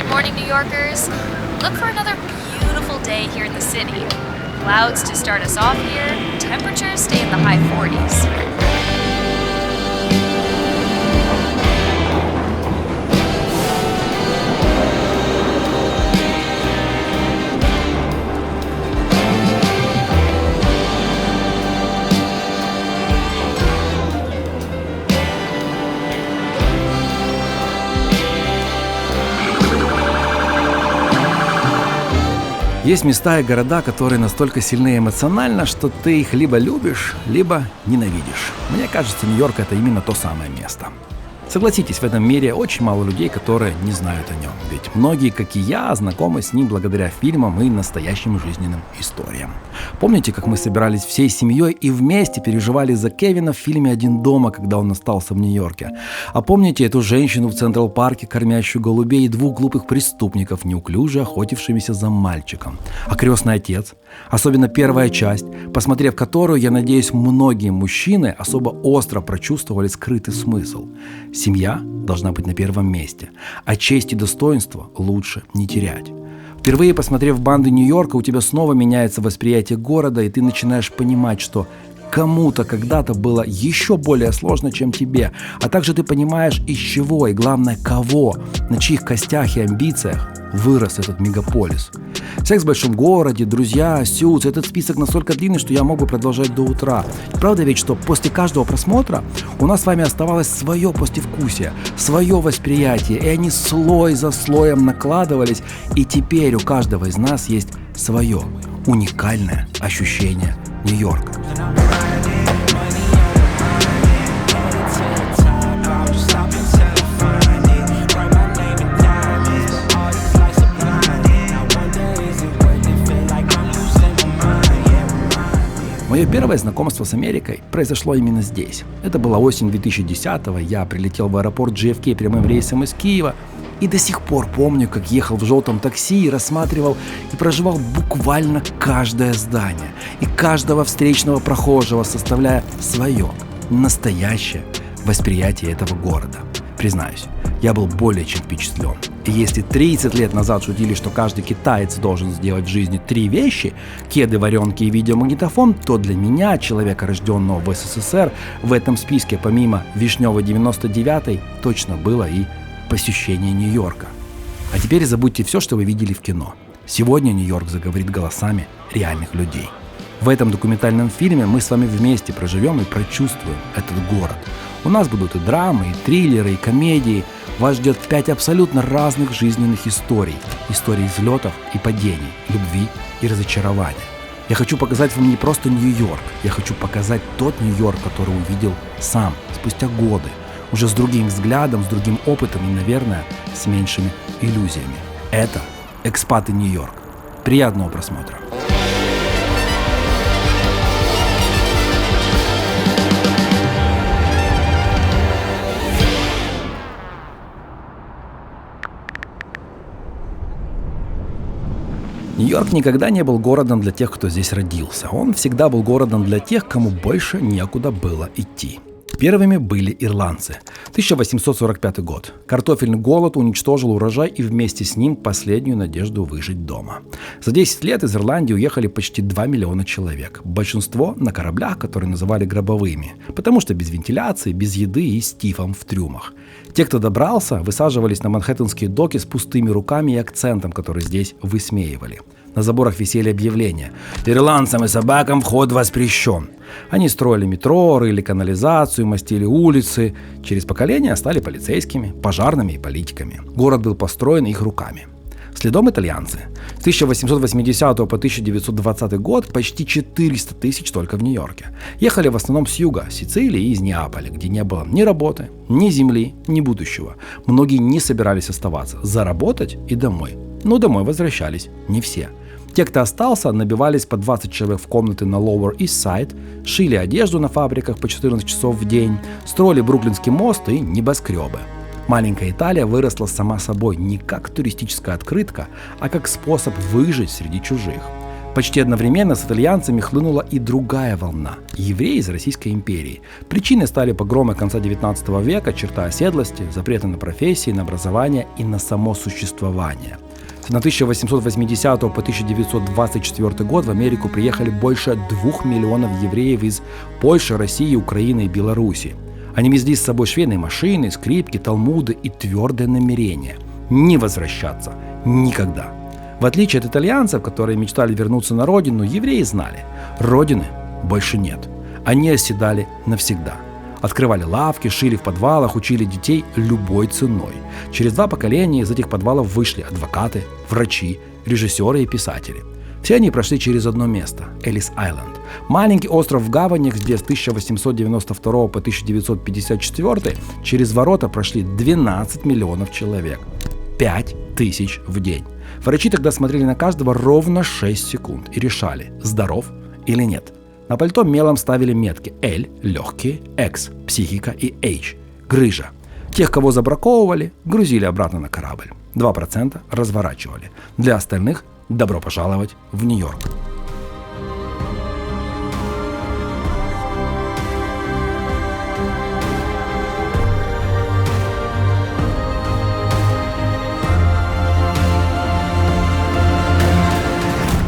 morning, New Yorkers. Look for another beautiful day here in the city. Clouds to start us off here. Temperatures stay in the high 40s. Есть места и города, которые настолько сильны эмоционально, что ты их либо любишь, либо ненавидишь. Мне кажется, Нью-Йорк — это именно то самое место. Согласитесь, в этом мире очень мало людей, которые не знают о нем. Ведь многие, как и я, знакомы с ним благодаря фильмам и настоящим жизненным историям. Помните, как мы собирались всей семьей и вместе переживали за Кевина в фильме «Один дома», когда он остался в Нью-Йорке? А помните эту женщину в Централ-парке, кормящую голубей, и двух глупых преступников, неуклюже охотившимися за мальчиком? А «Крестный отец», особенно первая часть, посмотрев которую, я надеюсь, многие мужчины особо остро прочувствовали скрытый смысл. Семья должна быть на первом месте, а честь и достоинство лучше не терять. Впервые посмотрев «Банды Нью-Йорка», у тебя снова меняется восприятие города, и ты начинаешь понимать, что кому-то когда-то было еще более сложно, чем тебе, а также ты понимаешь, из чего и, главное, кого, на чьих костях и амбициях вырос этот мегаполис. «Секс в большом городе», «Друзья», «Сьюз» — этот список настолько длинный, что я мог бы продолжать до утра. Правда ведь, что после каждого просмотра у нас с вами оставалось свое послевкусие, свое восприятие, и они слой за слоем накладывались, и теперь у каждого из нас есть свое уникальное ощущение Нью-Йорка. Мое первое знакомство с Америкой произошло именно здесь. Это была осень 2010-го, я прилетел в аэропорт JFK прямым рейсом из Киева и до сих пор помню, как ехал в желтом такси и рассматривал и проживал буквально каждое здание и каждого встречного прохожего, составляя свое, настоящее восприятие этого города. Признаюсь, я был более чем впечатлен. И если 30 лет назад шутили, что каждый китаец должен сделать в жизни 3 вещи – кеды, варенки и видеомагнитофон, то для меня, человека, рожденного в СССР, в этом списке помимо Вишневой 99-й точно было и посещение Нью-Йорка. А теперь забудьте все, что вы видели в кино. Сегодня Нью-Йорк заговорит голосами реальных людей. В этом документальном фильме мы с вами вместе проживем и прочувствуем этот город. У нас будут и драмы, и триллеры, и комедии. Вас ждет 5 абсолютно разных жизненных историй. Историй взлетов и падений, любви и разочарования. Я хочу показать вам не просто Нью-Йорк. Я хочу показать тот Нью-Йорк, который увидел сам, спустя годы. Уже с другим взглядом, с другим опытом и, наверное, с меньшими иллюзиями. Это «Экспаты Нью-Йорк». Приятного просмотра. Нью-Йорк никогда не был городом для тех, кто здесь родился. Он всегда был городом для тех, кому больше некуда было идти. Первыми были ирландцы. 1845 год. Картофельный голод уничтожил урожай и вместе с ним последнюю надежду выжить дома. За 10 лет из Ирландии уехали почти 2 миллиона человек. Большинство на кораблях, которые называли гробовыми, потому что без вентиляции, без еды и с тифом в трюмах. Те, кто добрался, высаживались на манхэттенские доки с пустыми руками и акцентом, который здесь высмеивали. На заборах висели объявления: «Ирландцам и собакам вход воспрещен». Они строили метро, рыли канализацию, мастили улицы. Через поколения стали полицейскими, пожарными и политиками. Город был построен их руками. Следом итальянцы. С 1880 по 1920 год почти 400 тысяч только в Нью-Йорке. Ехали в основном с юга, Сицилии и из Неаполя, где не было ни работы, ни земли, ни будущего. Многие не собирались оставаться, заработать и домой. Но домой возвращались не все. Те, кто остался, набивались по 20 человек в комнаты на Lower East Side, шили одежду на фабриках по 14 часов в день, строили Бруклинский мост и небоскребы. Маленькая Италия выросла сама собой не как туристическая открытка, а как способ выжить среди чужих. Почти одновременно с итальянцами хлынула и другая волна – евреи из Российской империи. Причиной стали погромы конца XIX века, черта оседлости, запреты на профессии, на образование и на само существование. С 1880 по 1924 год в Америку приехали больше 2 миллионов евреев из Польши, России, Украины и Беларуси. Они везли с собой швейные машины, скрипки, талмуды и твердое намерение – не возвращаться никогда. В отличие от итальянцев, которые мечтали вернуться на родину, евреи знали – родины больше нет. Они оседали навсегда. Открывали лавки, шили в подвалах, учили детей любой ценой. Через 2 поколения из этих подвалов вышли адвокаты, врачи, режиссеры и писатели. Все они прошли через одно место – Эллис-Айленд. Маленький остров в гаванях, где с 1892 по 1954 через ворота прошли 12 миллионов человек. 5000 в день. Врачи тогда смотрели на каждого ровно 6 секунд и решали, здоров или нет. На пальто мелом ставили метки L – легкие, X – психика и H – грыжа. Тех, кого забраковывали, грузили обратно на корабль. 2% разворачивали. Для остальных – добро пожаловать в Нью-Йорк.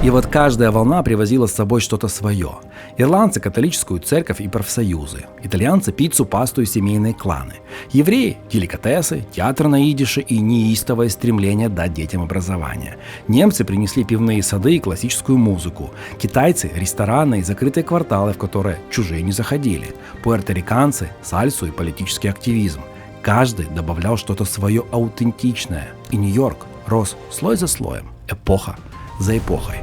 И вот каждая волна привозила с собой что-то свое. Ирландцы – католическую церковь и профсоюзы. Итальянцы – пиццу, пасту и семейные кланы. Евреи – деликатесы, театр на идише и неистовое стремление дать детям образование. Немцы принесли пивные сады и классическую музыку. Китайцы – рестораны и закрытые кварталы, в которые чужие не заходили. Пуэрториканцы – сальсу и политический активизм. Каждый добавлял что-то свое аутентичное. И Нью-Йорк рос слой за слоем, эпоха за эпохой.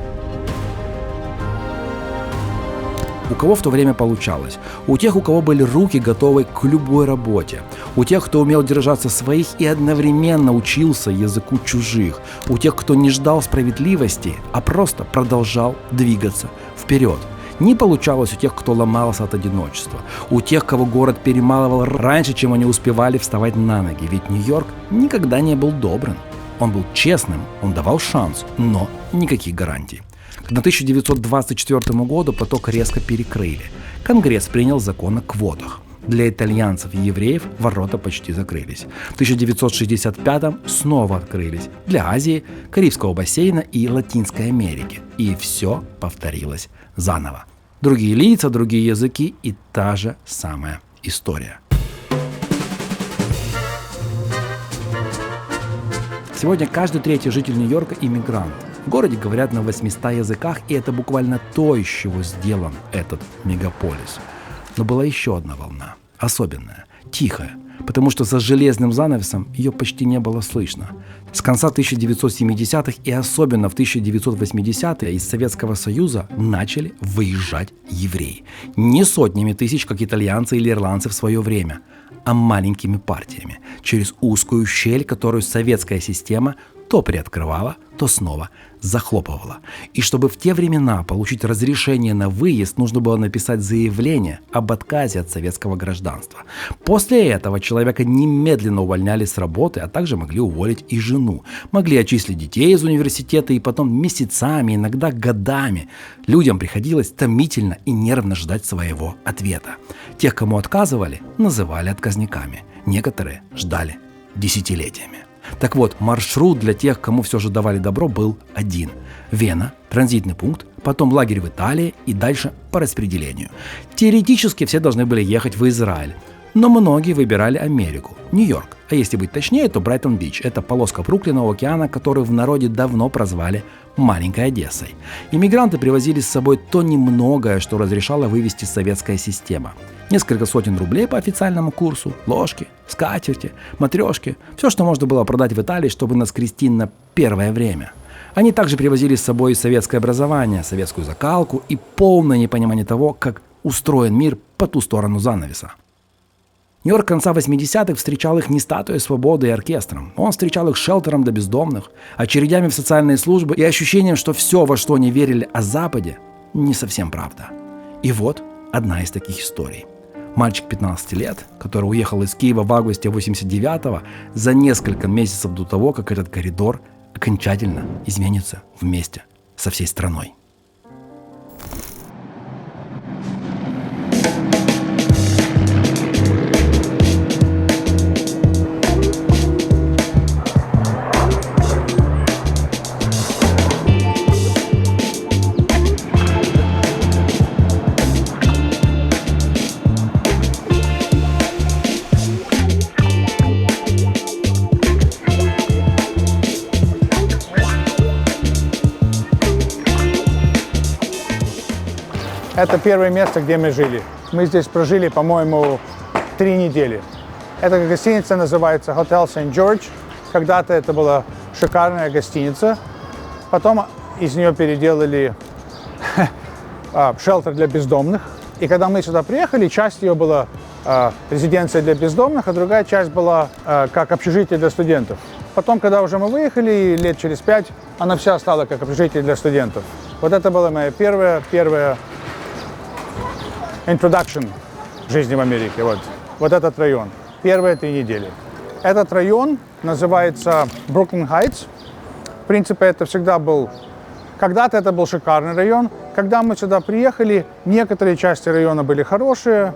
У кого в то время получалось? У тех, у кого были руки готовы к любой работе. У тех, кто умел держаться своих и одновременно учился языку чужих. У тех, кто не ждал справедливости, а просто продолжал двигаться вперед. Не получалось у тех, кто ломался от одиночества. У тех, кого город перемалывал раньше, чем они успевали вставать на ноги. Ведь Нью-Йорк никогда не был добрым. Он был честным, он давал шанс, но никаких гарантий. К 1924 году поток резко перекрыли. Конгресс принял закон о квотах. Для итальянцев и евреев ворота почти закрылись. В 1965-м снова открылись. Для Азии, Карибского бассейна и Латинской Америки. И все повторилось заново. Другие лица, другие языки и та же самая история. Сегодня каждый третий житель Нью-Йорка – иммигрант. В городе говорят на 800 языках, и это буквально то, из чего сделан этот мегаполис. Но была еще одна волна, особенная, тихая, потому что за железным занавесом ее почти не было слышно. С конца 1970-х и особенно в 1980-е из Советского Союза начали выезжать евреи. Не сотнями тысяч, как итальянцы или ирландцы в свое время, а маленькими партиями, через узкую щель, которую советская система то приоткрывала, то снова захлопывала. И чтобы в те времена получить разрешение на выезд, нужно было написать заявление об отказе от советского гражданства. После этого человека немедленно увольняли с работы, а также могли уволить и жену. Могли отчислить детей из университета, и потом месяцами, иногда годами людям приходилось томительно и нервно ждать своего ответа. Тех, кому отказывали, называли отказниками. Некоторые ждали десятилетиями. Так вот, маршрут для тех, кому все же давали добро, был один. Вена, транзитный пункт, потом лагерь в Италии и дальше по распределению. Теоретически все должны были ехать в Израиль, но многие выбирали Америку, Нью-Йорк. А если быть точнее, то Брайтон-Бич – это полоска Бруклина, океана, которую в народе давно прозвали «маленькой Одессой». Иммигранты привозили с собой то немногое, что разрешала вывести советская система. Несколько сотен рублей по официальному курсу, ложки, скатерти, матрешки, все, что можно было продать в Италии, чтобы наскрести на первое время. Они также привозили с собой советское образование, советскую закалку и полное непонимание того, как устроен мир по ту сторону занавеса. Нью-Йорк конца 80-х встречал их не статуей свободы и оркестром. Он встречал их шелтером для бездомных, очередями в социальные службы и ощущением, что все, во что они верили о Западе, не совсем правда. И вот одна из таких историй. Мальчик 15 лет, который уехал из Киева в августе 89-го за несколько месяцев до того, как этот коридор окончательно изменится вместе со всей страной. Это первое место, где мы жили. Мы здесь прожили, по-моему, 3 недели. Эта гостиница называется Hotel St. George. Когда-то это была шикарная гостиница. Потом из нее переделали шелтер для бездомных. И когда мы сюда приехали, часть ее была резиденция для бездомных, а другая часть была как общежитие для студентов. Потом, когда уже мы выехали, лет через 5, она вся стала как общежитие для студентов. Вот это была моя первая introduction к жизни в Америке. Вот этот район. Первые 3 недели. Этот район называется Бруклин Хайтс. В принципе, это всегда был... Когда-то это был шикарный район. Когда мы сюда приехали, некоторые части района были хорошие.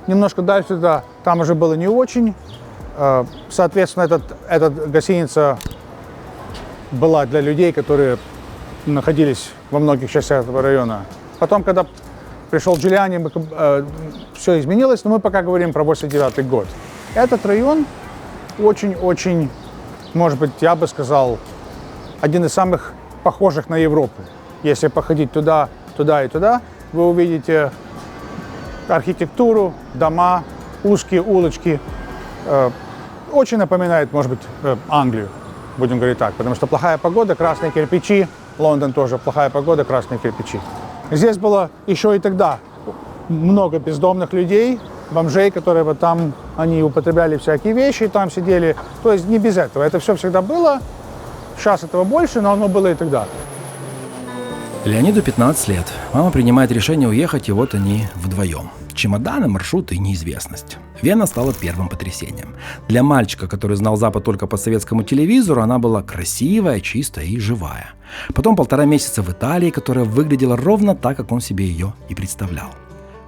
Немножко дальше туда, там уже было не очень. Соответственно, эта гостиница была для людей, которые находились во многих частях этого района. Потом, когда пришел Джулиани, все изменилось, но мы пока говорим про 89-й год. Этот район очень-очень, может быть, я бы сказал, один из самых похожих на Европу. Если походить туда и туда, вы увидите архитектуру, дома, узкие улочки. Очень напоминает, может быть, Англию, будем говорить так, потому что плохая погода, красные кирпичи, Лондон тоже, плохая погода, красные кирпичи. Здесь было еще и тогда много бездомных людей, бомжей, которые вот там, они употребляли всякие вещи, там сидели. То есть не без этого. Это все всегда было. Сейчас этого больше, но оно было и тогда. Леониду 15 лет. Мама принимает решение уехать, и вот они вдвоем. Чемоданы, маршрут и неизвестность. Вена стала первым потрясением. Для мальчика, который знал Запад только по советскому телевизору, она была красивая, чистая и живая. Потом 1,5 месяца в Италии, которая выглядела ровно так, как он себе ее и представлял.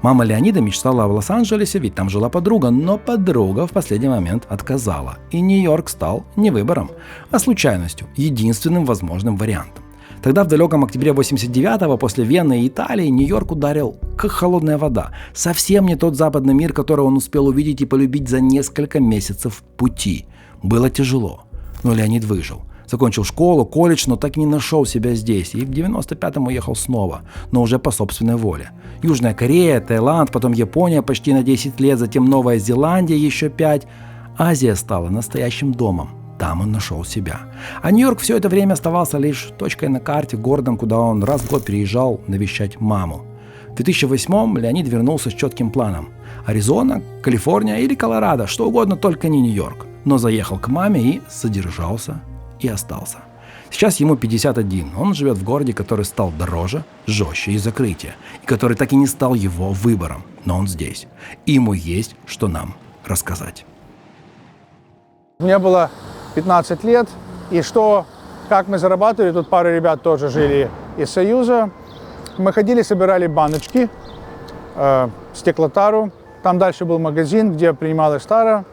Мама Леонида мечтала о Лос-Анджелесе, ведь там жила подруга, но подруга в последний момент отказала. И Нью-Йорк стал не выбором, а случайностью, единственным возможным вариантом. Тогда, в далеком октябре 89-го, после Вены и Италии, Нью-Йорк ударил как холодная вода. Совсем не тот западный мир, который он успел увидеть и полюбить за несколько месяцев пути. Было тяжело, но Леонид выжил. Закончил школу, колледж, но так и не нашел себя здесь. И в 95-м уехал снова, но уже по собственной воле. Южная Корея, Таиланд, потом Япония почти на 10 лет, затем Новая Зеландия еще 5. Азия стала настоящим домом. Там он нашел себя. А Нью-Йорк все это время оставался лишь точкой на карте, городом, куда он раз в год приезжал навещать маму. В 2008-м Леонид вернулся с четким планом. Аризона, Калифорния или Колорадо, что угодно, только не Нью-Йорк. Но заехал к маме и задержался, и остался. Сейчас ему 51. Он живет в городе, который стал дороже, жестче и закрытия, и который так и не стал его выбором. Но он здесь. И ему есть, что нам рассказать. Мне было 15 лет, и как мы зарабатывали, тут пара ребят тоже жили из Союза. Мы ходили, собирали баночки, стеклотару. Там дальше был магазин, где принималась тара.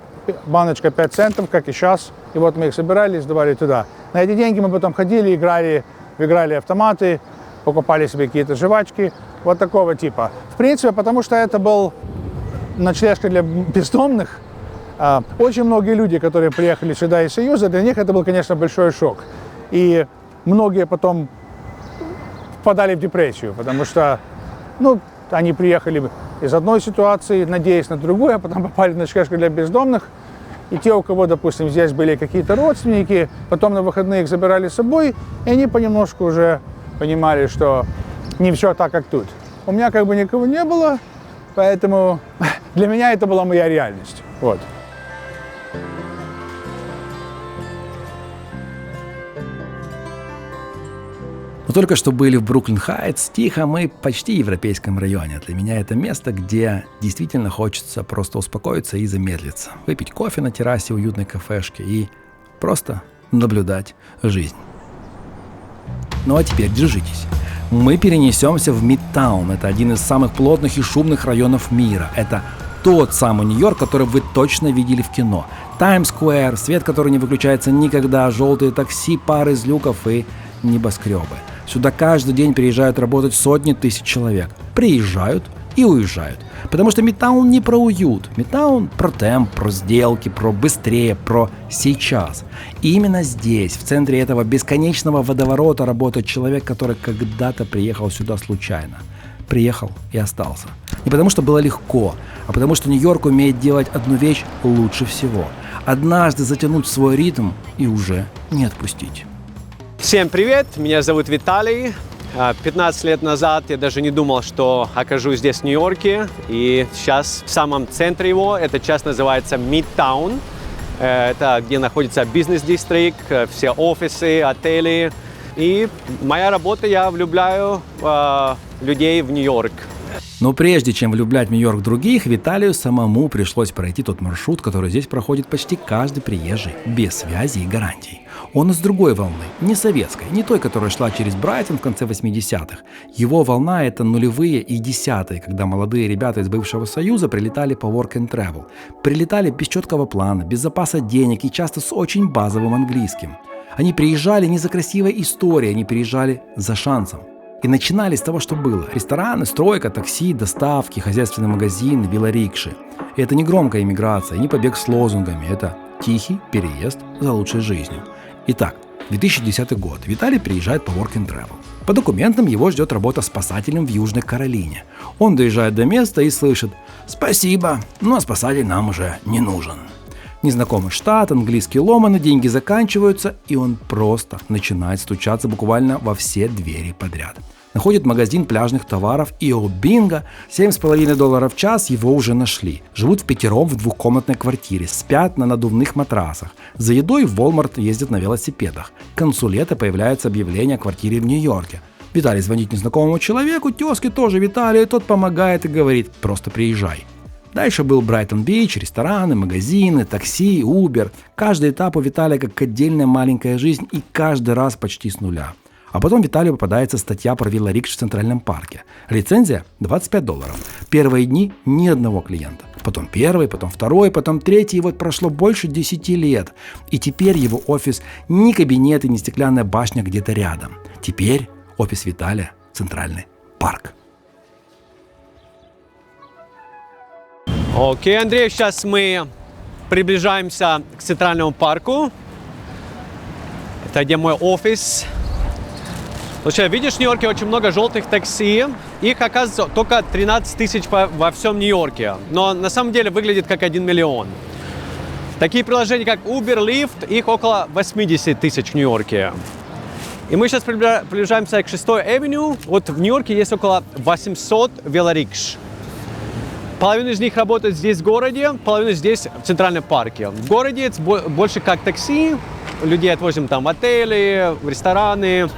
Баночка 5 центов, как и сейчас. И вот мы их собирали и сдавали туда. На эти деньги мы потом ходили, играли автоматы, покупали себе какие-то жвачки. Вот такого типа. В принципе, потому что это был ночлежка для бездомных. Очень многие люди, которые приехали сюда из Союза, для них это был, конечно, большой шок. И многие потом впадали в депрессию, потому что они приехали из одной ситуации, надеясь на другую, а потом попали в ночлежку для бездомных. И те, у кого, допустим, здесь были какие-то родственники, потом на выходные их забирали с собой, и они понемножку уже понимали, что не все так, как тут. У меня как бы никого не было, поэтому для меня это была моя реальность. Вот. Но только что были в Бруклин-Хайтс, тихо, мы почти в европейском районе. Для меня это место, где действительно хочется просто успокоиться и замедлиться. Выпить кофе на террасе уютной кафешки и просто наблюдать жизнь. Ну а теперь держитесь. Мы перенесемся в Мидтаун. Это один из самых плотных и шумных районов мира. Это тот самый Нью-Йорк, который вы точно видели в кино. Таймс-сквер, свет, который не выключается никогда, желтые такси, пары из люков и небоскребы. Сюда каждый день приезжают работать сотни тысяч человек. Приезжают и уезжают. Потому что Мидтаун не про уют. Мидтаун про темп, про сделки, про быстрее, про сейчас. И именно здесь, в центре этого бесконечного водоворота, работает человек, который когда-то приехал сюда случайно. приехал и остался. Не потому что было легко, а потому что Нью-Йорк умеет делать одну вещь лучше всего. Однажды затянуть свой ритм и уже не отпустить. Всем привет, меня зовут Виталий. 15 лет назад я даже не думал, что окажусь здесь, в Нью-Йорке. И сейчас в самом центре его, эта часть называется Midtown. Это где находится бизнес-дистрикт, все офисы, отели. И моя работа, я влюбляю людей в Нью-Йорк. Но прежде чем влюблять в Нью-Йорк других, Виталию самому пришлось пройти тот маршрут, который здесь проходит почти каждый приезжий, без связи и гарантий. Он из другой волны, не советской, не той, которая шла через Брайтон в конце 80-х. Его волна – это нулевые и десятые, когда молодые ребята из бывшего Союза прилетали по work and travel. Прилетали без четкого плана, без запаса денег и часто с очень базовым английским. Они приезжали не за красивой историей, они приезжали за шансом. И начинали с того, что было. Рестораны, стройка, такси, доставки, хозяйственные магазины, велорикши. И это не громкая иммиграция, не побег с лозунгами. Это тихий переезд за лучшей жизнью. Итак, 2010 год. Виталий приезжает по work and travel. По документам его ждет работа спасателем в Южной Каролине. Он доезжает до места и слышит: «Спасибо, но спасатель нам уже не нужен». Незнакомый штат, английский ломаный, деньги заканчиваются, и он просто начинает стучаться буквально во все двери подряд. Находит магазин пляжных товаров, и о бинго, $7,5 в час его уже нашли. Живут впятером в двухкомнатной квартире, спят на надувных матрасах. За едой в Walmart ездят на велосипедах. К концу лета появляется объявление о квартире в Нью-Йорке. Виталий звонит незнакомому человеку, тезке тоже Виталию, тот помогает и говорит: «Просто приезжай». Дальше был Брайтон-Бич, рестораны, магазины, такси, Uber. Каждый этап у Виталия как отдельная маленькая жизнь, и каждый раз почти с нуля. А потом Виталию попадается статья про велорикш в Центральном парке. Лицензия $25. Первые дни ни одного клиента. Потом первый, потом второй, потом третий. И вот прошло больше 10 лет. И теперь его офис не кабинет и не стеклянная башня где-то рядом. Теперь офис Виталия – Центральный парк. Окей, Андрей, сейчас мы приближаемся к Центральному парку. Это где мой офис. Слушай, видишь, в Нью-Йорке очень много желтых такси. Их, оказывается, только 13 тысяч во всем Нью-Йорке. Но на самом деле выглядит как 1 миллион. Такие приложения, как Uber, Lyft, их около 80 тысяч в Нью-Йорке. И мы сейчас приближаемся к 6-й авеню. Вот в Нью-Йорке есть около 800 велорикш. Половина из них работает здесь, в городе, половина здесь, в Центральном парке. В городе это больше как такси. Людей отвозим там в отели, в рестораны,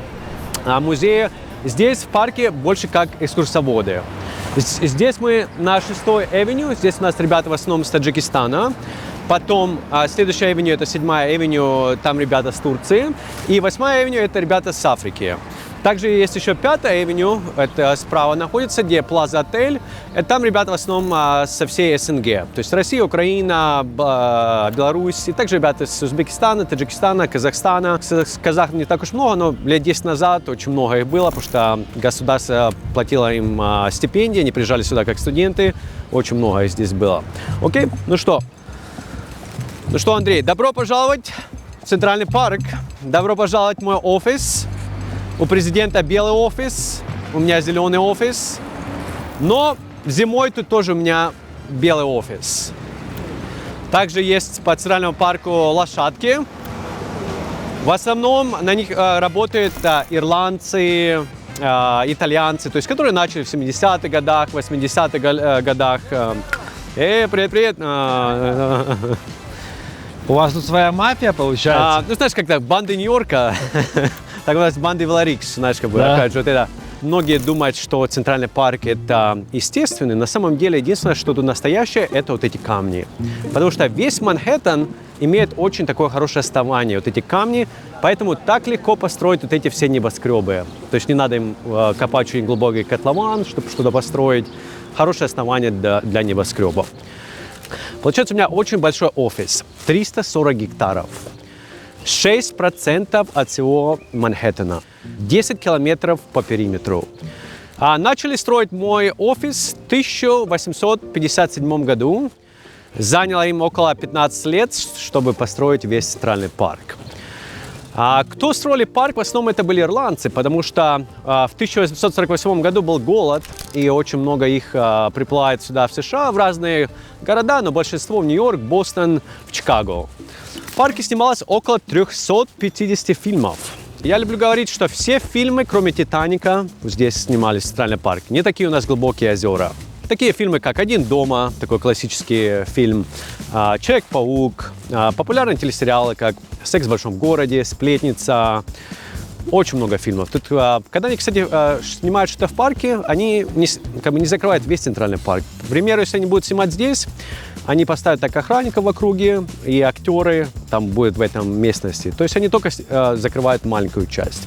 музеи. Здесь, в парке, больше как экскурсоводы. Здесь мы на 6-й авеню. Здесь у нас ребята в основном с Таджикистана. Потом следующая авеню – это 7-я авеню, там ребята с Турции. И 8-я авеню – это ребята с Африки. Также есть еще 5-я авеню, это справа находится, где Плаза отель. Там ребята в основном со всей СНГ. То есть Россия, Украина, Беларусь. И также ребята с Узбекистана, Таджикистана, Казахстана. С казахов не так уж много, но лет 10 назад очень много их было, потому что государство платило им стипендии, они приезжали сюда как студенты. Очень много их здесь было. Окей, ну что, Андрей, добро пожаловать в Центральный парк. Добро пожаловать в мой офис. У президента белый офис, у меня зеленый офис. Но зимой тут тоже у меня белый офис. Также есть по Центральному парку лошадки. В основном на них работают ирландцы, итальянцы, то есть которые начали в 70-х годах, 80-х годах. Привет! У вас тут своя мафия получается? Ну, знаешь, как-то банды Нью-Йорка, так у нас банды велорикш, знаешь, как бы, опять же, вот это. Многие думают, что Центральный парк – это естественный. На самом деле, единственное, что тут настоящее – это вот эти камни. Потому что весь Манхэттен имеет очень такое хорошее основание, вот эти камни. Поэтому так легко построить вот эти все небоскребы. То есть не надо им копать очень глубокий котлован, чтобы что-то построить. Хорошее основание для небоскребов. Получается, у меня очень большой офис, 340 гектаров, 6% от всего Манхэттена, 10 километров по периметру. Начали строить мой офис в 1857 году. Заняло им около 15 лет, чтобы построить весь Центральный парк. Кто строили парк, в основном это были ирландцы, потому что в 1848 году был голод, и очень много их приплывает сюда, в США, в разные города, но большинство в Нью-Йорк, Бостон, в Чикаго. В парке снималось около 350 фильмов. Я люблю говорить, что все фильмы, кроме «Титаника», здесь снимались в Центральном парке. Не такие у нас глубокие озера. Такие фильмы, как «Один дома», такой классический фильм, «Человек-паук», популярные телесериалы, как «Секс в большом городе», «Сплетница». Очень много фильмов. Тут, когда они, кстати, снимают что-то в парке, они не закрывают весь Центральный парк. К примеру, если они будут снимать здесь, они поставят так охранников в округе, и актеры там будут в этом местности. То есть они только закрывают маленькую часть.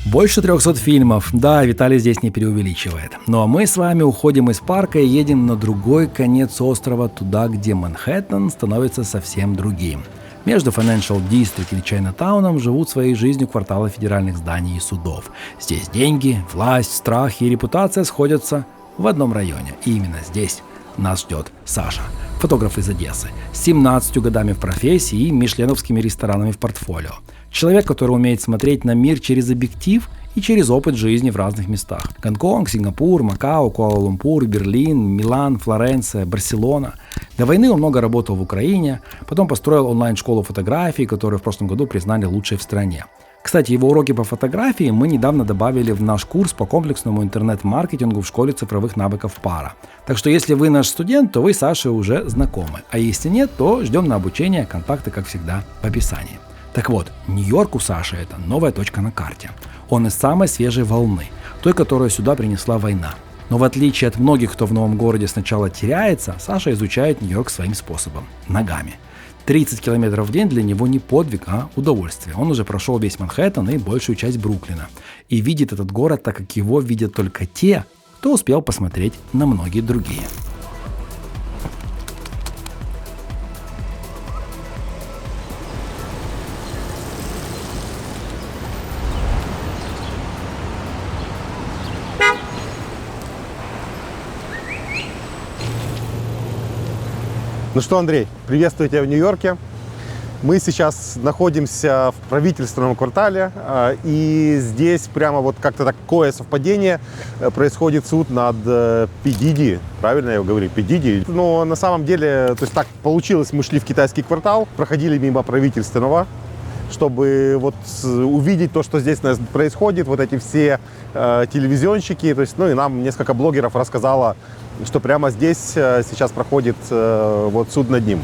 Больше 300 фильмов. Да, Виталий здесь не преувеличивает. Ну а мы с вами уходим из парка и едем на другой конец острова, туда, где Манхэттен становится совсем другим. Между Financial District и Чайнатауном живут своей жизнью кварталы федеральных зданий и судов. Здесь деньги, власть, страх и репутация сходятся в одном районе. И именно здесь нас ждет Саша, фотограф из Одессы, с 17 годами в профессии и мишленовскими ресторанами в портфолио. Человек, который умеет смотреть на мир через объектив и через опыт жизни в разных местах. Гонконг, Сингапур, Макао, Куала-Лумпур, Берлин, Милан, Флоренция, Барселона. До войны он много работал в Украине, потом построил онлайн-школу фотографии, которую в прошлом году признали лучшей в стране. Кстати, его уроки по фотографии мы недавно добавили в наш курс по комплексному интернет-маркетингу в школе цифровых навыков «Пара». Так что если вы наш студент, то вы с Сашей уже знакомы. А если нет, то ждем на обучение, контакты, как всегда, в описании. Так вот, Нью-Йорк у Саши – это новая точка на карте. Он из самой свежей волны, той, которую сюда принесла война. Но в отличие от многих, кто в новом городе сначала теряется, Саша изучает Нью-Йорк своим способом – ногами. 30 километров в день для него не подвиг, а удовольствие. Он уже прошел весь Манхэттен и большую часть Бруклина. И видит этот город так, как его видят только те, кто успел посмотреть на многие другие. Ну что, Андрей, приветствую тебя в Нью-Йорке. Мы сейчас находимся в правительственном квартале, и здесь прямо вот как-то такое совпадение происходит суд над P. Diddy, правильно я говорю, P. Diddy. Но на самом деле, то есть так получилось, мы шли в китайский квартал, проходили мимо правительственного, чтобы вот увидеть то, что здесь происходит, вот эти все телевизионщики, то есть, ну и нам несколько блогеров рассказало, что прямо здесь сейчас проходит вот суд над ним.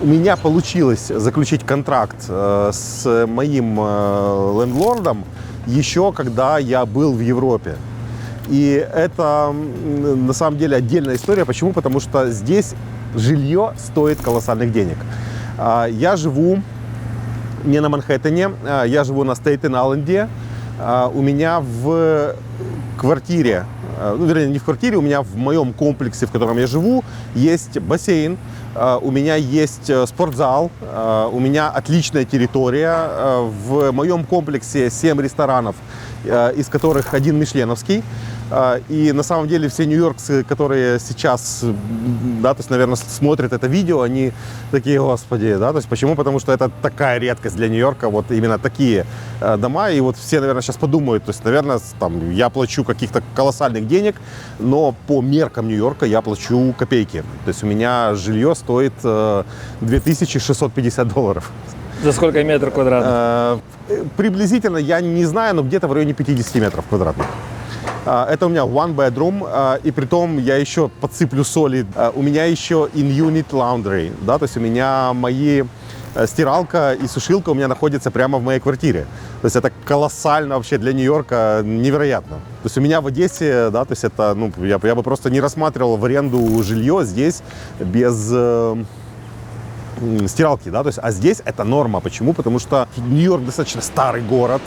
У меня получилось заключить контракт с моим лендлордом еще когда я был в Европе. И это на самом деле отдельная история. Почему? Потому что здесь жилье стоит колоссальных денег. Я живу не на Манхэттене, я живу на Стейтен-Айленде. У меня в квартире, ну, вернее, не в квартире, у меня в моем комплексе, в котором я живу, есть бассейн, у меня есть спортзал, у меня отличная территория. В моем комплексе 7 ресторанов, из которых один мишленовский. И на самом деле все нью-йоркцы, которые сейчас, да, то есть, наверное, смотрят это видео, они такие: господи, да, то есть почему? Потому что это такая редкость для Нью-Йорка, вот именно такие дома, и вот все, наверное, сейчас подумают, то есть, наверное, там, я плачу каких-то колоссальных денег, но по меркам Нью-Йорка я плачу копейки, то есть у меня жилье стоит $2650. За сколько метров квадратных? Приблизительно, я не знаю, но где-то в районе 50 метров квадратных. Это у меня one bedroom, и притом я еще подсыплю соли. У меня еще in-unit laundry, да, то есть у меня мои стиралка и сушилка у меня находятся прямо в моей квартире. То есть это колоссально вообще для Нью-Йорка, невероятно. То есть у меня в Одессе, да, то есть это, ну, я бы просто не рассматривал в аренду жилье здесь без стиралки, да, то есть, а здесь это норма. Почему? Потому что Нью-Йорк достаточно старый город,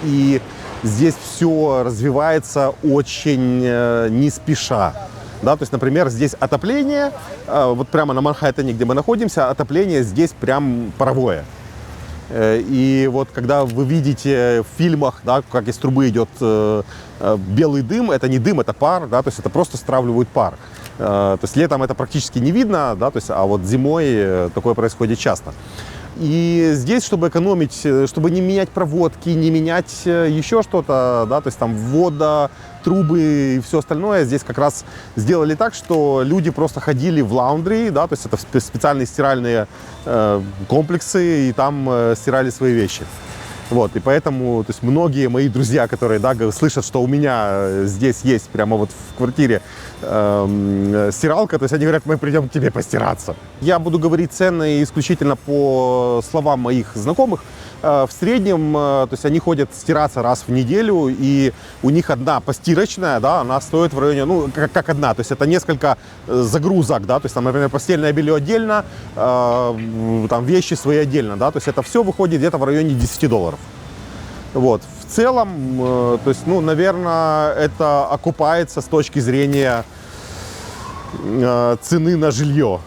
и здесь все развивается очень не спеша. Да, то есть, например, здесь отопление, вот прямо на Манхэттене, где мы находимся, отопление здесь прям паровое. И вот когда вы видите в фильмах, да, как из трубы идет белый дым, это не дым, это пар, да, то есть это просто стравливают пар. То есть летом это практически не видно, да, то есть, а вот зимой такое происходит часто. И здесь, чтобы экономить, чтобы не менять проводки, не менять еще что-то, да, то есть там вода, трубы и все остальное, здесь как раз сделали так, что люди просто ходили в лаундри, да, то есть это специальные стиральные комплексы, и там стирали свои вещи. Вот, и поэтому, то есть многие мои друзья, которые, да, слышат, что у меня здесь есть прямо вот в квартире стиралка, то есть они говорят, мы придем к тебе постираться. Я буду говорить цены исключительно по словам моих знакомых. В среднем, то есть они ходят стираться раз в неделю, и у них одна постирочная, да, она стоит в районе, ну, как одна, то есть это несколько загрузок, да, то есть там, например, постельное белье отдельно, там вещи свои отдельно, да, то есть это все выходит где-то в районе $10. Вот. В целом, то есть, ну, наверное, это окупается с точки зрения цены на жилье.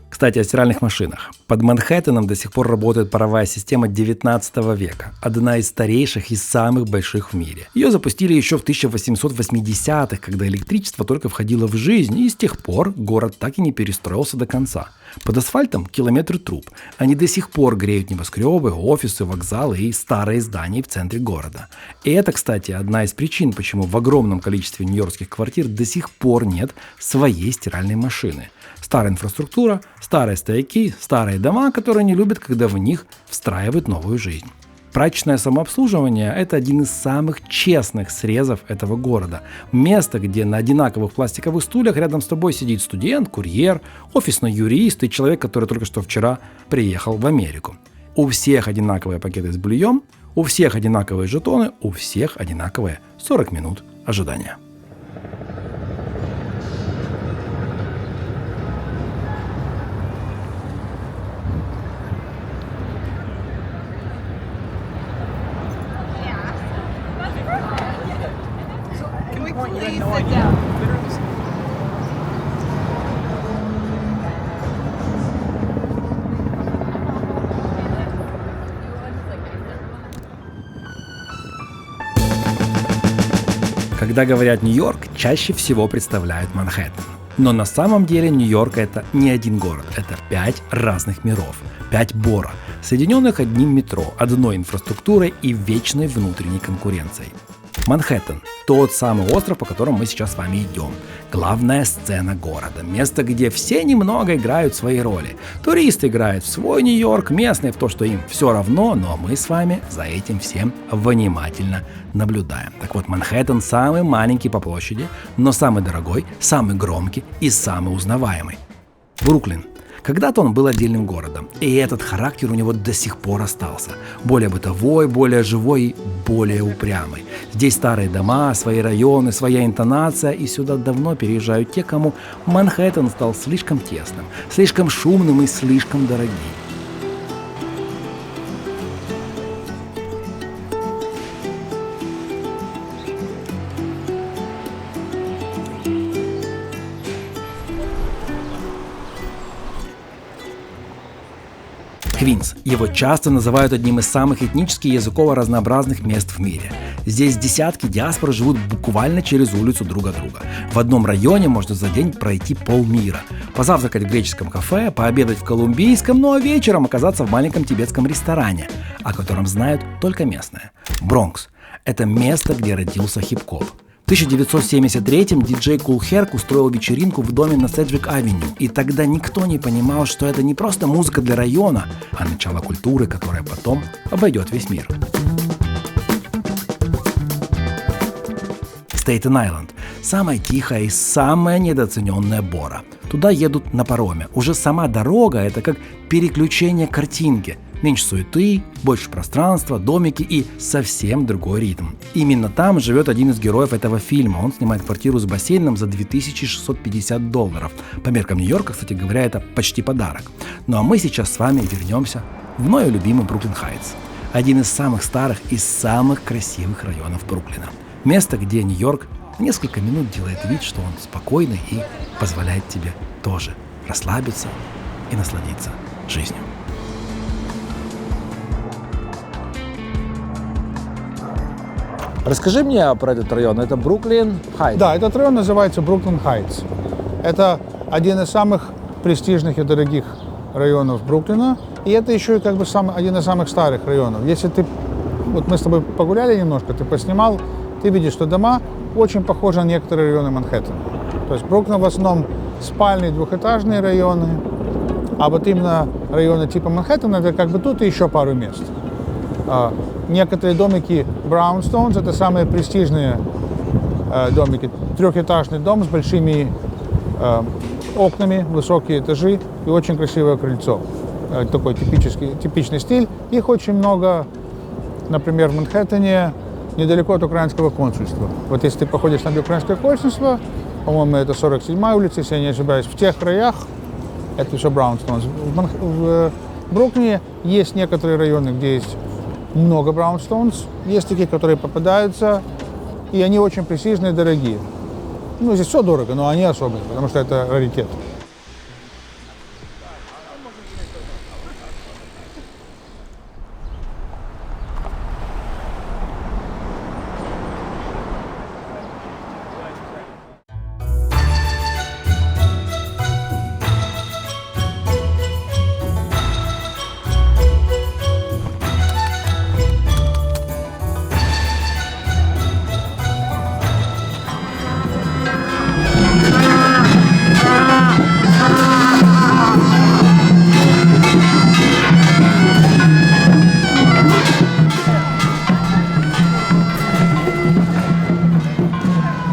Кстати, о стиральных машинах. Под Манхэттеном до сих пор работает паровая система 19 века, одна из старейших и самых больших в мире. Ее запустили еще в 1880-х, когда электричество только входило в жизнь, и с тех пор город так и не перестроился до конца. Под асфальтом километры труб. Они до сих пор греют небоскребы, офисы, вокзалы и старые здания в центре города. И это, кстати, одна из причин, почему в огромном количестве нью-йоркских квартир до сих пор нет своей стиральной машины. Старая инфраструктура, старые стояки, старые дома, которые не любят, когда в них встраивают новую жизнь. Прачечное самообслуживание – это один из самых честных срезов этого города. Место, где на одинаковых пластиковых стульях рядом с тобой сидит студент, курьер, офисный юрист и человек, который только что вчера приехал в Америку. У всех одинаковые пакеты с бельем, у всех одинаковые жетоны, у всех одинаковые 40 минут ожидания. Когда говорят Нью-Йорк, чаще всего представляют Манхэттен. Но на самом деле Нью-Йорк — это не один город, это 5 разных миров, 5 Бора, соединенных одним метро, одной инфраструктурой и вечной внутренней конкуренцией. Манхэттен – тот самый остров, по которому мы сейчас с вами идем. Главная сцена города. Место, где все немного играют свои роли. Туристы играют в свой Нью-Йорк, местные в то, что им все равно, но мы с вами за этим всем внимательно наблюдаем. Так вот, Манхэттен самый маленький по площади, но самый дорогой, самый громкий и самый узнаваемый. Бруклин. Когда-то он был отдельным городом, и этот характер у него до сих пор остался. Более бытовой, более живой и более упрямый. Здесь старые дома, свои районы, своя интонация, и сюда давно переезжают те, кому Манхэттен стал слишком тесным, слишком шумным и слишком дорогим. Квинс. Его часто называют одним из самых этнически и языково разнообразных мест в мире. Здесь десятки диаспор живут буквально через улицу друг от друга. В одном районе можно за день пройти полмира. Позавтракать в греческом кафе, пообедать в колумбийском, ну а вечером оказаться в маленьком тибетском ресторане, о котором знают только местные. Бронкс. Это место, где родился хип-хоп. В 1973-м диджей Kool Herc устроил вечеринку в доме на Седжвик-авеню, и тогда никто не понимал, что это не просто музыка для района, а начало культуры, которая потом обойдет весь мир. Стейтен-Айленд – самая тихая и самая недооцененная Бора. Туда едут на пароме. Уже сама дорога – это как переключение картинки. Меньше суеты, больше пространства, домики и совсем другой ритм. Именно там живет один из героев этого фильма. Он снимает квартиру с бассейном за $2650. По меркам Нью-Йорка, кстати говоря, это почти подарок. Ну а мы сейчас с вами вернемся в мой любимый Бруклин-Хайтс. Один из самых старых и самых красивых районов Бруклина. Место, где Нью-Йорк несколько минут делает вид, что он спокойный и позволяет тебе тоже расслабиться и насладиться жизнью. Расскажи мне про этот район. Это Бруклин Хайтс. Да, этот район называется Бруклин Хайтс. Это один из самых престижных и дорогих районов Бруклина. И это еще и как бы один из самых старых районов. Если ты, вот мы с тобой погуляли немножко, ты поснимал, ты видишь, что дома очень похожи на некоторые районы Манхэттена. То есть Бруклин в основном спальные двухэтажные районы, а вот именно районы типа Манхэттена, это как бы тут и еще пару мест. Некоторые домики Brownstones, это самые престижные домики. Трехэтажный дом с большими окнами, высокие этажи и очень красивое крыльцо. Такой типичный стиль. Их очень много, например, в Манхэттене, недалеко от украинского консульства. Вот если ты походишь на украинское консульство, по-моему, это 47-я улица, если я не ошибаюсь, в тех краях это все Brownstones. В Бруклине есть некоторые районы, где есть много Brownstones, есть такие, которые попадаются, и они очень престижные и дорогие. Ну, здесь все дорого, но они особенные, потому что это раритет.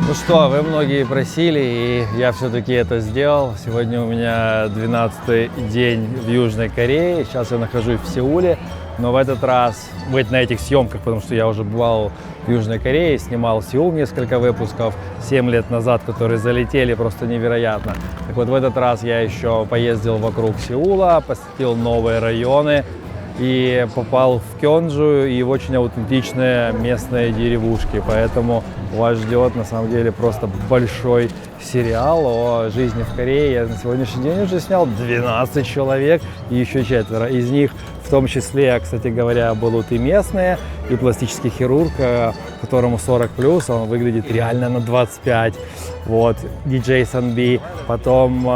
Ну что, вы многие просили, и я все-таки это сделал. Сегодня у меня 12-й день в Южной Корее. Сейчас я нахожусь в Сеуле, но в этот раз быть на этих съемках, потому что я уже бывал в Южной Корее, снимал Сеул несколько выпусков 7 лет назад, которые залетели просто невероятно. Так вот, в этот раз я еще поездил вокруг Сеула, посетил новые районы и попал в Кёнджу и в очень аутентичные местные деревушки. Поэтому вас ждет на самом деле просто большой сериал о жизни в Корее. Я на сегодняшний день уже снял 12 человек и еще 4. Из них в том числе, кстати говоря, будут и местные, и пластический хирург, которому 40+, он выглядит реально на 25. Вот, диджей Санби, потом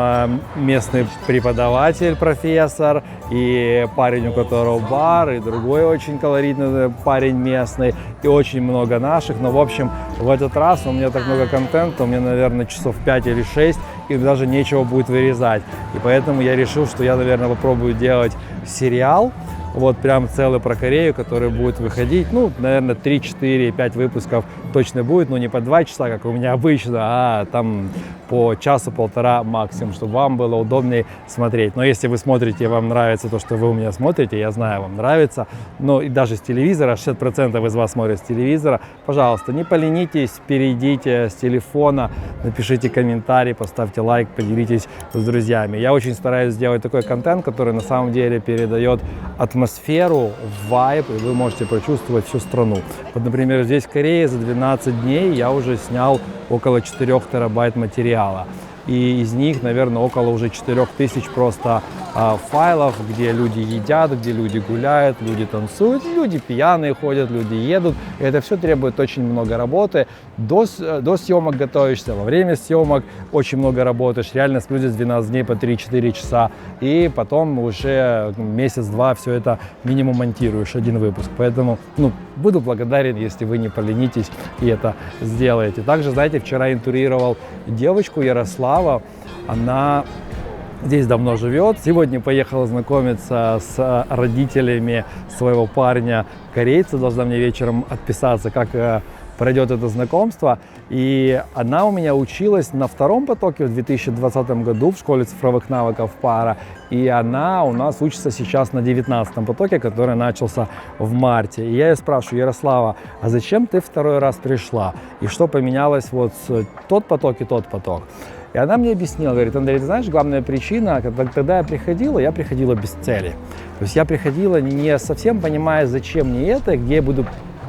местный преподаватель, профессор, и парень, у которого бар, и другой очень колоритный парень местный, и очень много наших. Но, в общем, в этот раз у меня так много контента, у меня, наверное, часов 5 или 6, и даже нечего будет вырезать. И поэтому я решил, что я, наверное, попробую делать сериал, вот прям целый про Корею, который будет выходить, ну, наверное, 3, 4, 5 выпусков точно будет, но не по 2 часа, как у меня обычно, а там по часу-полтора максимум, чтобы вам было удобнее смотреть. Но если вы смотрите, вам нравится то, что вы у меня смотрите, я знаю, вам нравится, но и даже с телевизора, 60% из вас смотрят с телевизора, пожалуйста, не поленитесь, перейдите с телефона, напишите комментарий, поставьте лайк, поделитесь с друзьями. Я очень стараюсь сделать такой контент, который на самом деле передает атмосферу, вайб, и вы можете прочувствовать всю страну. Вот, например, здесь в Корее за 12 дней я уже снял около 4 терабайт материала. И из них, наверное, около уже 4000 просто файлов, где люди едят, где люди гуляют, люди танцуют, люди пьяные ходят, люди едут. И это все требует очень много работы. До съемок готовишься, во время съемок очень много работаешь. Реально с люди с 12 дней по 3-4 часа. И потом уже месяц-два все это минимум монтируешь, один выпуск. Поэтому буду благодарен, если вы не поленитесь и это сделаете. Также, знаете, вчера интервьюировал девочку Ярослава. Она здесь давно живет. Сегодня поехала знакомиться с родителями своего парня, корейца. Должна мне вечером отписаться, как пройдет это знакомство. И она у меня училась на 2-м потоке в 2020 году в школе цифровых навыков пара. И она у нас учится сейчас на 19-м потоке, который начался в марте. И я ее спрашиваю: Ярослава, а зачем ты 2-й раз пришла? И что поменялось вот тот поток и тот поток? И она мне объяснила, говорит: Андрей, ты знаешь, главная причина, когда я приходила без цели. То есть я приходила не совсем понимая, зачем мне это, где я буду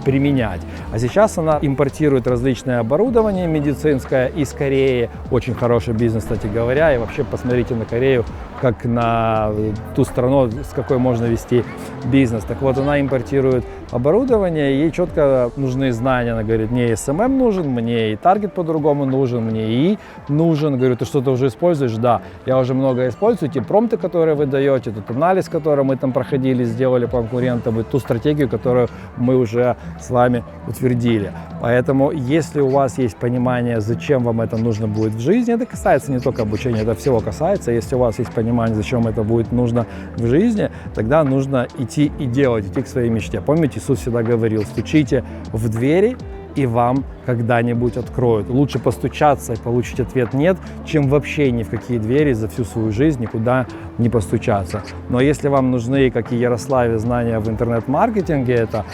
применять. А сейчас она импортирует различное оборудование медицинское из Кореи. Очень хороший бизнес, кстати говоря. И вообще посмотрите на Корею, как на ту страну, с какой можно вести бизнес. Так вот, она импортирует оборудование, ей четко нужны знания. Она говорит, мне и СММ нужен, мне и таргет по-другому нужен, мне и нужен. Говорю, ты что-то уже используешь? Да, я уже много использую. Те промпты, которые вы даете, тот анализ, который мы там проходили, сделали по конкурентам, и ту стратегию, которую мы уже с вами утвердили. Поэтому, если у вас есть понимание, зачем вам это нужно будет в жизни, это касается не только обучения, это всего касается. Если у вас есть понимание, зачем это будет нужно в жизни, тогда нужно идти и делать, идти к своей мечте. Помните, Иисус всегда говорил, стучите в двери, и вам когда-нибудь откроют. Лучше постучаться и получить ответ «нет», чем вообще ни в какие двери за всю свою жизнь никуда не постучаться. Но если вам нужны, как и Ярославе, знания в интернет-маркетинге, это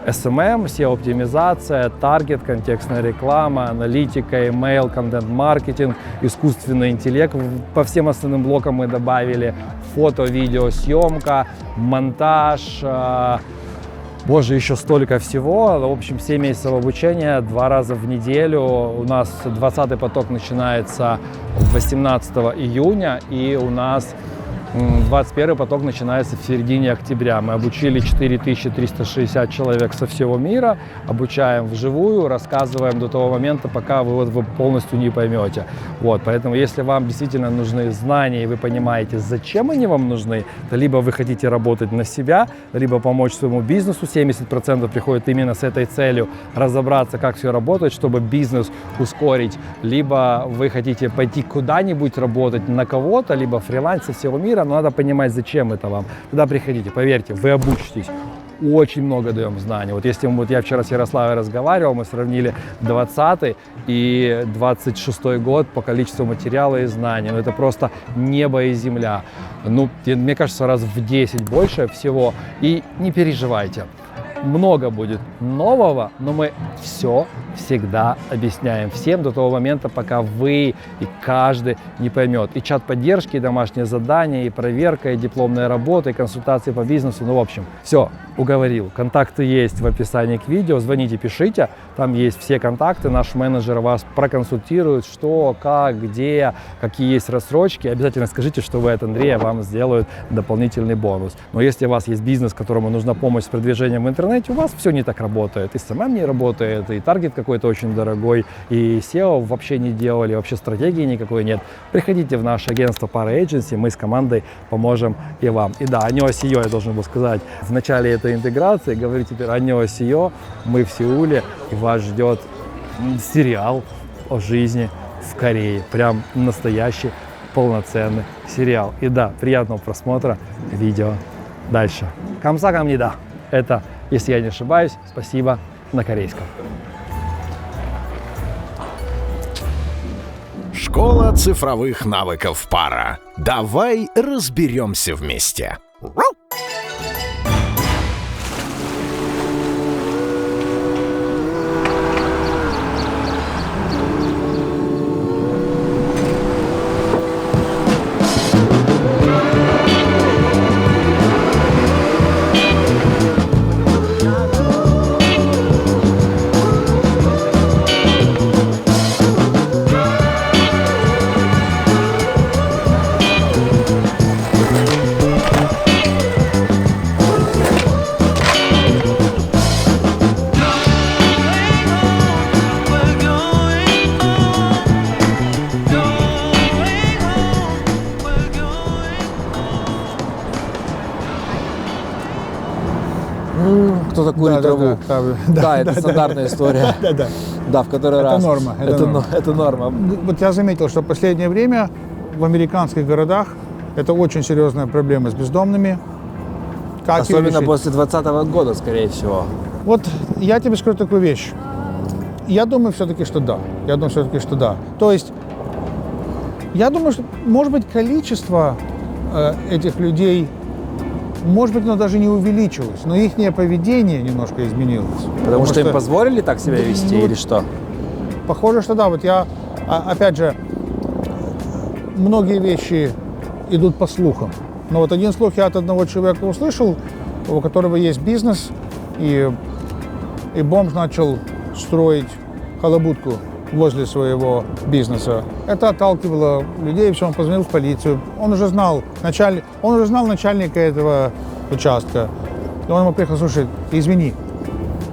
SMM, SEO-оптимизация, таргет, контекстная реклама, аналитика, email, контент-маркетинг, искусственный интеллект. По всем основным блокам мы добавили фото, видеосъемка, монтаж, боже, еще столько всего. В общем, 7 месяцев обучения, 2 раза в неделю. У нас 20-й поток начинается 18 июня, и у нас 21-й поток начинается в середине октября. Мы обучили 4360 человек со всего мира, обучаем вживую, рассказываем до того момента, пока вы полностью не поймете. Вот, поэтому, если вам действительно нужны знания, и вы понимаете, зачем они вам нужны, то либо вы хотите работать на себя, либо помочь своему бизнесу, 70% приходит именно с этой целью, разобраться, как все работает, чтобы бизнес ускорить, либо вы хотите пойти куда-нибудь работать на кого-то, либо фриланс со всего мира, но надо понимать, зачем это вам. Тогда приходите, поверьте, вы обучитесь. Очень много даем знаний. Вот если я вчера с Ярославой разговаривал, мы сравнили 20 и 26 год по количеству материала и знаний. Ну, это просто небо и земля. Ну, мне кажется, раз в 10 больше всего. И не переживайте. Много будет нового, но мы все всегда объясняем всем до того момента, пока вы и каждый не поймет. И чат поддержки, и домашние задания, и проверка, и дипломная работа, и консультации по бизнесу. Ну, в общем, все, уговорил. Контакты есть в описании к видео. Звоните, пишите. Там есть все контакты. Наш менеджер вас проконсультирует, что, как, где, какие есть рассрочки. Обязательно скажите, что вы от Андрея, вам сделают дополнительный бонус. Но если у вас есть бизнес, которому нужна помощь с продвижением в интернете, у вас все не так работает. И SMM не работает, и таргет какой-то очень дорогой, и SEO вообще не делали, вообще стратегии никакой нет. Приходите в наше агентство Para Agency, мы с командой поможем и вам. И да, Аньо SEO, я должен был сказать, в начале этой интеграции, говорю теперь Аньо SEO, мы в Сеуле, и вас ждет сериал о жизни в Корее. Прям настоящий полноценный сериал. И да, приятного просмотра видео дальше. Камсакамнида. Это, если я не ошибаюсь, спасибо на корейском. Школа цифровых навыков Пара. Давай разберемся вместе. Кто-то курит траву. Да, это стандартная история. Да, в который раз. Это норма. Это норма. Вот я заметил, что в последнее время в американских городах это очень серьезная проблема с бездомными. Как Особенно после 2020 года, скорее всего. Вот я тебе скажу такую вещь. Я думаю все-таки, что да. То есть, я думаю, что, может быть, количество этих людей, может быть, оно даже не увеличилось, но их поведение немножко изменилось. Потому что им позволили так себя вести или что? Похоже, что да. Вот я, опять же, многие вещи идут по слухам. Но вот один слух я от одного человека услышал, у которого есть бизнес, и и бомж начал строить халабудку возле своего бизнеса. Это отталкивало людей, все, он позвонил в полицию. Он уже знал начальника этого участка. И он ему приехал: слушай, извини,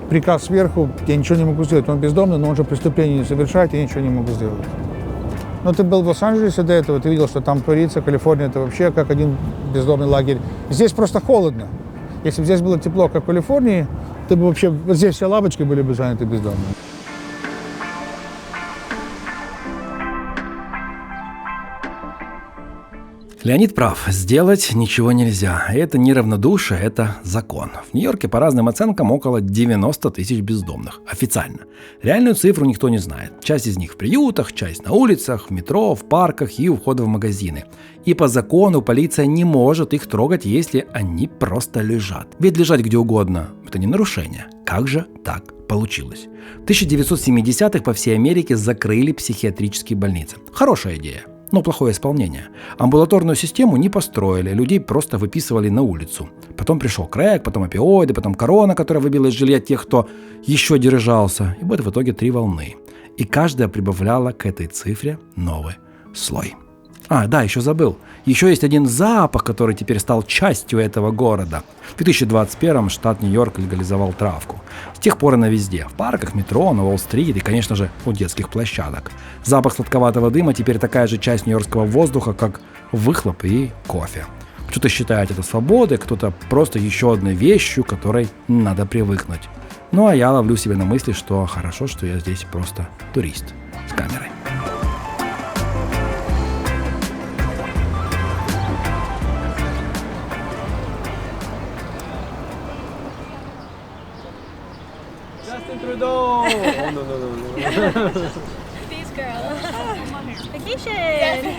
приказ сверху, я ничего не могу сделать. Он бездомный, но он же преступление не совершает, я ничего не могу сделать. Но ты был в Лос-Анджелесе до этого, ты видел, что там творится. Калифорния — это вообще как один бездомный лагерь. Здесь просто холодно. Если бы здесь было тепло, как в Калифорнии, ты бы вообще, вот здесь все лавочки были бы заняты бездомными. Леонид прав, сделать ничего нельзя. Это не равнодушие, это закон. В Нью-Йорке по разным оценкам около 90 тысяч бездомных. Официально. Реальную цифру никто не знает. Часть из них в приютах, часть на улицах, в метро, в парках и у входа в магазины. И по закону полиция не может их трогать, если они просто лежат. Ведь лежать где угодно – это не нарушение. Как же так получилось? В 1970-х по всей Америке закрыли психиатрические больницы. Хорошая идея. Но плохое исполнение. Амбулаторную систему не построили, людей просто выписывали на улицу. Потом пришел крэк, потом опиоиды, потом корона, которая выбила из жилья тех, кто еще держался. И вот в итоге 3 волны. И каждая прибавляла к этой цифре новый слой. Да, еще забыл. Еще есть один запах, который теперь стал частью этого города. В 2021-м штат Нью-Йорк легализовал травку. С тех пор она везде. В парках, метро, на Уолл-стрит и, конечно же, у детских площадок. Запах сладковатого дыма теперь такая же часть нью-йоркского воздуха, как выхлоп и кофе. Кто-то считает это свободой, кто-то просто еще одной вещью, к которой надо привыкнуть. Ну а я ловлю себя на мысли, что хорошо, что я здесь просто турист с камерой. These girls. Vacation.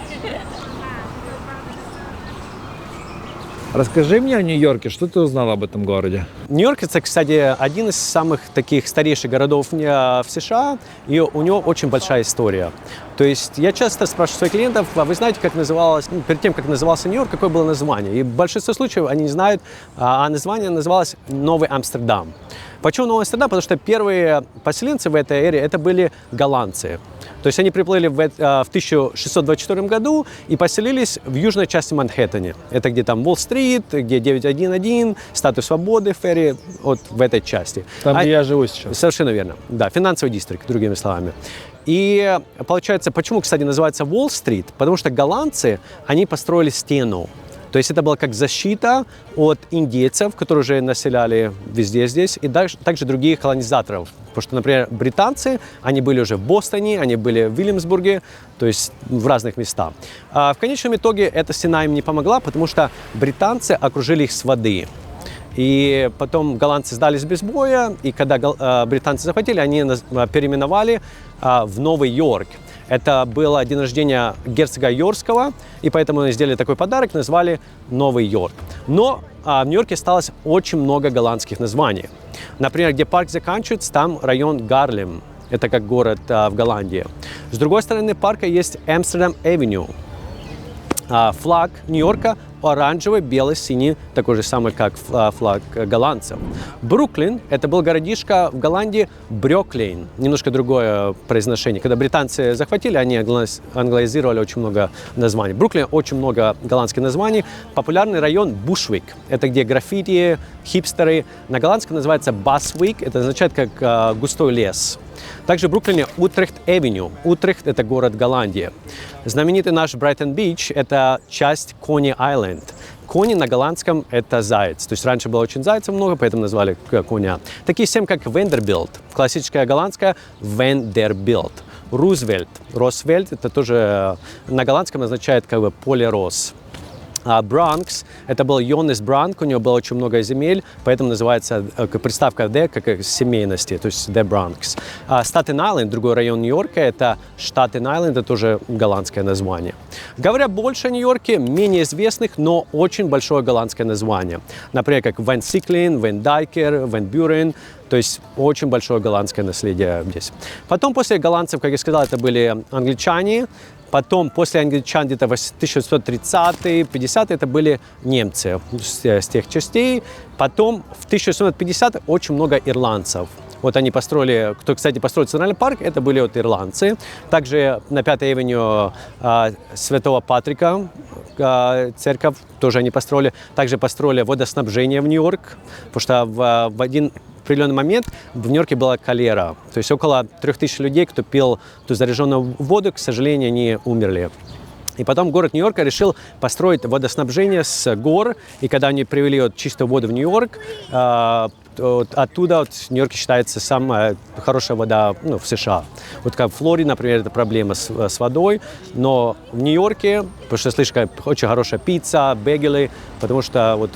Расскажи мне о Нью-Йорке, что ты узнал об этом городе? Нью-Йорк, это, кстати, один из самых таких старейших городов в США, и у него очень большая история. То есть я часто спрашиваю своих клиентов: вы знаете, как называлось, перед тем, как назывался Нью-Йорк, какое было название? И в большинстве случаев они не знают, а название называлось Новый Амстердам. Почему Новый Амстердам? Потому что первые поселенцы в этой эре это были голландцы. То есть они приплыли в 1624 году и поселились в южной части Манхэттена. Это где там Уолл-стрит, где 911, Статуя Свободы, Ферри, вот в этой части. Там, где я живу сейчас. Совершенно верно. Да, финансовый дистрикт, другими словами. И получается, почему, кстати, называется Уолл-стрит? Потому что голландцы, они построили стену. То есть это была как защита от индейцев, которые уже населяли везде здесь, и также других колонизаторов. Потому что, например, британцы, они были уже в Бостоне, они были в Вильямсбурге, то есть в разных местах. А в конечном итоге эта стена им не помогла, потому что британцы окружили их с воды. И потом голландцы сдались без боя, и когда британцы захватили, они переименовали в Новый Йорк. Это было день рождения герцога Йоркского, и поэтому они сделали такой подарок, назвали Новый Йорк. Но в Нью-Йорке осталось очень много голландских названий. Например, где парк заканчивается, там район Гарлем. Это как город в Голландии. С другой стороны парка есть Амстердам-авеню. Флаг Нью-Йорка оранжевый, белый, синий, такой же самый, как флаг голландцев. Бруклин – это был городишко в Голландии, Брёклин, немножко другое произношение. Когда британцы захватили, они англоизировали очень много названий. Бруклин – очень много голландских названий. Популярный район Бушвик – это где граффити, хипстеры. На голландском называется Басвик, это означает как густой лес. Также в Бруклине Утрехт-авеню. Утрехт – это город Голландии. Знаменитый наш Брайтон-Бич – это часть Кони-айленд. Кони на голландском – это заяц. То есть раньше было очень зайцев много, поэтому назвали коня. Такие семь, как Вендербилт. Классическая голландская – Вендербилт. Рузвельт. Росвельт – это тоже на голландском означает как бы поле роз. Бронкс – это был Йонес Бранк, у него было очень много земель, поэтому называется приставка «the» как семейности, то есть «the Bronx». Статен-Айленд, другой район Нью-Йорка, это Штатен-Айленд, это тоже голландское название. Говоря больше о Нью-Йорке, менее известных, но очень большое голландское название. Например, как Ван Сиклин, Ван Дайкер, Ван Бюрен. То есть очень большое голландское наследие здесь. Потом после голландцев, как я сказал, это были англичане. Потом после англичан где-то 1830-е, 50-е это были немцы с тех частей. Потом в 1850-е очень много ирландцев. вот они построили, кто, кстати, построил Центральный парк, это были вот ирландцы. Также на 5-й авеню Святого Патрика церковь тоже они построили. Также построили водоснабжение в Нью-Йорк, потому что в один определенный момент в Нью-Йорке была холера. То есть около 3000 людей, кто пил ту заряженную воду, к сожалению, они умерли. И потом город Нью-Йорка решил построить водоснабжение с гор. И когда они привели вот чистую воду в Нью-Йорк, оттуда вот в Нью-Йорке считается самая хорошая вода в США. Вот как в Флориде, например, это проблема с водой, но в Нью-Йорке, потому что слишком очень хорошая пицца, бегелы, потому что вот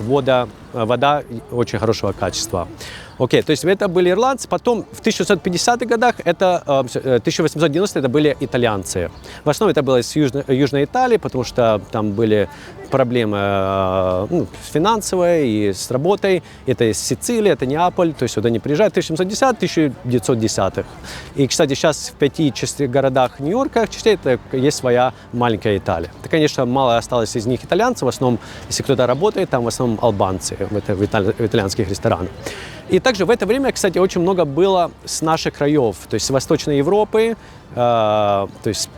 вода очень хорошего качества. Окей, то есть это были ирландцы, потом в 1850-х годах, 1890-е это были итальянцы. В основном это было из Южной Италии, потому что там были проблемы финансовые и с работой. Это из Сицилии, это Неаполь, то есть сюда они приезжают в 1710-1910-х. И, кстати, сейчас в 5 городах Нью-Йорка это есть своя маленькая Италия. Это, конечно, мало осталось из них итальянцев, в основном, если кто-то работает, там в основном албанцы в итальянских ресторанах. И также в это время, кстати, очень много было с наших краев, то есть с Восточной Европы, то есть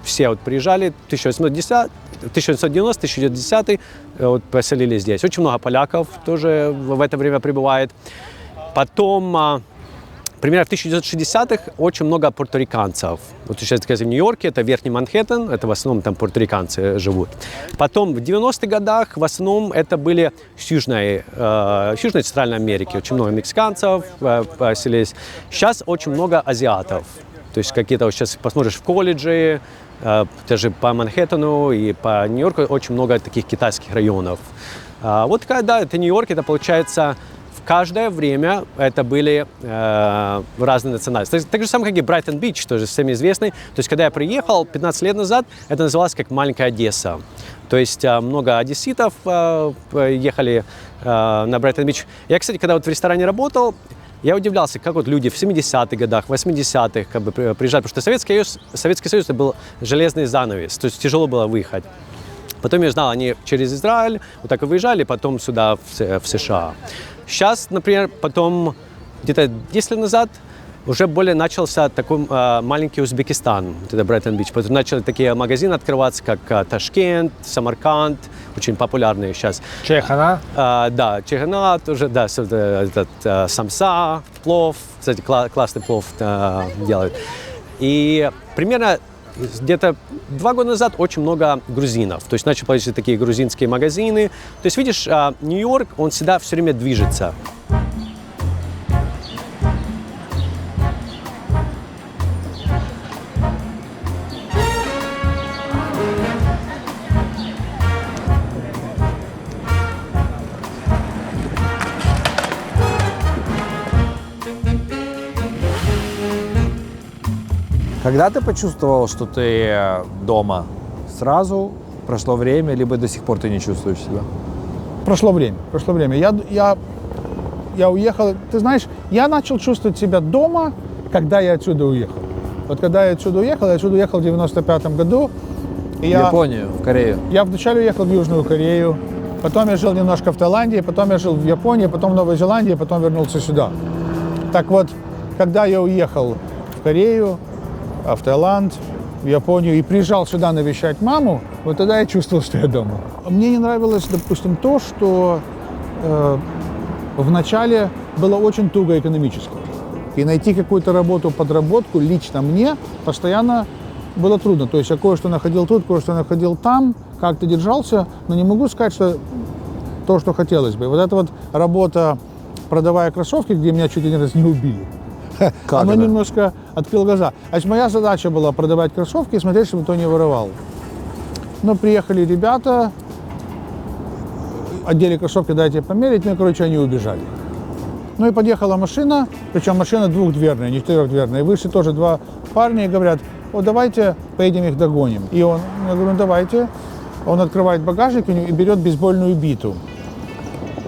все вот приезжали 1990-1910 вот поселились здесь. Очень много поляков тоже в это время прибывает. Потом, примерно в 1960-х очень много пуэрториканцев. Вот сейчас, скажем, в Нью-Йорке это Верхний Манхэттен, это в основном там пуэрториканцы живут. Потом в 90-х годах в основном это были с Южной Центральной Америки. Очень много мексиканцев поселились. Сейчас очень много азиатов. То есть какие-то вот сейчас посмотришь в колледже, даже по Манхэттену и по Нью-Йорку очень много таких китайских районов. Вот когда это Нью-Йорк, это получается в каждое время это были разные национальности. Так же самое, как и Брайтон-Бич, тоже всем известный. То есть когда я приехал 15 лет назад, это называлось как маленькая Одесса. То есть много одесситов ехали на Брайтон-Бич. Я, кстати, когда вот в ресторане работал, я удивлялся, как вот люди в 70-х годах, 80-х как бы приезжали, потому что Советский Союз это был железный занавес, то есть тяжело было выехать. Потом я знал, они через Израиль вот так и выезжали, потом сюда, в США. Сейчас, например, потом где-то 10 лет назад уже более начался такой маленький Узбекистан, это Брайтон-Бич. Потом начали такие магазины открываться, как Ташкент, Самарканд, очень популярные сейчас. Чехана? Да, Чехана тоже, да, самса, плов, кстати, классный плов делают. И примерно где-то 2 года назад очень много грузинов, то есть начали появиться такие грузинские магазины. То есть, видишь, Нью-Йорк, он всегда все время движется. Когда ты почувствовал, что ты дома? Сразу прошло время, либо до сих пор ты не чувствуешь себя? Прошло время. Я уехал. Ты знаешь, я начал чувствовать себя дома, когда я отсюда уехал. Вот когда я отсюда уехал в 95-м году. В Японию, в Корею? Я вначале уехал в Южную Корею, потом я жил немножко в Таиланде, потом я жил в Японии, потом в Новой Зеландии, потом вернулся сюда. Так вот, когда я уехал в Корею, в Таиланд, в Японию и приезжал сюда навещать маму, вот тогда я чувствовал, что я дома. Мне не нравилось, допустим, то, что вначале было очень туго экономически. И найти какую-то работу, подработку лично мне постоянно было трудно. То есть я кое-что находил тут, кое-что находил там, как-то держался, но не могу сказать, что то, что хотелось бы. Вот эта вот работа, продавая кроссовки, где меня чуть один раз не убили, оно немножко открыло глаза. А моя задача была продавать кроссовки и смотреть, чтобы никто не воровал. Но приехали ребята, одели кроссовки, дайте померить, ну и, короче, они убежали. Ну и подъехала машина, причем машина двухдверная, не четырехдверная. И вышли тоже 2 парня и говорят: о, давайте поедем их догоним. И я говорю, ну давайте. Он открывает багажник и берет бейсбольную биту.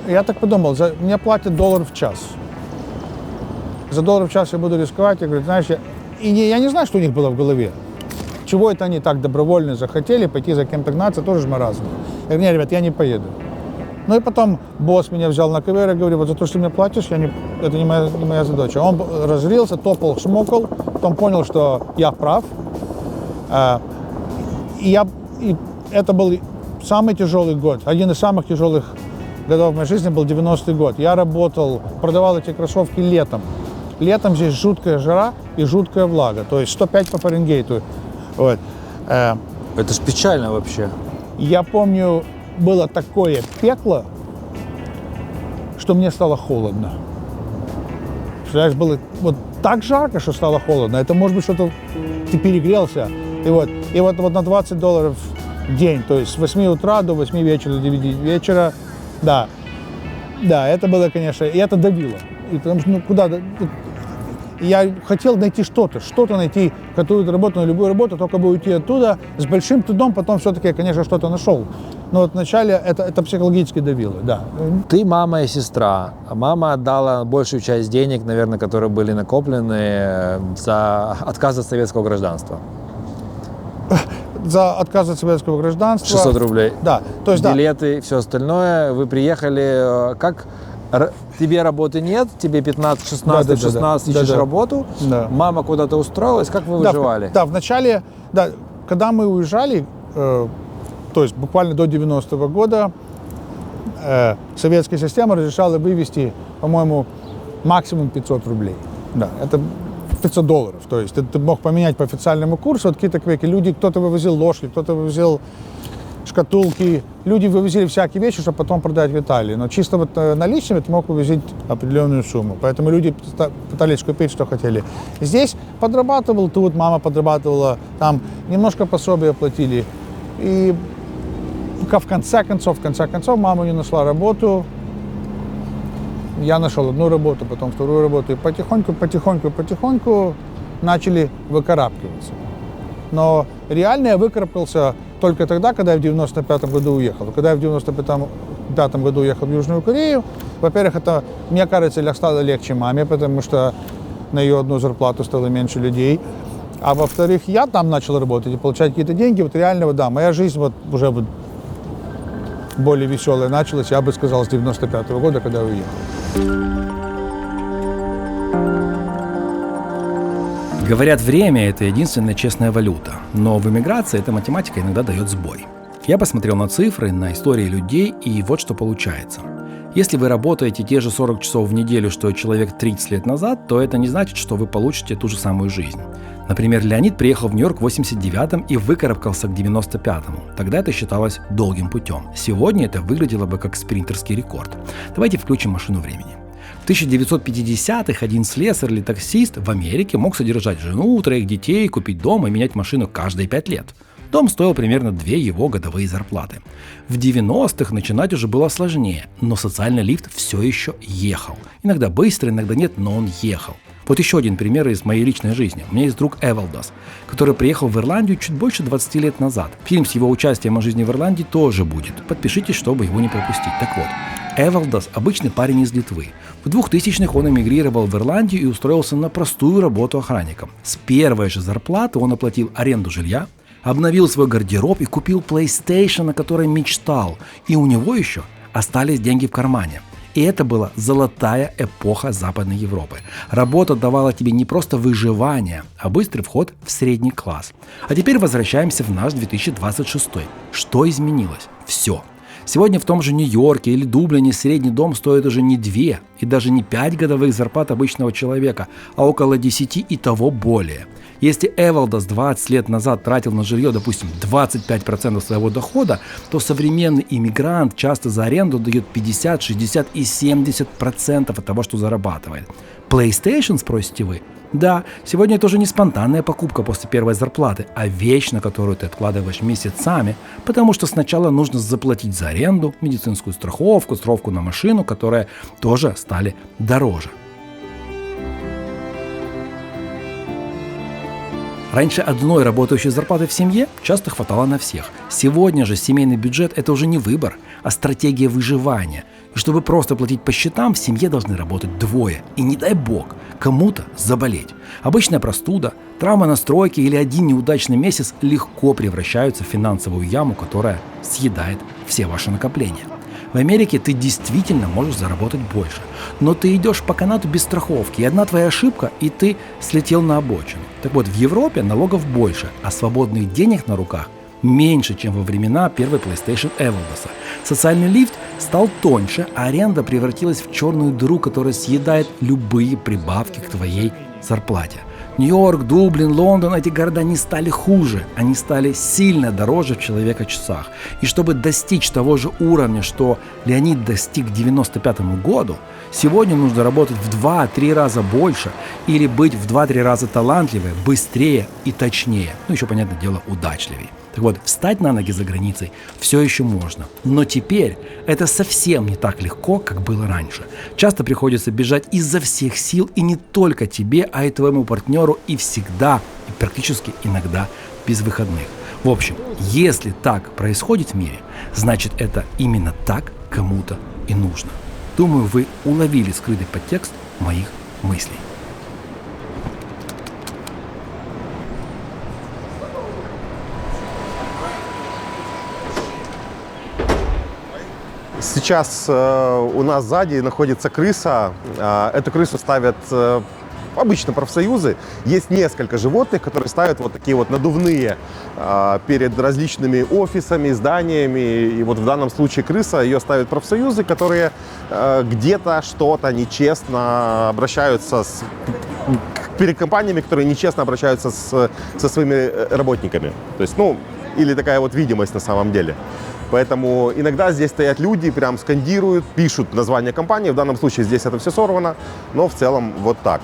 Я так подумал, мне платят $1 в час. За $1 в час я буду рисковать. Я говорю, знаешь, я не знаю, что у них было в голове. Чего это они так добровольно захотели пойти за кем-то гнаться, тоже ж маразм. Я говорю, нет, ребят, я не поеду. Ну и потом босс меня взял на КВР и говорит, вот за то, что ты мне платишь, это не моя задача. Он разрился, топал, шмокал, потом понял, что я прав. И это был самый тяжелый год, один из самых тяжелых годов в моей жизни был 90-й год. Я работал, продавал эти кроссовки летом. Летом здесь жуткая жара и жуткая влага, то есть 105 по Фаренгейту. Вот. Это ж печально вообще. Я помню, было такое пекло, что мне стало холодно. Представляешь, было вот так жарко, что стало холодно. Это может быть что-то, ты перегрелся. И вот на $20 в день, то есть с 8 утра до 8 вечера, до 9 вечера, да, это было, конечно, и это давило. И потому что, я хотел найти что-то найти, какую-то работу, на любую работу, только бы уйти оттуда с большим трудом, потом все-таки я, конечно, что-то нашел. Но вот вначале это психологически давило, да. Ты мама и сестра. Мама отдала большую часть денег, наверное, которые были накоплены за отказ от советского гражданства. За отказ от советского гражданства. 600 рублей. Да. То есть, билеты, все остальное. Вы приехали, как... Тебе работы нет, тебе 15, 16 ищешь работу, мама куда-то устроилась, как вы выживали? Да, вначале, когда мы уезжали, то есть буквально до 90-го года, советская система разрешала вывести, по-моему, максимум 500 рублей. Да, это $500. То есть ты мог поменять по официальному курсу, вот какие-то квеки. Люди, кто-то вывозил ложки, кто-то вывозил шкатулки. Люди вывозили всякие вещи, чтобы потом продать в Италии. Но чисто вот наличными ты мог вывозить определенную сумму. Поэтому люди пытались купить, что хотели. Здесь подрабатывал тут, мама подрабатывала, там немножко пособия платили. И в конце концов, мама не нашла работу. Я нашел одну работу, потом вторую работу. И потихоньку начали выкарабкиваться. Но реально я выкарабкался только тогда, когда я в 95-м году уехал. Когда я в 95-м году уехал в Южную Корею, во-первых, это, мне кажется, стало легче маме, потому что на ее одну зарплату стало меньше людей. А во-вторых, я там начал работать и получать какие-то деньги. Вот реально, да, моя жизнь уже более веселая началась, я бы сказал, с 95-го года, когда я уехал. Говорят, время – это единственная честная валюта, но в эмиграции эта математика иногда дает сбой. Я посмотрел на цифры, на истории людей, и вот что получается. Если вы работаете те же 40 часов в неделю, что и человек 30 лет назад, то это не значит, что вы получите ту же самую жизнь. Например, Леонид приехал в Нью-Йорк в 89-м и выкарабкался к 95-му. Тогда это считалось долгим путем. Сегодня это выглядело бы как спринтерский рекорд. Давайте включим машину времени. В 1950-х один слесарь или таксист в Америке мог содержать жену, 3 детей, купить дом и менять машину каждые 5 лет. Дом стоил примерно 2 его годовые зарплаты. В 90-х начинать уже было сложнее, но социальный лифт все еще ехал. Иногда быстро, иногда нет, но он ехал. Вот еще один пример из моей личной жизни. У меня есть друг Эвалдос, который приехал в Ирландию чуть больше 20 лет назад. Фильм с его участием о жизни в Ирландии тоже будет. Подпишитесь, чтобы его не пропустить. Так вот, Эвалдос – обычный парень из Литвы. В 2000-х он эмигрировал в Ирландию и устроился на простую работу охранником. С первой же зарплаты он оплатил аренду жилья, обновил свой гардероб и купил PlayStation, о которой мечтал. И у него еще остались деньги в кармане. И это была золотая эпоха Западной Европы. Работа давала тебе не просто выживание, а быстрый вход в средний класс. А теперь возвращаемся в наш 2026. Что изменилось? Все. Сегодня в том же Нью-Йорке или Дублине средний дом стоит уже не 2 и даже не 5 годовых зарплат обычного человека, а около 10 и того более. Если Эвалдос 20 лет назад тратил на жилье, допустим, 25% своего дохода, то современный иммигрант часто за аренду дает 50, 60 и 70% от того, что зарабатывает. PlayStation, спросите вы? Да, сегодня это уже не спонтанная покупка после первой зарплаты, а вещь, на которую ты откладываешь месяцами, потому что сначала нужно заплатить за аренду, медицинскую страховку, страховку на машину, которые тоже стали дороже. Раньше одной работающей зарплаты в семье часто хватало на всех. Сегодня же семейный бюджет – это уже не выбор, а стратегия выживания. И чтобы просто платить по счетам, в семье должны работать 2. И не дай бог, кому-то заболеть. Обычная простуда, травма на стройке или один неудачный месяц легко превращаются в финансовую яму, которая съедает все ваши накопления. В Америке ты действительно можешь заработать больше. Но ты идешь по канату без страховки, и одна твоя ошибка, и ты слетел на обочину. Так вот, в Европе налогов больше, а свободных денег на руках меньше, чем во времена первой PlayStation Эволоса. Социальный лифт стал тоньше, а аренда превратилась в черную дыру, которая съедает любые прибавки к твоей зарплате. Нью-Йорк, Дублин, Лондон – эти города не стали хуже, они стали сильно дороже в человека-часах. И чтобы достичь того же уровня, что Леонид достиг к 1995 году, сегодня нужно работать в 2-3 раза больше или быть в 2-3 раза талантливее, быстрее и точнее. Ну, еще, понятное дело, удачливее. Так вот, встать на ноги за границей все еще можно. Но теперь это совсем не так легко, как было раньше. Часто приходится бежать изо всех сил, и не только тебе, а и твоему партнеру, и всегда, и практически иногда без выходных. В общем, если так происходит в мире, значит это именно так кому-то и нужно. Думаю, вы уловили скрытый подтекст моих мыслей. Сейчас у нас сзади находится крыса. Эту крысу ставят обычно профсоюзы. Есть несколько животных, которые ставят вот такие вот надувные перед различными офисами, зданиями. И вот в данном случае крыса, ее ставят профсоюзы, которые где-то что-то нечестно обращаются перед компаниями, которые нечестно обращаются со своими работниками. То есть, или такая вот видимость на самом деле. Поэтому иногда здесь стоят люди, прям скандируют, пишут название компании. В данном случае здесь это все сорвано, но в целом вот так.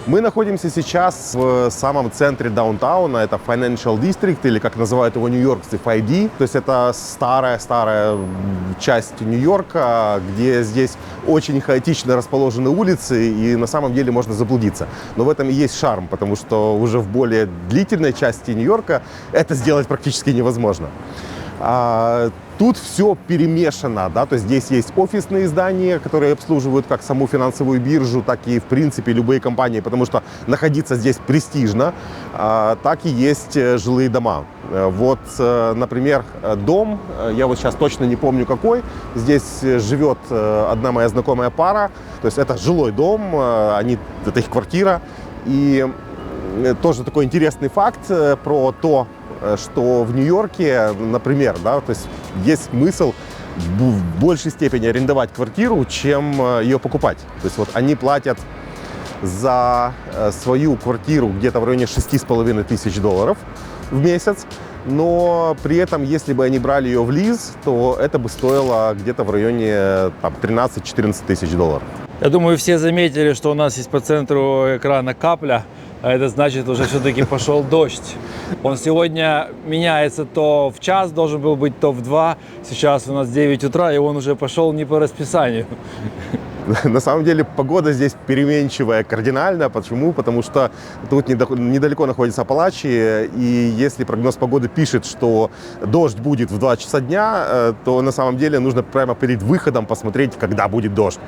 Мы находимся сейчас в самом центре даунтауна. Это Financial District, или как называют его нью-йоркцы, FID. То есть это старая часть Нью-Йорка, где здесь очень хаотично расположены улицы, и на самом деле можно заблудиться. Но в этом и есть шарм, потому что уже в более длительной части Нью-Йорка это сделать практически невозможно. Тут все перемешано, да, то есть здесь есть офисные здания, которые обслуживают как саму финансовую биржу, так и, в принципе, любые компании, потому что находиться здесь престижно, так и есть жилые дома. Вот, например, дом, я вот сейчас точно не помню какой, здесь живет одна моя знакомая пара, то есть это жилой дом, это их квартира, и тоже такой интересный факт про то, что в Нью-Йорке, например, да, то есть есть смысл в большей степени арендовать квартиру, чем ее покупать. То есть вот они платят за свою квартиру где-то в районе $6,5 тысяч в месяц, но при этом, если бы они брали ее в лиз, то это бы стоило где-то в районе 13-14 тысяч $. Я думаю, все заметили, что у нас есть по центру экрана капля, а это значит, уже все-таки пошел дождь. Он сегодня меняется то в час, должен был быть то в 2. Сейчас у нас 9 утра, и он уже пошел не по расписанию. На самом деле погода здесь переменчивая кардинально. Почему? Потому что тут недалеко находится Апалачи, и если прогноз погоды пишет, что дождь будет в 2 часа дня, то на самом деле нужно прямо перед выходом посмотреть, когда будет дождь.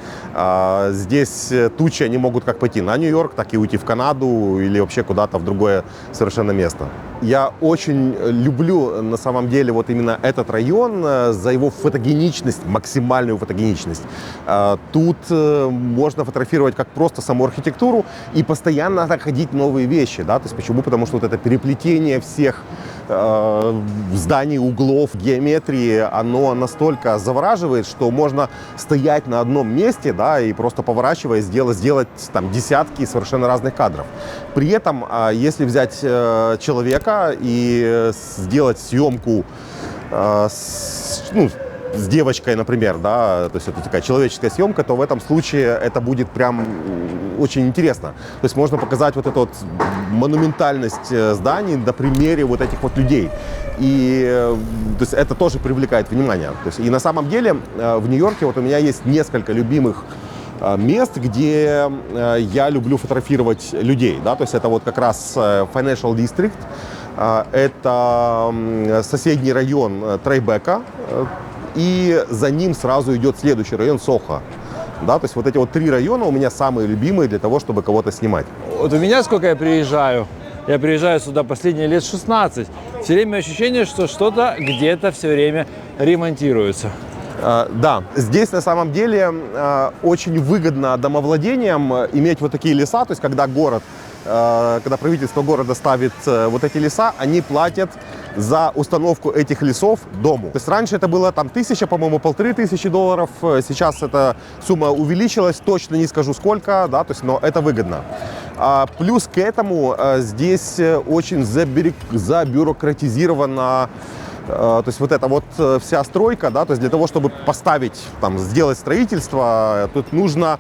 Здесь тучи, они могут как пойти на Нью-Йорк, так и уйти в Канаду или вообще куда-то в другое совершенно место. Я очень люблю на самом деле вот именно этот район за его фотогеничность, максимальную фотогеничность. Тут можно фотографировать как просто саму архитектуру и постоянно находить новые вещи. Да? То есть почему? Потому что вот это переплетение всех зданий, углов, геометрии, оно настолько завораживает, что можно стоять на одном месте, да, и просто поворачиваясь, сделать там десятки совершенно разных кадров. При этом, если взять человека и сделать съемку с девочкой, например, да, то есть это такая человеческая съемка, то в этом случае это будет прям очень интересно. То есть можно показать вот эту вот монументальность зданий на примере вот этих вот людей. И то есть это тоже привлекает внимание. То есть, и на самом деле в Нью-Йорке вот у меня есть несколько любимых мест, где я люблю фотографировать людей. Да? То есть это вот как раз Financial District, это соседний район Трайбека, и за ним сразу идет следующий район Сохо. Да, то есть вот эти вот 3 района у меня самые любимые для того, чтобы кого-то снимать. Вот у меня сколько я приезжаю сюда последние лет 16. Все время ощущение, что что-то где-то все время ремонтируется. Да, здесь на самом деле очень выгодно домовладениям иметь вот такие леса, то есть когда город, когда правительство города ставит вот эти леса, они платят за установку этих лесов дому. То есть раньше это было там 1000, по-моему, $1500, сейчас эта сумма увеличилась, точно не скажу сколько, да, то есть, но это выгодно. Плюс к этому здесь очень забюрократизировано. То есть вот эта вот вся стройка, да, то есть для того, чтобы поставить, там, сделать строительство, тут нужно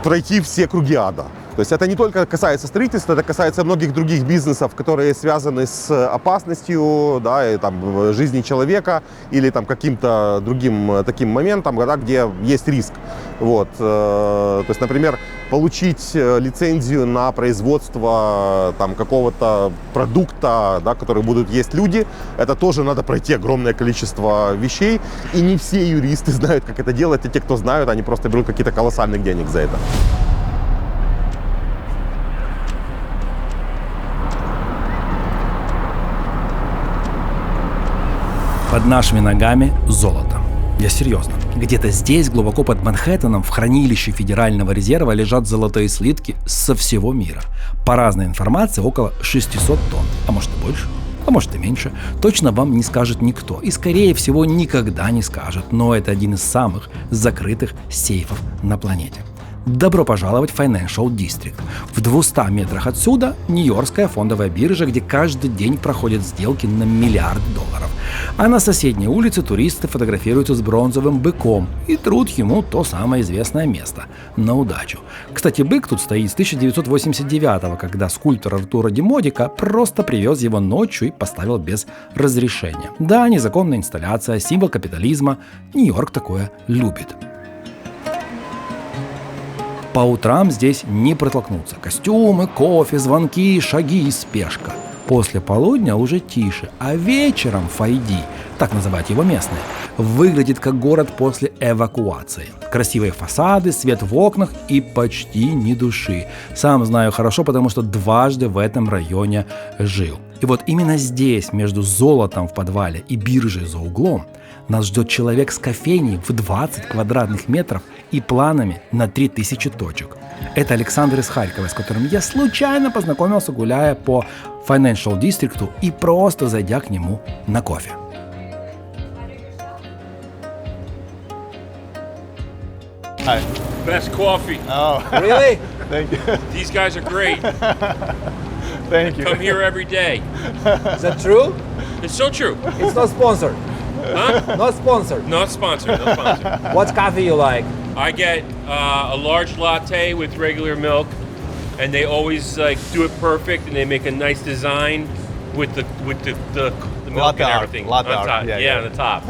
пройти все круги ада. То есть это не только касается строительства, это касается многих других бизнесов, которые связаны с опасностью, да, и, там, жизни человека или там, каким-то другим таким моментом, да, где есть риск. Вот. То есть, например, получить лицензию на производство там, какого-то продукта, да, который будут есть люди, это тоже надо пройти огромное количество вещей. И не все юристы знают, как это делать, а те, кто знают, они просто берут какие-то колоссальных денег за это. Под нашими ногами золото. Я серьезно. Где-то здесь, глубоко под Манхэттеном, в хранилище Федерального резерва лежат золотые слитки со всего мира. По разной информации, около 600 тонн. А может и больше, а может и меньше. Точно вам не скажет никто. И, скорее всего, никогда не скажет. Но это один из самых закрытых сейфов на планете. Добро пожаловать в Financial District. В 200 метрах отсюда Нью-Йоркская фондовая биржа, где каждый день проходят сделки на $1 миллиард. А на соседней улице туристы фотографируются с бронзовым быком и трут ему то самое известное место – на удачу. Кстати, бык тут стоит с 1989-го, когда скульптор Артура Демодика просто привез его ночью и поставил без разрешения. Да, незаконная инсталляция, символ капитализма. Нью-Йорк такое любит. По утрам здесь не протолкнуться. Костюмы, кофе, звонки, шаги и спешка. После полудня уже тише, а вечером Файди, так называют его местные, выглядит как город после эвакуации. Красивые фасады, свет в окнах и почти ни души. Сам знаю хорошо, потому что дважды в этом районе жил. И вот именно здесь, между золотом в подвале и биржей за углом, нас ждет человек с кофейней в 20 квадратных метров и планами на 3000 точек. Это Александр из Харькова, с которым я случайно познакомился, гуляя по Financial District и просто зайдя к нему на кофе. Hi. Best coffee. Oh, really? Thank you. These guys are great. Thank you. Come here every day. Is that true? It's so true. It's not sponsored. Huh? Not sponsored. Not sponsored. Not sponsored. What coffee you like? I get a large latte with regular milk, and they always do it perfect, and they make a nice design with the milk Latte and art. everything Latte on top. art. Yeah, on the top.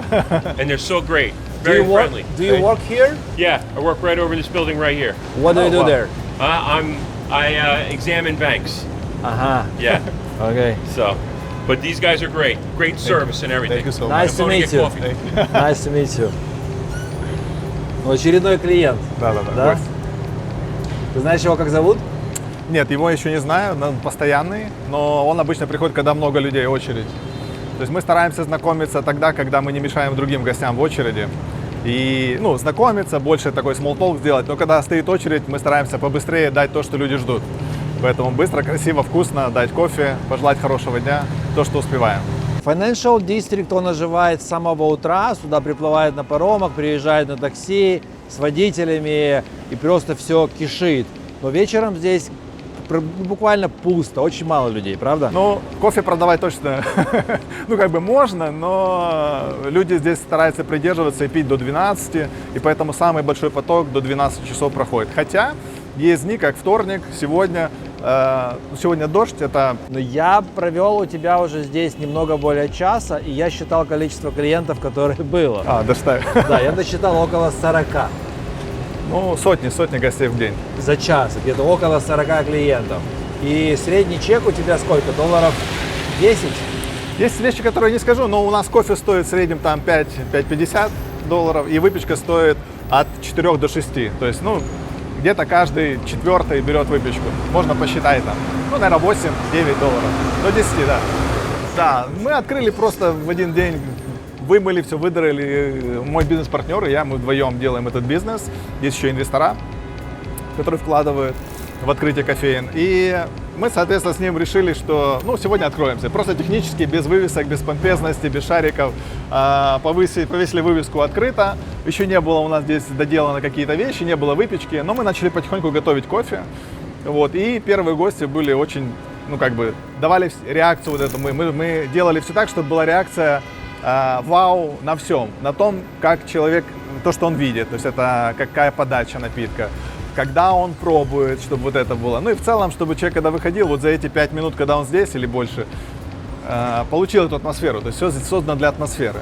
And they're so great. Very friendly. Do you work here? Yeah, I work right over this building right here. What do you do there? I examine banks. Ага. Yeah. Okay. So, but these guys are great. Great service and everything. Thank you so much. Nice to I'm gonna meet get you. coffee. Nice to meet you. Ну, очередной клиент. Да? Да? Ты знаешь его как зовут? Нет, его еще не знаю, он постоянный, но он обычно приходит, когда много людей, очередь. То есть мы стараемся знакомиться тогда, когда мы не мешаем другим гостям в очереди. И, знакомиться, больше такой small talk сделать. Но когда стоит очередь, мы стараемся побыстрее дать то, что люди ждут. Поэтому быстро, красиво, вкусно дать кофе, пожелать хорошего дня, то, что успеваем. Financial District, он оживает с самого утра, сюда приплывает на паромах, приезжает на такси с водителями и просто все кишит. Но вечером здесь буквально пусто, очень мало людей, правда? Кофе продавать точно, можно, но люди здесь стараются придерживаться и пить до 12, и поэтому самый большой поток до 12 часов проходит. Хотя есть дни, как вторник, сегодня дождь, это... Но я провел у тебя уже здесь немного более часа, и я считал количество клиентов, которое было. Досчитаю. Да, я досчитал около 40. Сотни гостей в день. За час, где-то около 40 клиентов. И средний чек у тебя сколько? $10? Есть вещи, которые не скажу, но у нас кофе стоит в среднем там $5.50, и выпечка стоит от 4 до 6. То есть, где-то каждый четвертый берет выпечку. Можно посчитать там. Наверное, $8-9. До 10, да. Да, мы открыли просто в один день вымыли все, выдрали. Мой бизнес-партнер и я, мы вдвоем делаем этот бизнес. Есть еще инвестора, которые вкладывают в открытие кофеен. И мы, соответственно, с ним решили, что сегодня откроемся. Просто технически, без вывесок, без помпезности, без шариков. Повесили вывеску «Открыто». Еще не было у нас здесь доделано какие-то вещи, не было выпечки. Но мы начали потихоньку готовить кофе. Вот. И первые гости были очень, давали реакцию вот эту. Мы делали все так, чтобы была реакция вау на всем. На том, как человек, то, что он видит. То есть это какая подача напитка. Когда он пробует, чтобы вот это было. Ну и в целом, чтобы человек, когда выходил, вот за эти 5 минут, когда он здесь или больше, получил эту атмосферу. То есть все создано для атмосферы.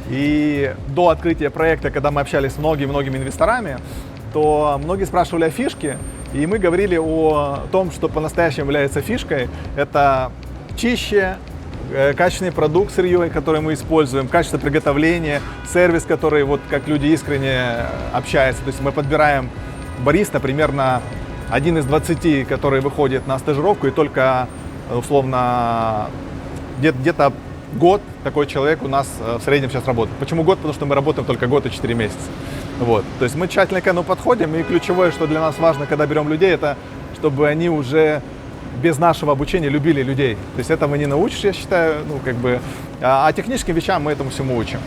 И до открытия проекта, когда мы общались с многими инвесторами, то многие спрашивали о фишке, и мы говорили о том, что по-настоящему является фишкой. Это чище, качественный продукт, сырье, который мы используем, качество приготовления, сервис, который, вот как люди искренне общаются. То есть мы подбираем бариста примерно 1 из 20, который выходит на стажировку, и только, условно, где-то год такой человек у нас в среднем сейчас работает. Почему год? Потому что мы работаем только год и 4 месяца. Вот. То есть мы тщательно к этому подходим, и ключевое, что для нас важно, когда берем людей, это чтобы они уже без нашего обучения любили людей. То есть этому не научишь, я считаю, а техническим вещам мы этому всему учим.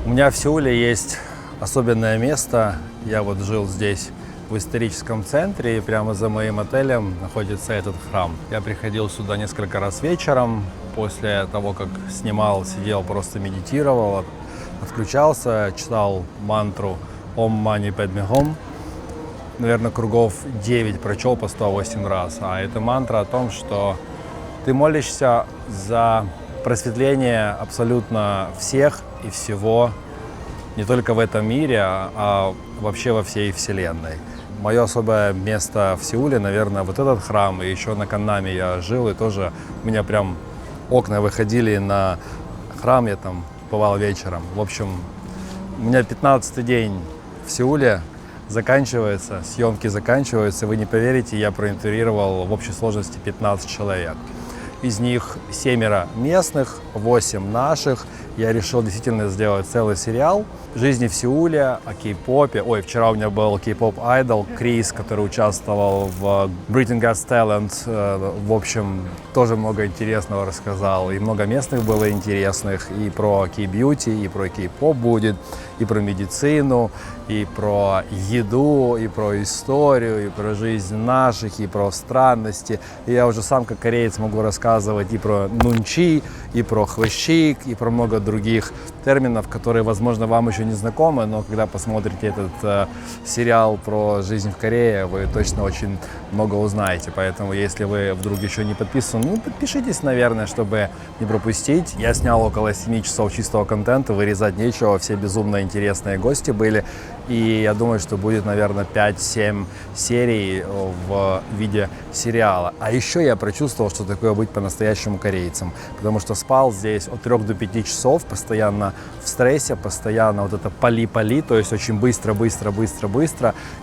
У меня в Сеуле есть особенное место. Я вот жил здесь в историческом центре, и прямо за моим отелем находится этот храм. Я приходил сюда несколько раз вечером. После того, как снимал, сидел, просто медитировал, отключался, читал мантру «Ом Мани Падме Хум». Наверное, кругов 9 прочел по 108 раз. А это мантра о том, что ты молишься за просветление абсолютно всех и всего, не только в этом мире, а вообще во всей Вселенной. Мое особое место в Сеуле, наверное, вот этот храм, и еще на Каннаме я жил, и тоже у меня прям окна выходили на храм, я там бывал вечером. В общем, у меня 15-й день в Сеуле заканчивается, съемки заканчиваются. Вы не поверите, я проинтервьюировал в общей сложности 15 человек. Из них 7 местных, 8 наших. Я решил действительно сделать целый сериал жизни в Сеуле, о кей-попе. Вчера у меня был кей-поп айдол Крис, который участвовал в Britain's Got Talent. В общем, тоже много интересного рассказал. И много местных было интересных. И про кей-бьюти, и про кей-поп будет, и про медицину, и про еду, и про историю, и про жизнь наших, и про странности. И я уже сам, как кореец, могу рассказывать и про нунчи, и про хвощик, и про много других терминов, которые, возможно, вам еще не знакомы, но когда посмотрите этот сериал про жизнь в Корее, вы точно очень много узнаете. Поэтому, если вы вдруг еще не подписаны, подпишитесь, наверное, чтобы не пропустить. Я снял около 7 часов чистого контента, вырезать нечего, все безумно интересные гости были. И я думаю, что будет, наверное, 5-7 серий в виде сериала. А еще я прочувствовал, что такое быть по-настоящему корейцем. Потому что спал здесь от 3 до 5 часов, постоянно в стрессе, постоянно вот это пали-пали, то есть очень быстро.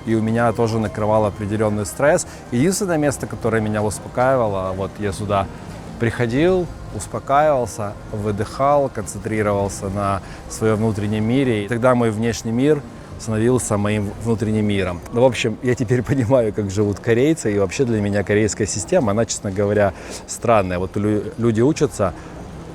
И у меня тоже накрывал определенный стресс. Единственное место, которое меня успокаивало, вот я сюда приходил, успокаивался, выдыхал, концентрировался на своем внутреннем мире. И тогда мой внешний мир становился моим внутренним миром. В общем, я теперь понимаю, как живут корейцы, и вообще для меня корейская система, она, честно говоря, странная. Вот люди учатся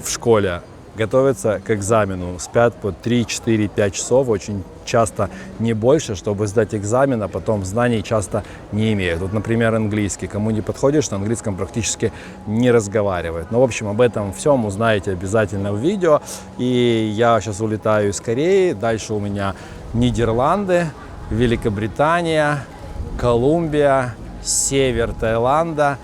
в школе, готовятся к экзамену, спят по 3, 4, 5 часов, очень часто не больше, чтобы сдать экзамен, а потом знаний часто не имеют. Вот, например, английский. Кому не подходишь, на английском практически не разговаривают. Ну, в общем, об этом всем узнаете обязательно в видео. И я сейчас улетаю из Кореи, дальше у меня Нидерланды, Великобритания, Колумбия, север Таиланда,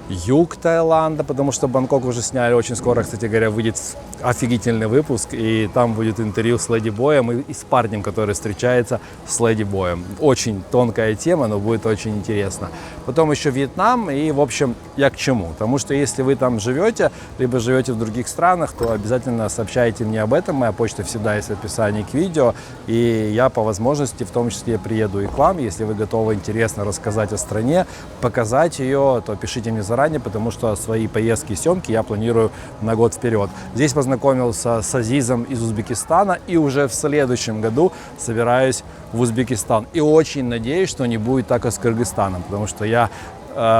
юг Таиланда, потому что Бангкок уже сняли. Очень скоро, кстати говоря, выйдет офигительный выпуск, и там будет интервью с Леди Боем и с парнем, который встречается с Леди Боем. Очень тонкая тема, но будет очень интересно. Потом еще Вьетнам, и, в общем, я к чему? Потому что если вы там живете, либо живете в других странах, то обязательно сообщайте мне об этом. Моя почта всегда есть в описании к видео, и я по возможности, в том числе, приеду и к вам. Если вы готовы интересно рассказать о стране, показать ее, то пишите мне заранее, потому что свои поездки и съемки я планирую на год вперед. Здесь познакомился с Азизом из Узбекистана, и уже в следующем году собираюсь в Узбекистан. И очень надеюсь, что не будет так и с Кыргызстаном, потому что я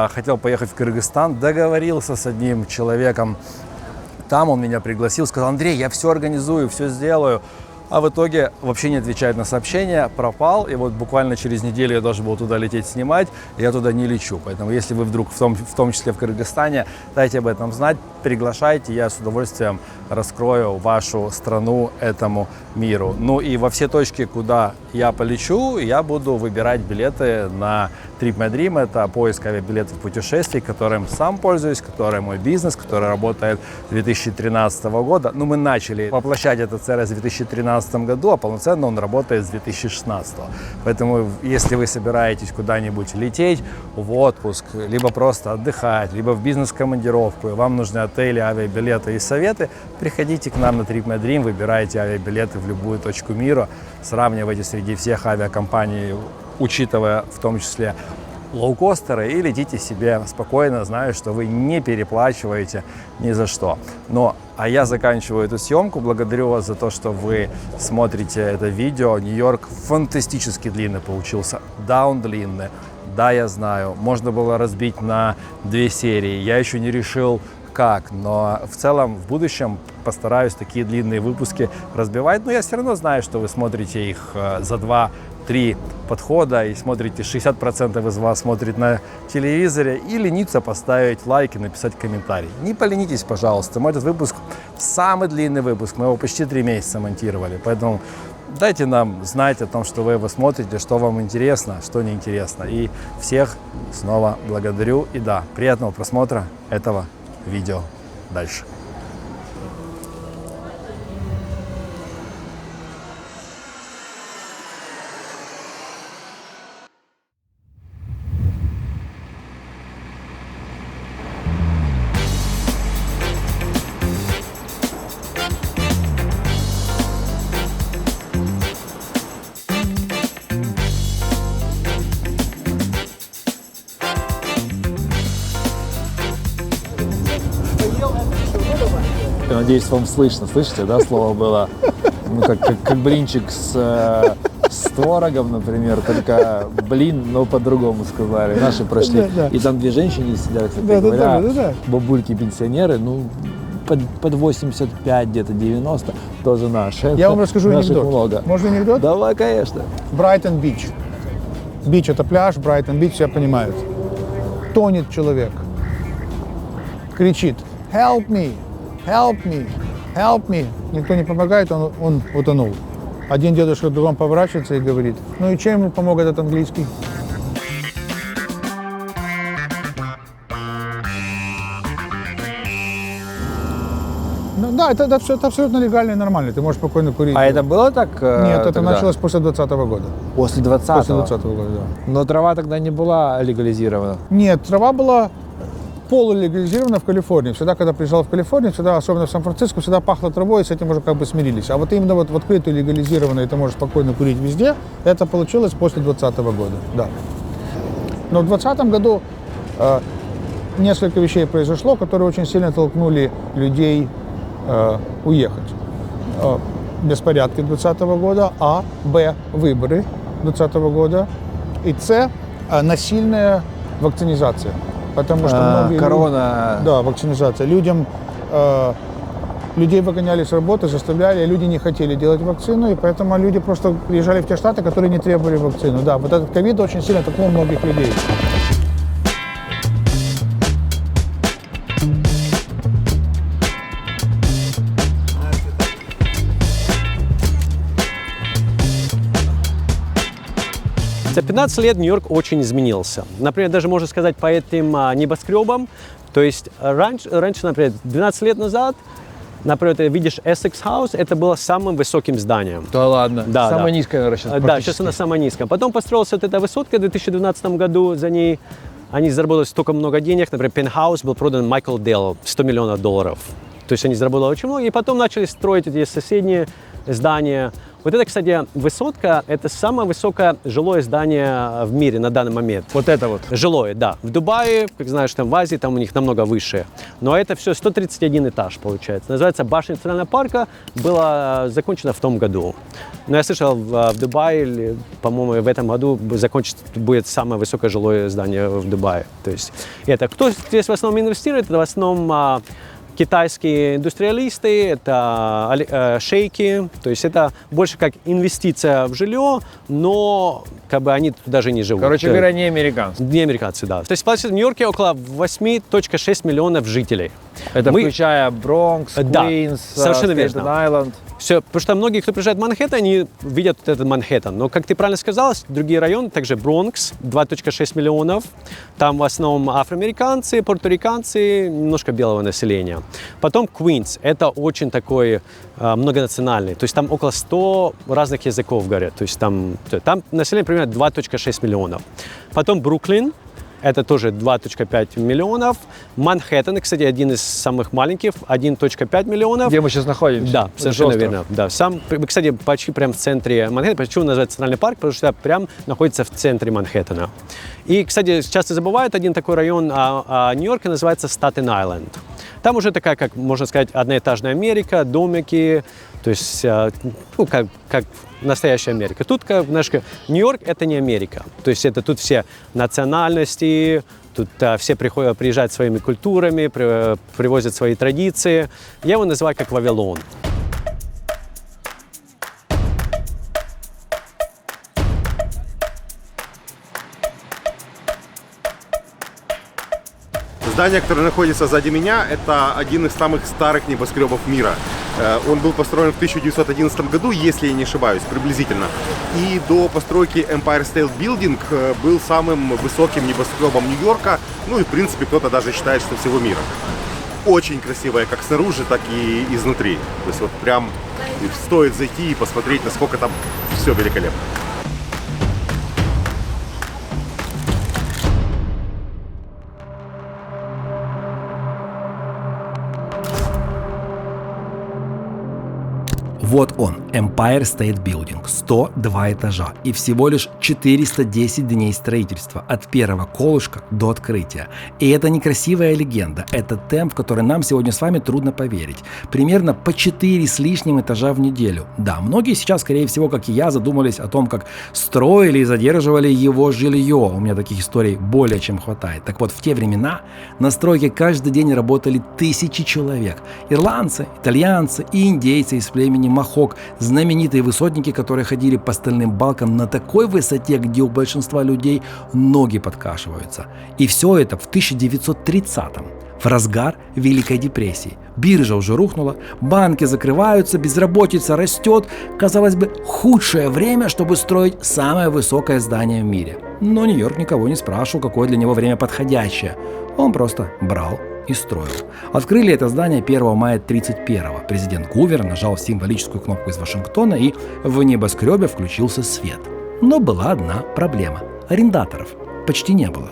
хотел поехать в Кыргызстан, договорился с одним человеком там, он меня пригласил, сказал: Андрей, я все организую, все сделаю. А в итоге вообще не отвечает на сообщения, пропал. И вот буквально через неделю я должен был туда лететь снимать, и я туда не лечу. Поэтому если вы вдруг, в том числе в Кыргызстане, дайте об этом знать, приглашайте, я с удовольствием раскрою вашу страну этому миру. Ну и во все точки, куда я полечу, я буду выбирать билеты на Trip My Dream. Это поиск авиабилетов путешествий, которым сам пользуюсь, который мой бизнес, который работает с 2013 года. Ну, мы начали воплощать этот сервис в 2013 году, а полноценно он работает с 2016. Поэтому, если вы собираетесь куда-нибудь лететь в отпуск, либо просто отдыхать, либо в бизнес-командировку, и вам нужны отели, авиабилеты и советы, приходите к нам на Trip My Dream, выбирайте авиабилеты в любую точку мира, сравнивайте среди всех авиакомпаний, учитывая в том числе лоукостеры, и летите себе спокойно, зная, что вы не переплачиваете ни за что. А я заканчиваю эту съемку. Благодарю вас за то, что вы смотрите это видео. Нью-Йорк фантастически длинный получился. Да, он длинный. Да, я знаю. Можно было разбить на 2 серии. Я еще не решил, как. Но в целом в будущем постараюсь такие длинные выпуски разбивать. Но я все равно знаю, что вы смотрите их за 2-3 подхода, и смотрите, 60% из вас смотрит на телевизоре, и ленится поставить лайк и написать комментарий. Не поленитесь, пожалуйста. Мой этот выпуск самый длинный выпуск. Мы его почти 3 месяца монтировали. Поэтому дайте нам знать о том, что вы его смотрите, что вам интересно, что неинтересно. И всех снова благодарю. И да, приятного просмотра этого видео дальше. Я надеюсь, вам слышно. Слышите, да, слово было? Ну, как блинчик с творогом, например, только блин, но по-другому сказали. Наши прошли. Да. И там 2 женщины сидят, кстати говоря, бабульки-пенсионеры, ну, под 85, где-то 90, тоже наши. Я вам расскажу анекдот. Много. Можно анекдот? Давай, конечно. Брайтон-Бич. Бич – это пляж, Брайтон-Бич, все понимают. Тонет человек. Кричит: «Help me! Help me! Help me!» Никто не помогает, он утонул. Один дедушка к другому поворачивается и говорит: «Ну и чем ему помог этот английский?» Ну, да, это все абсолютно легально и нормально. Ты можешь спокойно курить. А это было так? Нет, это тогда? началось после 2020 года. После 2020? После 2020 года, да. Но трава тогда не была легализирована? Нет, трава была полулегализирована в Калифорнии. Всегда, когда приезжал в Калифорнию, всегда, особенно в Сан-Франциско, всегда пахло травой, и с этим уже как бы смирились. А вот именно вот в открытую легализированную, и ты можешь спокойно курить везде, это получилось после 2020 года, да. Но в 2020 году несколько вещей произошло, которые очень сильно толкнули людей уехать. Беспорядки 2020 года, а, б, выборы 2020 года, и с, насильная вакцинизация. Потому что многие корона. Да, вакцинизация. Людей выгоняли с работы, заставляли, люди не хотели делать вакцину, и поэтому люди просто приезжали в те штаты, которые не требовали вакцину. Да, вот этот ковид очень сильно толкнул многих людей. За 15 лет Нью-Йорк очень изменился. Например, даже можно сказать по этим небоскребам. То есть раньше, например, 12 лет назад, например, ты видишь Essex House, это было самым высоким зданием. Да ладно? Да, самое да. низкое, наверное, сейчас. Да, сейчас она самая низкая. Потом построилась вот эта высотка в 2012 году, за ней они заработали столько много денег. Например, пентхаус был продан Майкл Делл, $100 миллионов. То есть они заработали очень много, и потом начали строить эти соседние здания. Вот это, кстати, высотка, это самое высокое жилое здание в мире на данный момент. Вот это вот? Жилое, да. В Дубае, как знаешь, там в Азии, там у них намного выше. Но это все 131 этаж, получается. Называется Башня национального парка, было закончено в том году. Но я слышал, в Дубае, по-моему, в этом году будет самое высокое жилое здание в Дубае. То есть это кто здесь в основном инвестирует? Это в основном китайские индустриалисты, это шейки, то есть это больше как инвестиция в жилье, но как бы они тут даже не живут. Короче говоря, не американцы. Не американцы, да. То есть в Нью-Йорке около 8,6 миллионов жителей. Это включая Бронкс, Квинс, Стейтен-Айленд. Все, потому что многие, кто приезжает в Манхэттен, они видят вот этот Манхэттен. Но, как ты правильно сказал, другие районы, также Бронкс, 2,6 миллионов. Там в основном афроамериканцы, пуэрториканцы, немножко белого населения. Потом Квинс, это очень такой многонациональный. То есть там около 100 разных языков говорят. То есть там население примерно 2,6 миллионов. Потом Бруклин. Это тоже 2,5 миллионов. Манхэттен, кстати, один из самых маленьких, 1,5 миллионов. Где мы сейчас находимся? Да, совершенно верно. Да. Кстати, почти прям в центре Манхэттена. Почему называется Центральный парк? Потому что прям находится в центре Манхэттена. И, кстати, часто забывают один такой район Нью-Йорка, называется Стейтен-Айленд. Там уже такая, как можно сказать, одноэтажная Америка, домики, то есть, ну, как настоящая Америка. Тут, знаешь, Нью-Йорк — это не Америка. То есть это тут все национальности, тут все приезжают своими культурами, привозят свои традиции. Я его называю как Вавилон. Здание, которое находится сзади меня, это один из самых старых небоскребов мира. Он был построен в 1911 году, если я не ошибаюсь, приблизительно. И до постройки Empire State Building был самым высоким небоскребом Нью-Йорка. Ну и, в принципе, кто-то даже считает, что всего мира. Очень красивая как снаружи, так и изнутри. То есть вот прям стоит зайти и посмотреть, насколько там все великолепно. Вот он, Empire State Building, 102 этажа и всего лишь 410 дней строительства от первого колышка до открытия. И это не красивая легенда, это темп, в который нам сегодня с вами трудно поверить. Примерно по 4 с лишним этажа в неделю. Да, многие сейчас, скорее всего, как и я, задумались о том, как строили и задерживали его жилье. У меня таких историй более чем хватает. Так вот, в те времена на стройке каждый день работали тысячи человек. Ирландцы, итальянцы и индейцы из племени Махок, знаменитые высотники, которые ходили по стальным балкам на такой высоте, где у большинства людей ноги подкашиваются. И все это в 1930-м, в разгар Великой депрессии. Биржа уже рухнула, банки закрываются, безработица растет. Казалось бы, худшее время, чтобы строить самое высокое здание в мире. Но Нью-Йорк никого не спрашивал, какое для него время подходящее. Он просто брал и строил. Открыли это здание 1 мая 1931-го. Президент Гувер нажал символическую кнопку из Вашингтона, и в небоскребе включился свет. Но была одна проблема. Арендаторов почти не было.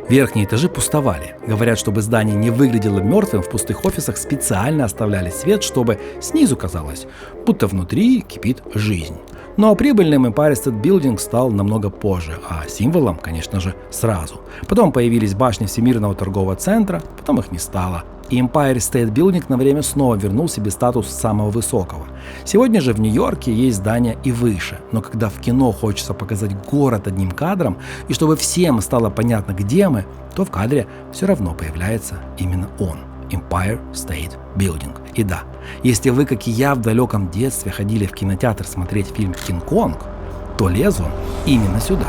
Верхние этажи пустовали. Говорят, чтобы здание не выглядело мертвым, в пустых офисах специально оставляли свет, чтобы снизу казалось, будто внутри кипит жизнь. Но прибыльным Empire State Building стал намного позже, а символом, конечно же, сразу. Потом появились башни Всемирного торгового центра, потом их не стало. И Empire State Building на время снова вернул себе статус самого высокого. Сегодня же в Нью-Йорке есть здания и выше, но когда в кино хочется показать город одним кадром, и чтобы всем стало понятно, где мы, то в кадре все равно появляется именно он. Empire State Building. И да, если вы, как и я, в далеком детстве ходили в кинотеатр смотреть фильм «Кинг-Конг», то лез он именно сюда.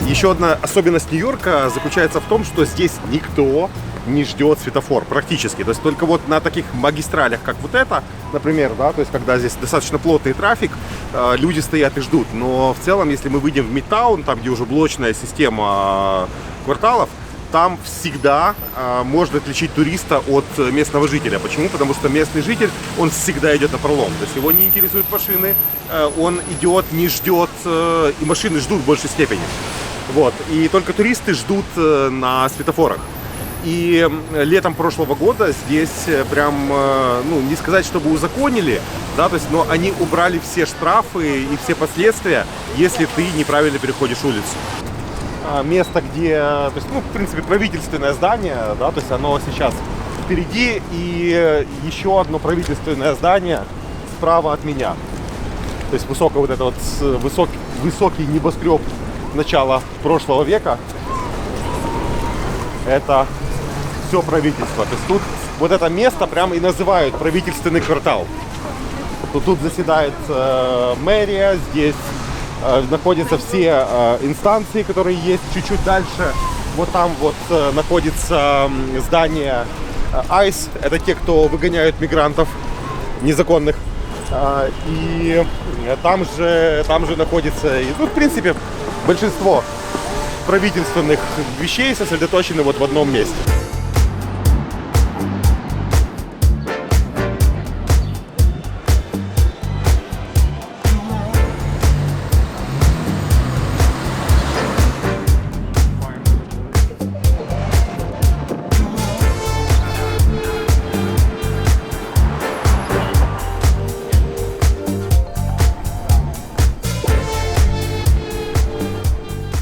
Еще одна особенность Нью-Йорка заключается в том, что здесь никто не ждет светофор практически. То есть только вот на таких магистралях, как вот это, например, да, то есть когда здесь достаточно плотный трафик, люди стоят и ждут. Но в целом, если мы выйдем в Мидтаун, там, где уже блочная система кварталов, там всегда можно отличить туриста от местного жителя. Почему? Потому что местный житель, он всегда идет на пролом. То есть его не интересуют машины, он идет, не ждет, и машины ждут в большей степени. Вот. И только туристы ждут на светофорах. И летом прошлого года здесь прям, ну, не сказать, чтобы узаконили, да, то есть, но они убрали все штрафы и все последствия, если ты неправильно переходишь улицу. Место, где, то есть, ну, в принципе, правительственное здание, да, то есть оно сейчас впереди, и еще одно правительственное здание справа от меня. То есть высокий вот этот вот высокий небоскреб начала прошлого века. Это все правительство. То есть тут вот это место прямо и называют правительственный квартал. Тут заседает мэрия, здесь находятся все инстанции, которые есть чуть-чуть дальше. Вот там вот находится здание ICE. Это те, кто выгоняют мигрантов незаконных. И там же находится, ну, в принципе, большинство правительственных вещей сосредоточены вот в одном месте.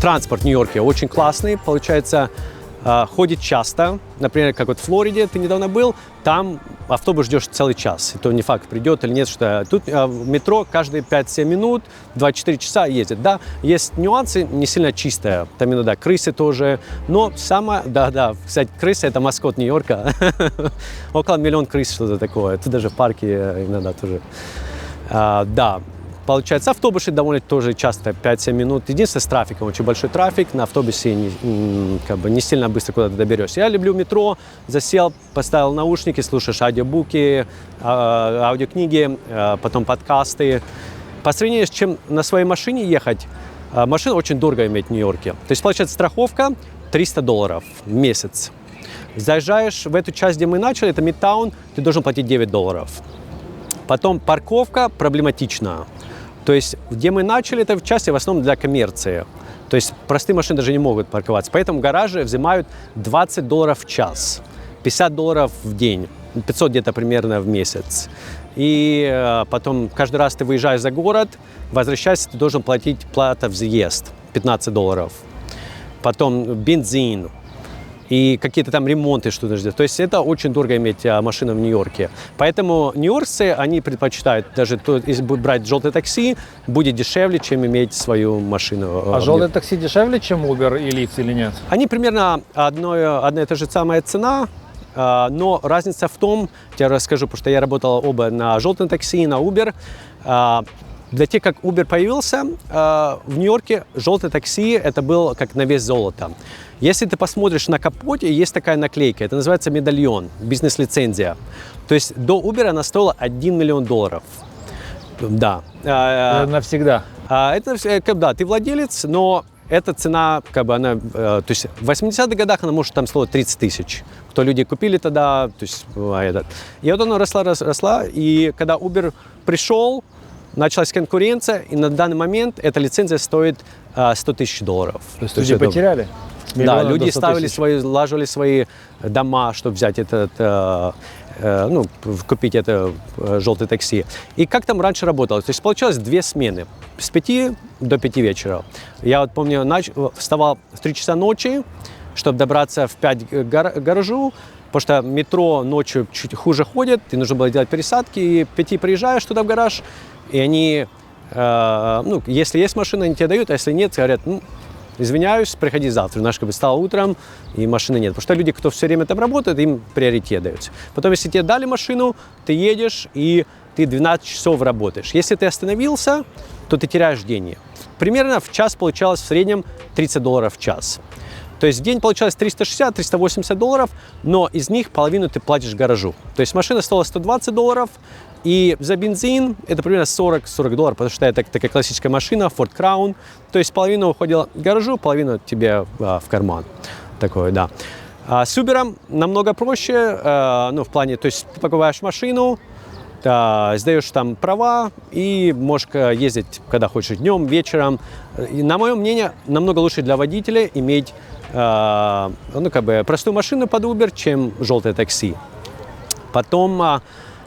Транспорт в Нью-Йорке очень классный, получается, ходит часто. Например, как вот в Флориде ты недавно был, там автобус ждешь целый час. И то не факт, придет или нет. Что тут в метро каждые 5-7 минут, 24 часа ездит. Да, есть нюансы, не сильно чистая. Там иногда крысы тоже. Но самое, да, кстати, крысы — это маскот Нью-Йорка. Около 1 миллиона крыс, что-то такое. Это даже в парке иногда тоже. Да. Получается, автобусы довольно тоже часто 5-7 минут. Единственное, с трафиком, очень большой трафик. На автобусе не сильно быстро куда-то доберешься. Я люблю метро, засел, поставил наушники, слушаешь аудиобуки, аудиокниги, потом подкасты. По сравнению с чем на своей машине ехать, машину очень дорого иметь в Нью-Йорке. То есть, получается, страховка $300 в месяц. Заезжаешь в эту часть, где мы начали, это Мидтаун, ты должен платить $9. Потом парковка проблематична. То есть, где мы начали, это в части в основном для коммерции. То есть, простые машины даже не могут парковаться. Поэтому гаражи взимают $20 в час, $50 в день, 500 где-то примерно в месяц. И потом каждый раз ты выезжаешь за город, возвращаешься, ты должен платить плата в въезд, $15. Потом бензин. И какие-то там ремонты, что нужно сделать. То есть это очень дорого иметь машину в Нью-Йорке. Поэтому нью-йоркцы, они предпочитают, даже если брать желтое такси, будет дешевле, чем иметь свою машину. А желтое такси дешевле, чем Uber и Lyft или нет? Они примерно одна и та же самая цена, но разница в том, я расскажу, потому что я работал оба на желтом такси и на Uber. Для тех, как Uber появился, в Нью-Йорке желтое такси это был как на вес золота. Если ты посмотришь на капоте, есть такая наклейка, это называется медальон, бизнес-лицензия. То есть до Uber она стоила $1 миллион. Да. Навсегда? Это, да, ты владелец, но эта цена, как бы она, то есть в 80-х годах она может там стоила 30 тысяч. Кто люди купили тогда, то есть и вот она росла, и когда Uber пришел, началась конкуренция, и на данный момент эта лицензия стоит $100 тысяч. То есть люди потеряли? Да, люди лаживали свои дома, чтобы взять купить это желтое такси. И как там раньше работало? То есть получалось 2 смены, с 5 до 5 вечера. Я вот помню, вставал в 3 часа ночи, чтобы добраться в 5 к гаражу, потому что метро ночью чуть хуже ходит, и нужно было делать пересадки, и 5 приезжаешь туда в гараж, и они, если есть машина, они тебе дают, а если нет, говорят, извиняюсь, приходи завтра. Наш как бы встал утром, и машины нет. Потому что люди, кто все время там работает, им приоритет дается. Потом, если тебе дали машину, ты едешь, и ты 12 часов работаешь. Если ты остановился, то ты теряешь деньги. Примерно в час получалось в среднем $30 в час. То есть в день получалось $360-380, но из них половину ты платишь гаражу. То есть машина стоила $120, и за бензин это примерно $40, потому что это такая классическая машина, Ford Crown. То есть половина уходила гаражу, половина тебе в карман. Такое, да. С Uber намного проще, ну, в плане, то есть ты покупаешь машину, сдаешь там права и можешь ездить, когда хочешь, днем, вечером. И, на мое мнение, намного лучше для водителя иметь ну, как бы простую машину под Uber, чем желтое такси. Потом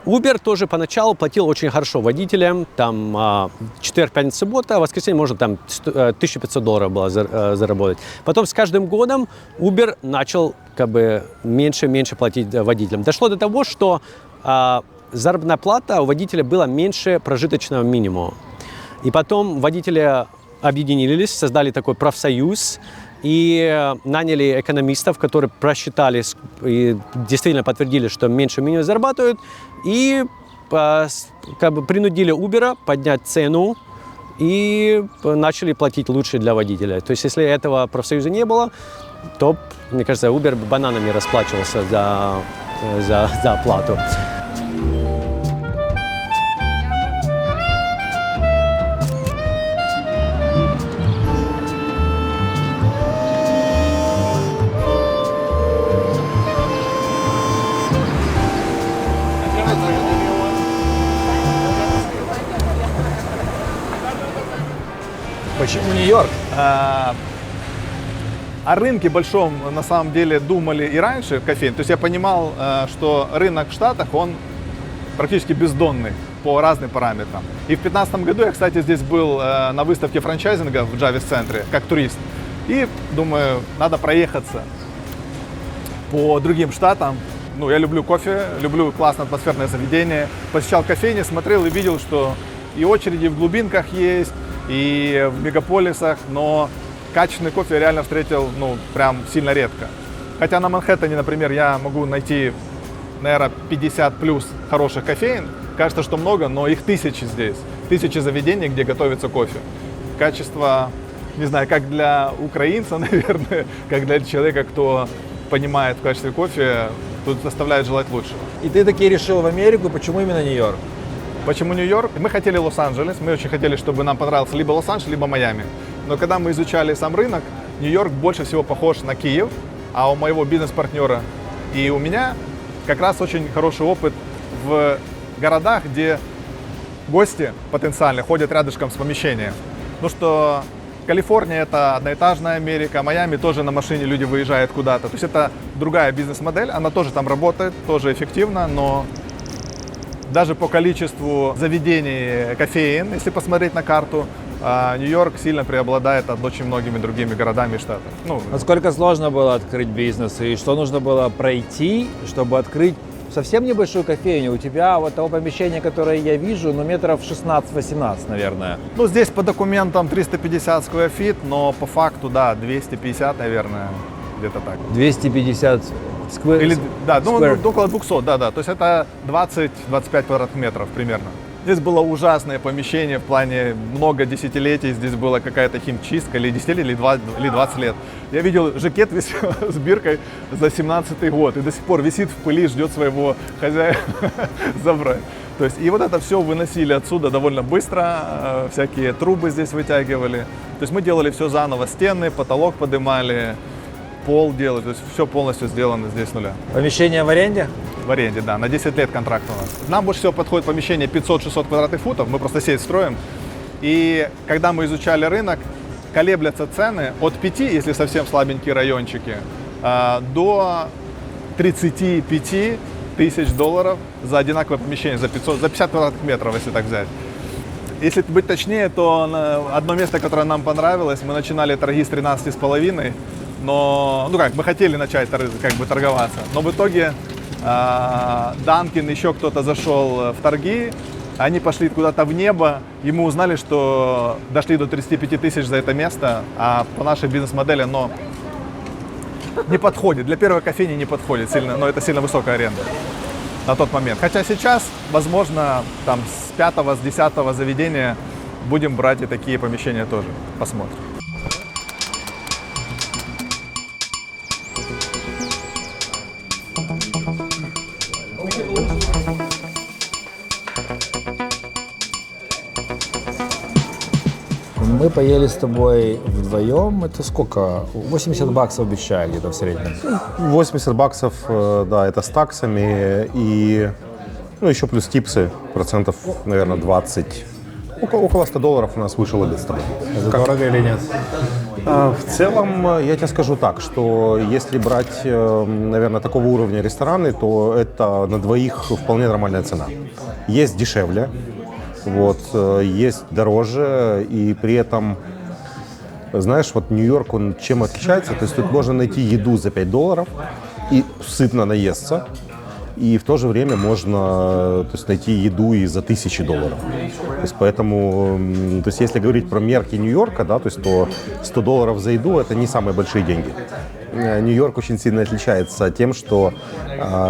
Uber тоже поначалу платил очень хорошо водителям, там четверг, пятница, суббота, а в воскресенье можно там $1500 было заработать. Потом с каждым годом Uber начал как бы меньше и меньше платить водителям. Дошло до того, что заработная плата у водителя была меньше прожиточного минимума. И потом водители объединились, создали такой профсоюз и наняли экономистов, которые просчитали и действительно подтвердили, что меньше минимума зарабатывают, и как бы принудили Uber поднять цену и начали платить лучше для водителя. То есть если этого профсоюза не было, то, мне кажется, Uber бананами расплачивался за оплату. Почему Нью-Йорк? О рынке большом на самом деле думали и раньше кофейн. То есть я понимал, что рынок в Штатах, он практически бездонный по разным параметрам. И в 2015 году я, кстати, здесь был на выставке франчайзинга в Джавис-центре, как турист. И думаю, надо проехаться по другим штатам. Ну, я люблю кофе, люблю классное атмосферное заведение. Посещал кофейни, смотрел и видел, что и очереди в глубинках есть, и в мегаполисах, но качественный кофе я реально встретил, ну, прям сильно редко. Хотя на Манхэттене, например, я могу найти, наверное, 50 плюс хороших кофеин. Кажется, что много, но их тысячи здесь. Тысячи заведений, где готовится кофе. Качество, не знаю, как для украинца, наверное, как для человека, кто понимает в качестве кофе, тут заставляет желать лучшего. И ты таки решил в Америку, почему именно Нью-Йорк? Почему Нью-Йорк? Мы хотели Лос-Анджелес, мы очень хотели, чтобы нам понравился либо Лос-Анджелес, либо Майами. Но когда мы изучали сам рынок, Нью-Йорк больше всего похож на Киев, а у моего бизнес-партнера и у меня как раз очень хороший опыт в городах, где гости потенциально ходят рядышком с помещением. Ну что Калифорния — это одноэтажная Америка, Майами тоже на машине люди выезжают куда-то. То есть это другая бизнес-модель, она тоже там работает, тоже эффективно, но даже по количеству заведений кофеин, если посмотреть на карту, Нью-Йорк сильно преобладает над очень многими другими городами штата. Ну, насколько сложно было открыть бизнес и что нужно было пройти, чтобы открыть совсем небольшую кофейню? У тебя вот того помещения, которое я вижу, ну метров 16-18, наверное. Ну, здесь по документам 350 square feet, но по факту, да, 250, наверное, где-то так. 250 Или, да, ну, около 200, да. То есть это 20-25 квадратных метров примерно. Здесь было ужасное помещение в плане много десятилетий. Здесь была какая-то химчистка, или 10 или 20 лет. Я видел, жакет висел с биркой за 17-й год и до сих пор висит в пыли, ждет своего хозяина забрать. То есть и вот это все выносили отсюда довольно быстро, всякие трубы здесь вытягивали. То есть мы делали все заново, стены, потолок поднимали, пол делали, то есть все полностью сделано здесь с нуля. Помещение в аренде? В аренде, да, на 10 лет контракт у нас. Нам больше всего подходит помещение 500-600 квадратных футов, мы просто сеть строим. И когда мы изучали рынок, колеблятся цены от 5, если совсем слабенькие райончики, до 35 тысяч долларов за одинаковое помещение, за 50 квадратных метров, если так взять. Если быть точнее, то одно место, которое нам понравилось, мы начинали торги с 13,5, но, ну как, мы хотели начать как бы торговаться, но в итоге Данкин, еще кто-то зашел в торги, они пошли куда-то в небо, и мы узнали, что дошли до 35 тысяч за это место, а по нашей бизнес-модели оно не подходит, для первой кофейни не подходит сильно, но это сильно высокая аренда на тот момент. Хотя сейчас, возможно, там с 5-го, с 10-го заведения будем брать и такие помещения тоже. Посмотрим. Мы поели с тобой вдвоем. Это сколько? 80 баксов обещали где-то в среднем. 80 баксов, да, это с таксами и еще плюс типсы, процентов, наверное, 20. Около $100 у нас вышел обед с тобой. Это дорого или нет? В целом, я тебе скажу так, что если брать, наверное, такого уровня рестораны, то это на двоих вполне нормальная цена. Есть дешевле, вот, есть дороже, и при этом, знаешь, вот Нью-Йорк, он чем отличается? То есть тут можно найти еду за $5 и сытно наесться, и в то же время можно, то есть, найти еду и за $1000. То есть, поэтому, то есть, если говорить про мерки Нью-Йорка, да, то есть, то $100 за еду – это не самые большие деньги. Нью-Йорк очень сильно отличается тем, что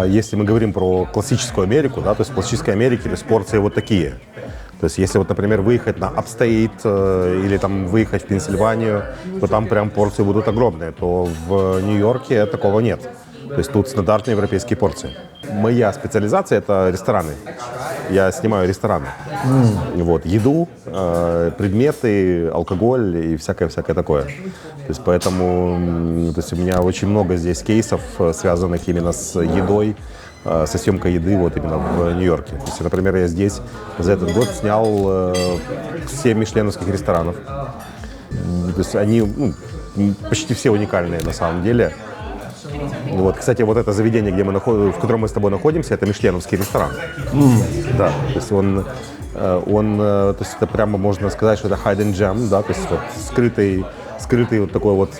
если мы говорим про классическую Америку, да, то есть в классической Америке то есть, порции вот такие. То есть если вот, например, выехать на Апстейт или там выехать в Пенсильванию, то там прям порции будут огромные, то в Нью-Йорке такого нет. То есть тут стандартные европейские порции. Моя специализация – это рестораны. Я снимаю рестораны. Вот, еду, предметы, алкоголь и всякое такое. То есть поэтому то есть у меня очень много здесь кейсов, связанных именно с едой, со съемкой еды вот именно в Нью-Йорке. То есть, например, я здесь за этот год снял 7 мишленовских ресторанов. То есть они почти все уникальные на самом деле. Вот, кстати, вот это заведение, в котором мы с тобой находимся, это мишленовский ресторан. Да, то есть он, то есть это прямо можно сказать, что это hidden gem, да, то есть вот скрытый вот такой вот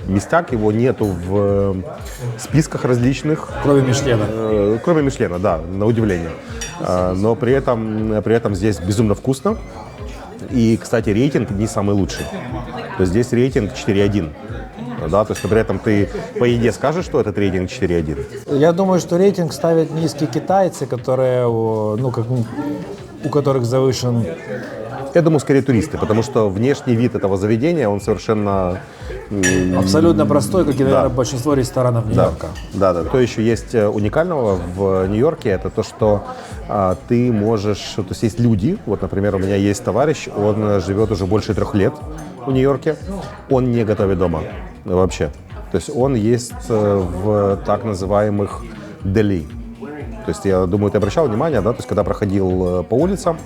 местак, его нету в списках различных. Кроме Мишлена. Кроме Мишлена, да, на удивление. Но при этом здесь безумно вкусно. И, кстати, рейтинг не самый лучший. То есть здесь рейтинг 4.1. Да, то есть при этом ты по еде скажешь, что этот рейтинг 4.1? Я думаю, что рейтинг ставят низкие китайцы, которые, у которых завышен... Я думаю, скорее туристы, потому что внешний вид этого заведения, он совершенно... Абсолютно простой, как и, наверное, большинство ресторанов Нью-Йорка. Да. То еще есть уникального в Нью-Йорке, это то, что ты можешь... То есть есть люди, вот, например, у меня есть товарищ, он живет уже больше 3 лет в Нью-Йорке, он не готовит дома вообще. То есть он есть в так называемых дели. То есть, я думаю, ты обращал внимание, да, то есть, когда проходил по улицам,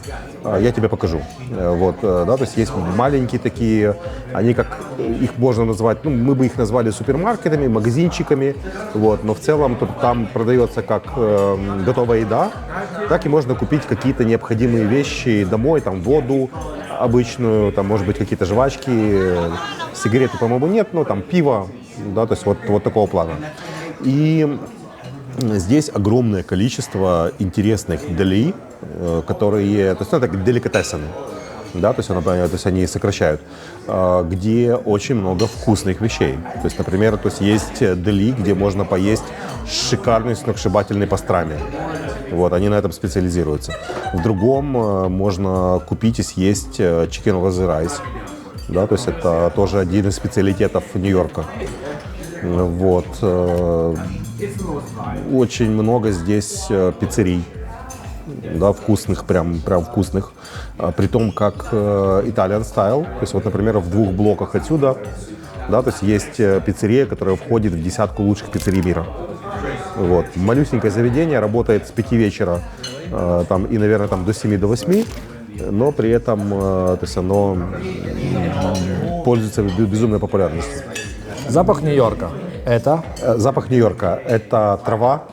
я тебе покажу. Вот, да, то есть, есть маленькие такие, они как, их можно назвать, мы бы их назвали супермаркетами, магазинчиками, вот, но в целом там продается как готовая еда, так и можно купить какие-то необходимые вещи домой, там, воду обычную, там, может быть, какие-то жвачки, сигареты, по-моему, нет, но там пиво, да, то есть, вот такого плана. И здесь огромное количество интересных дели, которые, то есть, это деликатесаны, да, то есть они сокращают, где очень много вкусных вещей. То есть, например, есть дели, где можно поесть шикарный сногсшибательный пастрами. Вот, они на этом специализируются. В другом можно купить и съесть chicken with rice, да, то есть это тоже один из специалитетов Нью-Йорка. Вот. Очень много здесь пиццерий, да, вкусных, прям вкусных. При том, как Italian style. То есть, вот, например, в 2 блоках отсюда, да, то есть пиццерия, которая входит в 10 лучших пиццерий мира. Вот. Малюсенькое заведение, работает с 5 вечера там, и, наверное, там, до 7 до 8, но при этом то есть оно пользуется безумной популярностью. Запах Нью-Йорка – это? Запах Нью-Йорка – это трава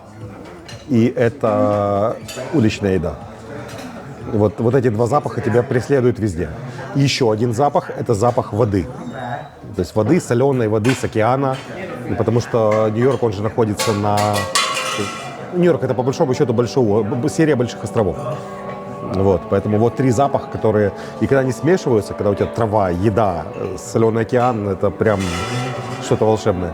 и это уличная еда. Вот эти 2 запаха тебя преследуют везде. И еще один запах – это запах воды. То есть воды, соленой воды с океана, потому что Нью-Йорк, он же находится на... Нью-Йорк – это по большому счету серия больших островов. Вот, поэтому вот 3 запаха, которые... И когда они смешиваются, когда у тебя трава, еда, соленый океан – это прям что-то волшебное.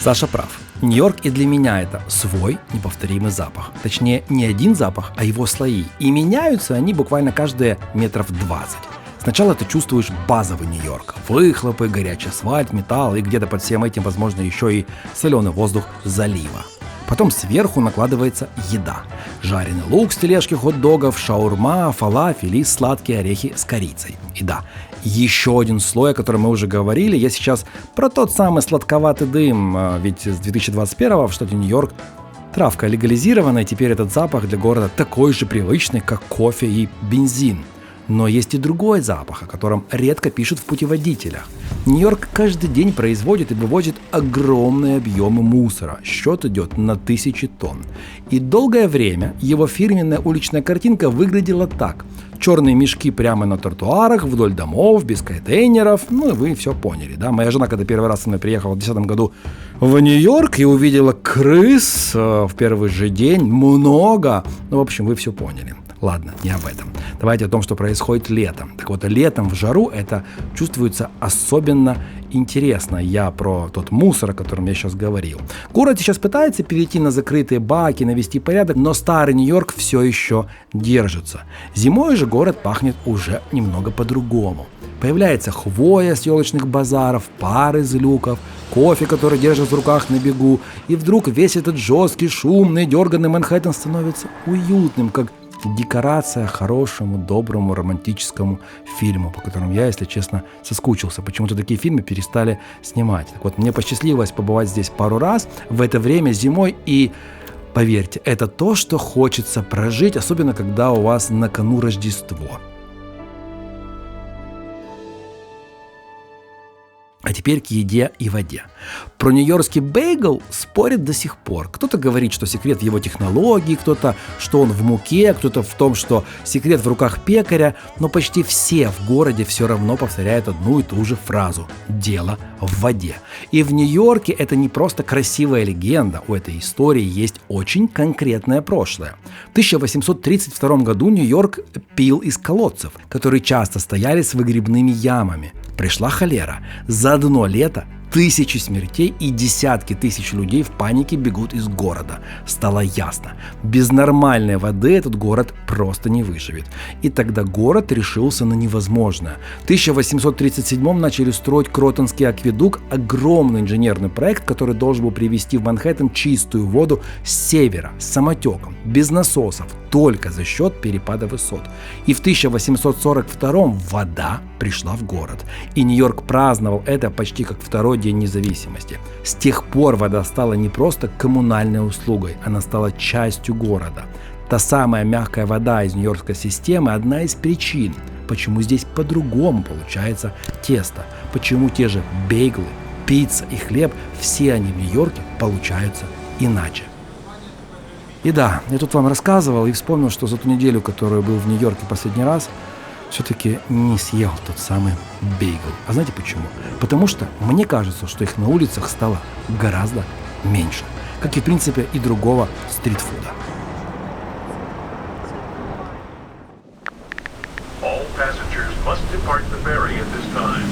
Саша прав. Нью-Йорк и для меня это свой неповторимый запах. Точнее, не один запах, а его слои. И меняются они буквально каждые метров 20. Сначала ты чувствуешь базовый Нью-Йорк. Выхлопы, горячий асфальт, металл и где-то под всем этим, возможно, еще и соленый воздух залива. Потом сверху накладывается еда. Жареный лук с тележки хот-догов, шаурма, фалафель и сладкие орехи с корицей. И да, еще один слой, о котором мы уже говорили, я сейчас про тот самый сладковатый дым, ведь с 2021 в штате Нью-Йорк травка легализирована, и теперь этот запах для города такой же привычный, как кофе и бензин. Но есть и другой запах, о котором редко пишут в путеводителях. Нью-Йорк каждый день производит и вывозит огромные объемы мусора. Счет идет на тысячи тонн. И долгое время его фирменная уличная картинка выглядела так. Черные мешки прямо на тротуарах, вдоль домов, без контейнеров. Ну и вы все поняли, да? Моя жена, когда первый раз со мной приехала в 2010 году в Нью-Йорк и увидела крыс в первый же день, много. Ну, в общем, вы все поняли. Ладно, не об этом. Давайте о том, что происходит летом. Так вот, летом в жару это чувствуется особенно интересно. Я про тот мусор, о котором я сейчас говорил. Город сейчас пытается перейти на закрытые баки, навести порядок, но старый Нью-Йорк все еще держится. Зимой же город пахнет уже немного по-другому. Появляется хвоя с елочных базаров, пар из люков, кофе, который держат в руках на бегу. И вдруг весь этот жесткий, шумный, дерганный Манхэттен становится уютным, как декорация хорошему, доброму, романтическому фильму, по которому я, если честно, соскучился. Почему-то такие фильмы перестали снимать. Так вот, мне посчастливилось побывать здесь пару раз в это время зимой, и поверьте, это то, что хочется прожить, особенно когда у вас на кону Рождество. А теперь к еде и воде. Про нью-йоркский бейгл спорят до сих пор. Кто-то говорит, что секрет в его технологии, кто-то, что он в муке, кто-то в том, что секрет в руках пекаря, но почти все в городе все равно повторяют одну и ту же фразу «дело в воде». И в Нью-Йорке это не просто красивая легенда, у этой истории есть очень конкретное прошлое. В 1832 году Нью-Йорк пил из колодцев, которые часто стояли с выгребными ямами. Пришла холера. За одно лето тысячи смертей и десятки тысяч людей в панике бегут из города. Стало ясно, без нормальной воды этот город просто не выживет. И тогда город решился на невозможное. В 1837 начали строить Кротонский акведук, огромный инженерный проект, который должен был привести в Манхэттен чистую воду с севера, с самотеком, без насосов, только за счет перепада высот. И в 1842 вода пришла в город. И Нью-Йорк праздновал это почти как второй день независимости. С тех пор вода стала не просто коммунальной услугой, она стала частью города. Та самая мягкая вода из нью-йоркской системы – одна из причин, почему здесь по-другому получается тесто, почему те же бейглы, пицца и хлеб, все они в Нью-Йорке получаются иначе. И да, я тут вам рассказывал и вспомнил, что за ту неделю, которую был в Нью-Йорке последний раз, все-таки не съел тот самый бейгл. А знаете почему? Потому что мне кажется, что их на улицах стало гораздо меньше. Как и, в принципе, и другого стритфуда. All passengers must depart the ferry at this time.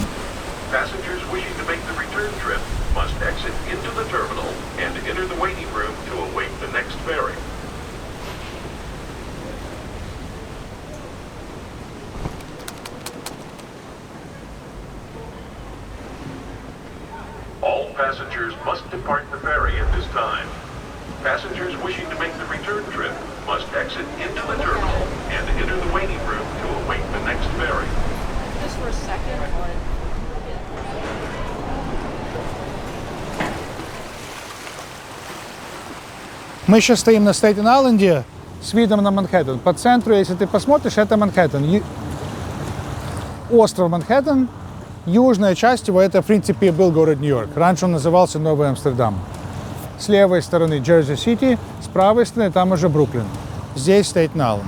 Passengers wishing to make the return trip must exit into the terminal and enter the waiting room to await the next ferry. All passengers must depart the ferry at this time. Passengers wishing to make the return trip must exit into the terminal and enter the waiting room to await the next ferry. Just for a second. Мы сейчас стоим на Стейтен-Айленде с видом на Манхэттен. По центру, если ты посмотришь, это Манхэттен. Остров Манхэттен, южная часть его, это, в принципе, был город Нью-Йорк. Раньше он назывался Новый Амстердам. С левой стороны Джерси-Сити, с правой стороны там уже Бруклин. Здесь Стейтен-Айленд.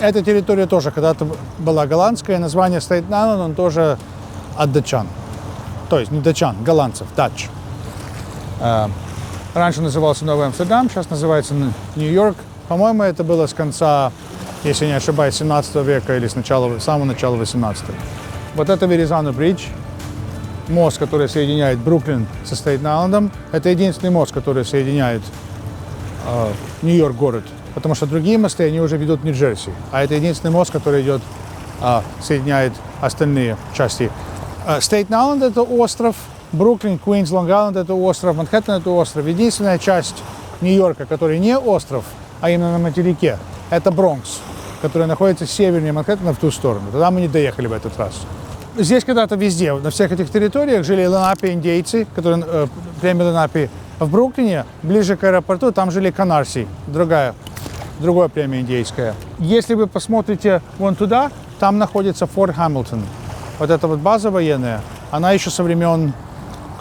Эта территория тоже когда-то была голландская. Название Стейтен-Айленд, он тоже от датчан. То есть не датчан, голландцев, дач. Раньше назывался Новый Амстердам, сейчас называется Нью-Йорк. По-моему, это было с конца, если не ошибаюсь, 17 века или с самого начала 18. Вот это Веризано Бридж. мост, который соединяет Бруклин со Стейтен-Айлендом. Это единственный мост, который соединяет Нью-Йорк город, потому что другие мосты, они уже ведут в Нью-Джерси. А это единственный мост, который идет, соединяет остальные части. Стейтен-Айленд – это остров, Бруклин, Квинс, Лонг-Айленд – это остров, Манхэттен – это остров. Единственная часть Нью-Йорка, который не остров, а именно на материке, это Бронкс, который находится севернее Манхэттена в ту сторону. Туда мы не доехали в этот раз. Здесь когда-то везде, на всех этих территориях жили ленапи индейцы, которые племя ленапи. В Бруклине, ближе к аэропорту, там жили канарси, другое племя индейское. Если вы посмотрите вон туда, там находится Форт Хэмилтон. Вот эта вот база военная, она еще со времен,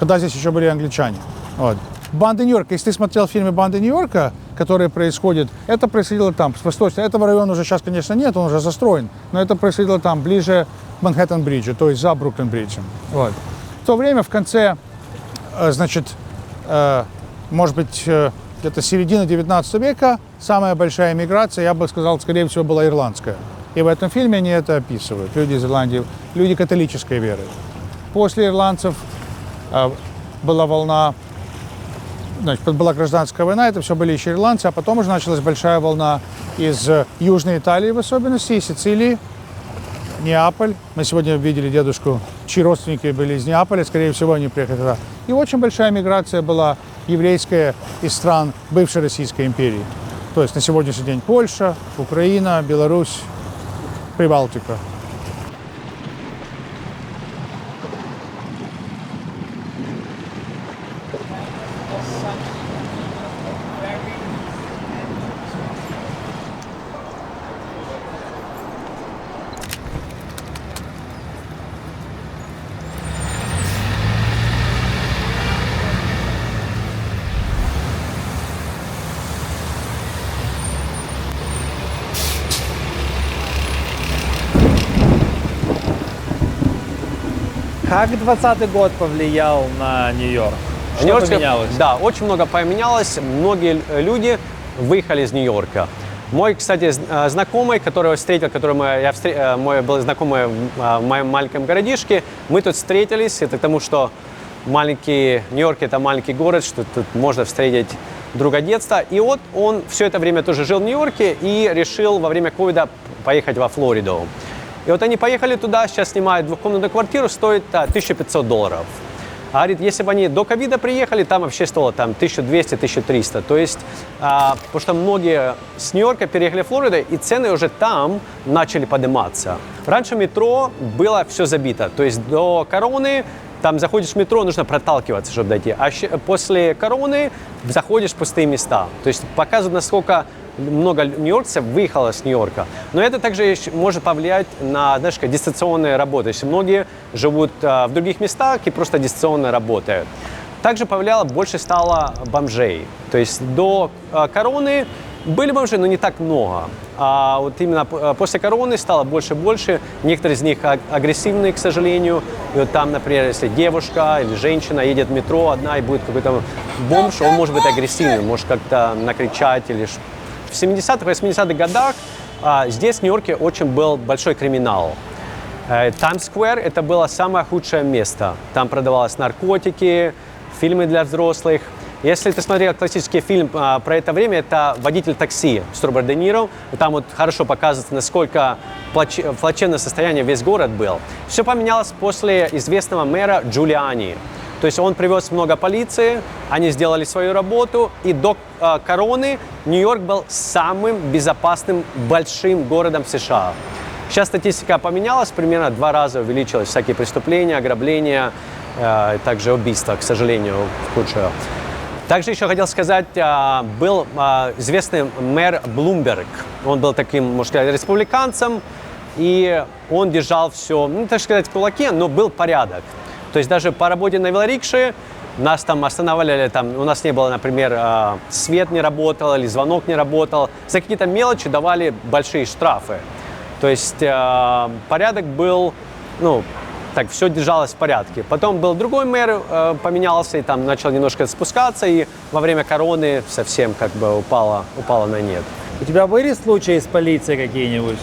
когда здесь еще были англичане. Вот. Банда Нью-Йорка, если ты смотрел фильмы «Банда Нью-Йорка», которые происходят, это происходило там, с восточного. Этого района уже сейчас, конечно, нет, он уже застроен, но это происходило там, ближе к Манхэттен-бриджу, то есть за Бруклин-бриджем. Вот. В то время, в конце, значит, может быть, где-то середина 19 века, самая большая миграция, я бы сказал, скорее всего, была ирландская. И в этом фильме они это описывают, люди из Ирландии, люди католической веры. После ирландцев была волна, значит, была гражданская война, это все были еще ирландцы, а потом уже началась большая волна из Южной Италии в особенности, из Сицилии, Неаполь. Мы сегодня видели дедушку, чьи родственники были из Неаполя, скорее всего, они приехали туда. И очень большая миграция была еврейская из стран бывшей Российской империи. То есть на сегодняшний день Польша, Украина, Беларусь, Прибалтика. Как 2020 год повлиял на Нью-Йорк? Что поменялось? Да, очень много поменялось. Многие люди выехали из Нью-Йорка. Мой, кстати, знакомый, которого я встретил, мой был знакомый в моем маленьком городишке, мы тут встретились. Это потому, что Нью-Йорк – это маленький город, что тут можно встретить друга детства. И вот он все это время тоже жил в Нью-Йорке и решил во время ковида поехать во Флориду. И вот они поехали туда, сейчас снимают двухкомнатную квартиру, стоит $1500. А говорит, если бы они до ковида приехали, там вообще стоило там 1200-1300. То есть, потому что многие с Нью-Йорка переехали в Флориду, и цены уже там начали подниматься. Раньше метро было все забито. То есть до короны, там заходишь в метро, нужно проталкиваться, чтобы дойти. А после короны заходишь в пустые места. То есть показывают, насколько много нью-йоркцев выехало с Нью-Йорка. Но это также может повлиять на, знаешь, дистанционную работу. Если многие живут в других местах и просто дистанционно работают. Также повлияло, больше стало бомжей. То есть до короны были бомжи, но не так много. А вот именно после короны стало больше и больше. Некоторые из них агрессивные, к сожалению. И вот там, например, если девушка или женщина едет в метро одна и будет какой-то бомж, он может быть агрессивным, может как-то накричать или... В 70-х, 80-х годах здесь, в Нью-Йорке, очень был большой криминал. Таймс-сквер – это было самое худшее место. Там продавались наркотики, фильмы для взрослых. Если ты смотрел классический фильм про это время, это «Водитель такси» с Робертом Де Ниро. Там вот хорошо показывается, насколько плачевное состояние весь город был. Все поменялось после известного мэра Джулиани. То есть он привез много полиции, они сделали свою работу, и до короны Нью-Йорк был самым безопасным большим городом США. Сейчас статистика поменялась, примерно 2 раза увеличилось всякие преступления, ограбления, также убийства, к сожалению, худшее. Также еще хотел сказать, был известный мэр Блумберг. Он был таким, можно сказать, республиканцем, и он держал все, ну, так сказать, в кулаке, но был порядок. То есть даже по работе на велорикше нас там останавливали, там, у нас не было, например, свет не работал или звонок не работал. За какие-то мелочи давали большие штрафы. То есть порядок был, ну, так, все держалось в порядке. Потом был другой мэр, поменялся и там начал немножко спускаться, и во время короны совсем как бы упало на нет. У тебя были случаи с полицией какие-нибудь?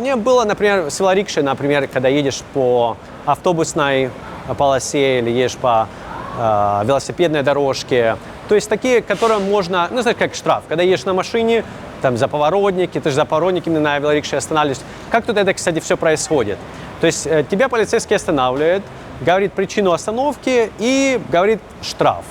Мне было, например, с велорикшей, например, когда едешь по автобусной полосе или едешь по велосипедной дорожке. То есть такие, которые можно, ну, знаешь, как штраф. Когда едешь на машине, там за поворотники, ты же за поворотниками на велорикше останавливаешься. Как тут это, кстати, все происходит? То есть тебя полицейский останавливает, говорит причину остановки и говорит штраф.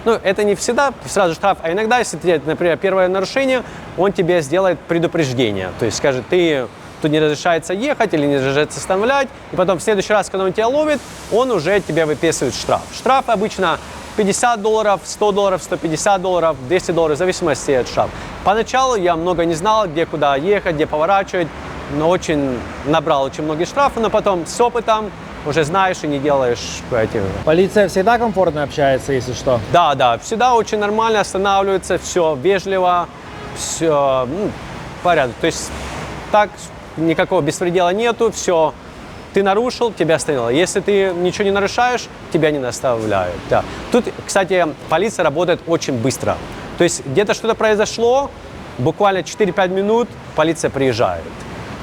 Ну, это не всегда сразу штраф, а иногда, если ты, например, первое нарушение, он тебе сделает предупреждение. То есть скажет, тут не разрешается ехать или не разрешается останавливать, и потом в следующий раз, когда он тебя ловит, он уже тебе выписывает штраф. Штраф обычно $50, $100, $150, $200, в зависимости от штрафа. Поначалу я много не знал, где куда ехать, где поворачивать, но набрал очень многие штрафы, но потом с опытом уже знаешь и не делаешь эти. Полиция всегда комфортно общается, если что? Да, всегда очень нормально останавливается, все вежливо, все порядок. То есть так никакого беспредела нету, все. Ты нарушил, тебя остановило. Если ты ничего не нарушаешь, тебя не наставляют. Да. Тут, кстати, полиция работает очень быстро. То есть где-то что-то произошло, буквально 4-5 минут полиция приезжает.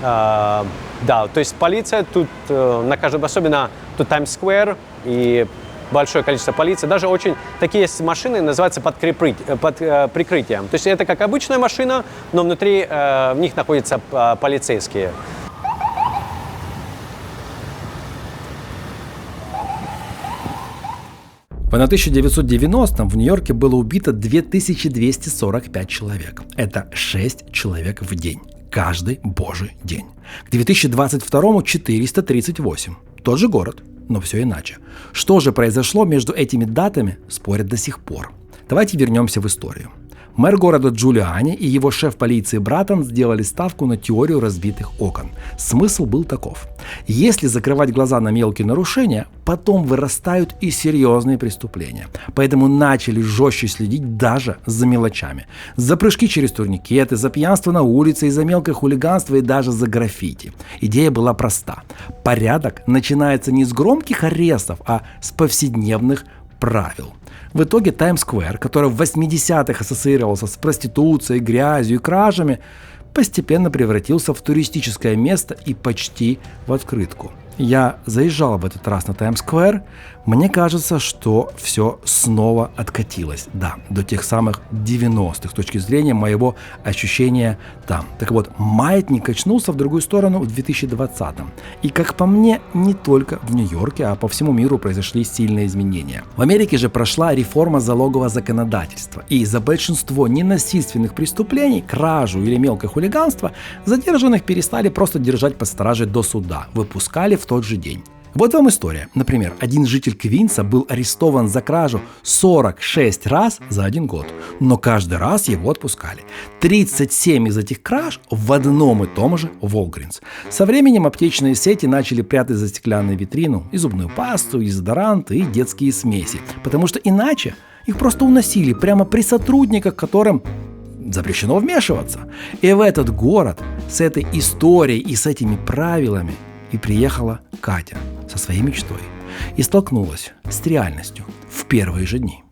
Да, то есть полиция тут на каждом, особенно тут Таймс-сквер и большое количество полиции. Даже очень такие есть машины, называются под прикрытием. То есть это как обычная машина, но внутри в них находятся полицейские. В 1990-м в Нью-Йорке было убито 2245 человек. Это 6 человек в день. Каждый божий день. К 2022-му 438. Тот же город, но все иначе. Что же произошло между этими датами, спорят до сих пор. Давайте вернемся в историю. Мэр города Джулиани и его шеф полиции Браттон сделали ставку на теорию разбитых окон. Смысл был таков. Если закрывать глаза на мелкие нарушения, потом вырастают и серьезные преступления. Поэтому начали жестче следить даже за мелочами. За прыжки через турникеты, за пьянство на улице, и за мелкое хулиганство и даже за граффити. Идея была проста. Порядок начинается не с громких арестов, а с повседневных правил. В итоге Таймс-сквер, который в 80-х ассоциировался с проституцией, грязью и кражами, постепенно превратился в туристическое место и почти в открытку. Я заезжал в этот раз на Таймс-сквер. Мне кажется, что все снова откатилось. Да, до тех самых 90-х, с точки зрения моего ощущения там. Так вот, маятник качнулся в другую сторону в 2020-м. И, как по мне, не только в Нью-Йорке, а по всему миру произошли сильные изменения. В Америке же прошла реформа залогового законодательства. И за большинство ненасильственных преступлений, кражу или мелкое хулиганство, задержанных перестали просто держать под стражей до суда. Выпускали в тот же день. Вот вам история. Например, один житель Квинса был арестован за кражу 46 раз за один год, но каждый раз его отпускали. 37 из этих краж в одном и том же Walgreens. Со временем аптечные сети начали прятать за стеклянную витрину и зубную пасту, и дезодоранты, и детские смеси, потому что иначе их просто уносили прямо при сотрудниках, которым запрещено вмешиваться. И в этот город с этой историей и с этими правилами и приехала Катя со своей мечтой и столкнулась с реальностью в первые же дни.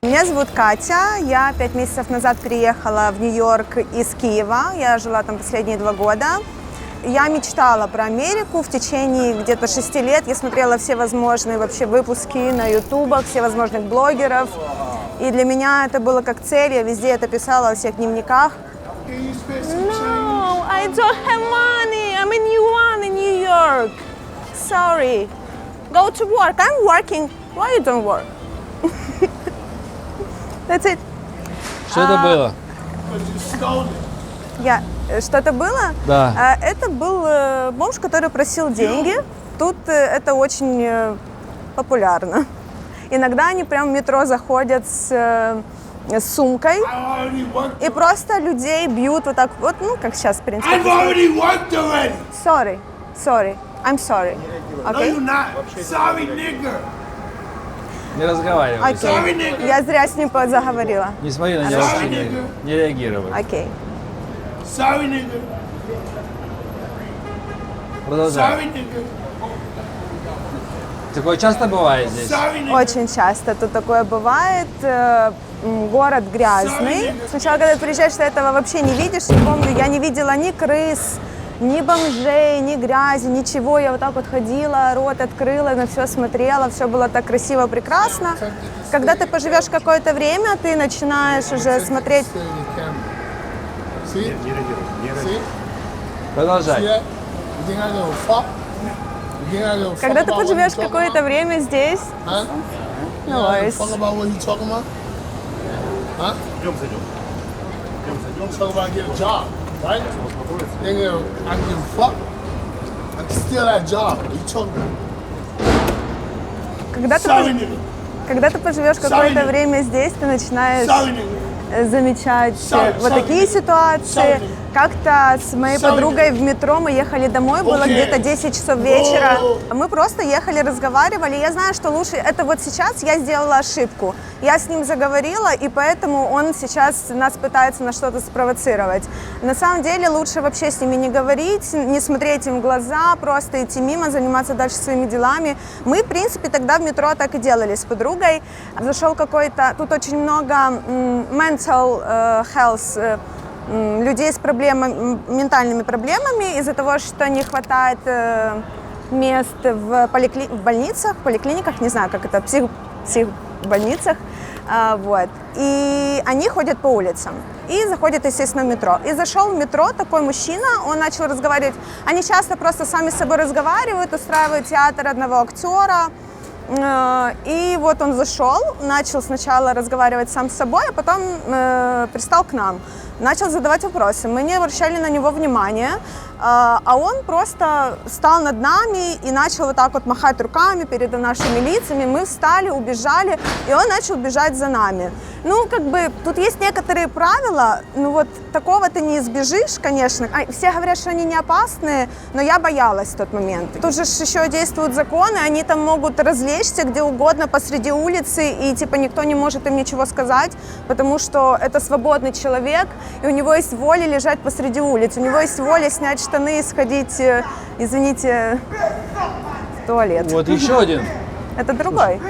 Меня зовут Катя, я 5 месяцев назад переехала в Нью-Йорк из Киева, я жила там последние 2 года. Я мечтала про Америку в течение где-то 6 лет, я смотрела все возможные вообще выпуски на ютубах, все возможных блогеров, и для меня это было как цель, я везде это писала во всех дневниках. No, I don't have money, I'm in New York, sorry, go to work, I'm working, why you don't work? That's it. Что это было? Что это было? Да. Это был бомж, который просил деньги. Тут это очень популярно. Иногда они прям в метро заходят с сумкой и просто людей бьют вот так вот, ну, как сейчас, в принципе. Sorry, I'm sorry. Okay? No, you're not. Sorry, nigger. Не разговаривай. Okay. Я зря с ним заговорила. Не смотри на него, не реагировай. Окей. Sorry, nigger. Продолжай. Sorry, nigger. Такое часто бывает здесь? Очень часто тут такое бывает. Город грязный. Сначала, когда ты приезжаешь, ты этого вообще не видишь. Я помню, я не видела ни крыс, ни бомжей, ни грязи, ничего. Я вот так вот ходила, рот открыла, на все смотрела, все было так красиво, прекрасно. Когда ты поживешь какое-то время, ты начинаешь уже смотреть. Продолжай. Когда ты поживешь какое-то время здесь, когда ты поживешь какое-то время здесь, ты начинаешь замечать вот такие ситуации. Как-то с моей подругой в метро мы ехали домой, было где-то 10 часов вечера. Мы просто ехали, разговаривали. Я знаю, что лучше... Это вот сейчас я сделала ошибку. Я с ним заговорила, и поэтому он сейчас нас пытается на что-то спровоцировать. На самом деле лучше вообще с ними не говорить, не смотреть им в глаза, просто идти мимо, заниматься дальше своими делами. Мы, в принципе, тогда в метро так и делали с подругой. Зашел какой-то... Тут очень много mental health людей с ментальными проблемами из-за того, что не хватает мест в больницах, поликлиниках, не знаю, как это, психбольницах, вот. И они ходят по улицам и заходят, естественно, в метро. И зашел в метро такой мужчина, он начал разговаривать. Они часто просто сами с собой разговаривают, устраивают театр одного актера. И вот он зашел, начал сначала разговаривать сам с собой, а потом пристал к нам. Начал задавать вопросы. Мы не обращали на него внимания, а он просто стал над нами и начал вот так вот махать руками перед нашими лицами. Мы встали, убежали, и он начал бежать за нами. Ну, как бы, тут есть некоторые правила, ну вот такого ты не избежишь, конечно. Все говорят, что они не опасные, но я боялась в тот момент. Тут же еще действуют законы, они там могут развлечься где угодно посреди улицы, и типа никто не может им ничего сказать, потому что это свободный человек, и у него есть воля лежать посреди улицы, у него есть воля снять штаны и сходить, извините, в туалет. Вот еще один. Это другой.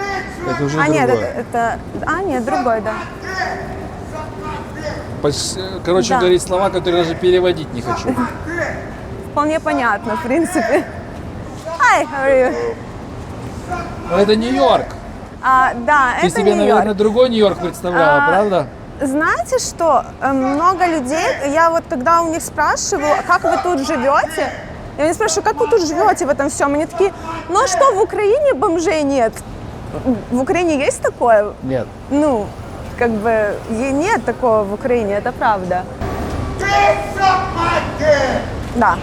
Это уже нет, другой. Нет, другой, да. Короче, Да. говорит слова, которые даже переводить не хочу. Вполне понятно, в принципе. Hi, how are you? Но это Нью-Йорк. Да, Ты это себе, Нью-Йорк. наверное, другой Нью-Йорк представляла, правда? Знаете что, много людей, я вот когда у них спрашиваю, как вы тут живете, я у них спрашиваю, как вы тут живете в этом всем, они такие, ну а что, в Украине бомжей нет? В Украине есть такое? Нет. Ну, как бы нет такого в Украине, это правда. Да.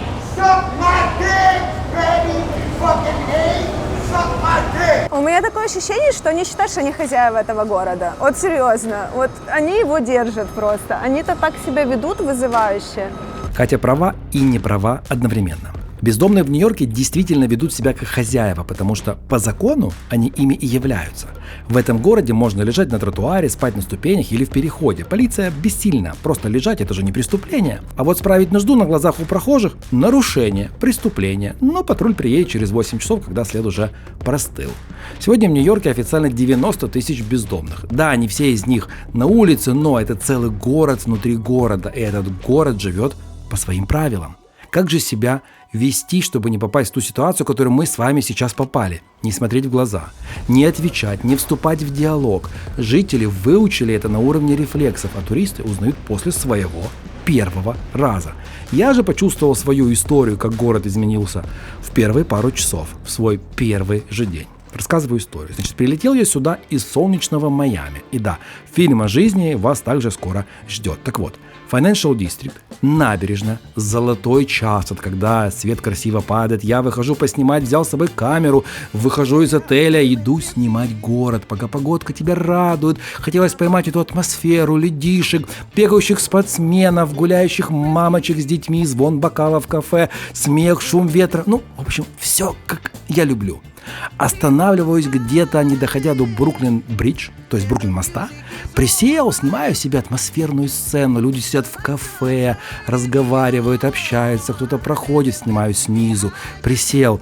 У меня такое ощущение, что они считают, что они хозяева этого города. Вот серьезно, вот они его держат просто. Они-то так себя ведут вызывающе. Катя права и не права одновременно. Бездомные в Нью-Йорке действительно ведут себя как хозяева, потому что по закону они ими и являются. В этом городе можно лежать на тротуаре, спать на ступенях или в переходе. Полиция бессильна. Просто лежать – это же не преступление. А вот справить нужду на глазах у прохожих – нарушение, преступление. Но патруль приедет через 8 часов, когда след уже простыл. Сегодня в Нью-Йорке официально 90 тысяч бездомных. Да, не все из них на улице, но это целый город внутри города. И этот город живет по своим правилам. Как же себя вести, чтобы не попасть в ту ситуацию, в которую мы с вами сейчас попали? Не смотреть в глаза, не отвечать, не вступать в диалог. Жители выучили это на уровне рефлексов, а туристы узнают после своего первого раза. Я же почувствовал свою историю, как город изменился в первые пару часов, в свой первый же день. Рассказываю историю. Значит, прилетел я сюда из солнечного Майами. И да, фильм о жизни вас также скоро ждет. Так вот, Financial District, набережная, золотой час, от когда свет красиво падает. Я выхожу поснимать, взял с собой камеру, выхожу из отеля, иду снимать город, пока погодка тебя радует. Хотелось поймать эту атмосферу, людишек, бегающих спортсменов, гуляющих мамочек с детьми, звон бокалов в кафе, смех, шум ветра. Ну, в общем, все как я люблю. Останавливаюсь где-то, не доходя до Бруклин-бридж, то есть Бруклин-моста, присел, снимаю себе атмосферную сцену, люди сидят в кафе, разговаривают, общаются, кто-то проходит, снимаю снизу, присел.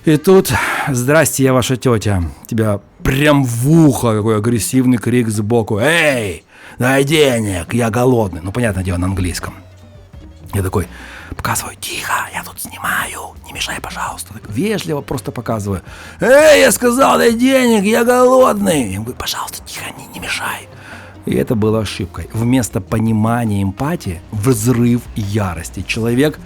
И тут, здрасте, я ваша тетя. Тебя прям в ухо какой агрессивный крик сбоку. Эй, дай денег, я голодный. Ну, понятное дело, на английском. Я такой, показываю, тихо, я тут снимаю, не мешай, пожалуйста. Так вежливо просто показываю. Эй, я сказал, дай денег, я голодный. Я говорю, пожалуйста, тихо, не мешай. И это было ошибкой. Вместо понимания эмпатии – взрыв ярости. Человек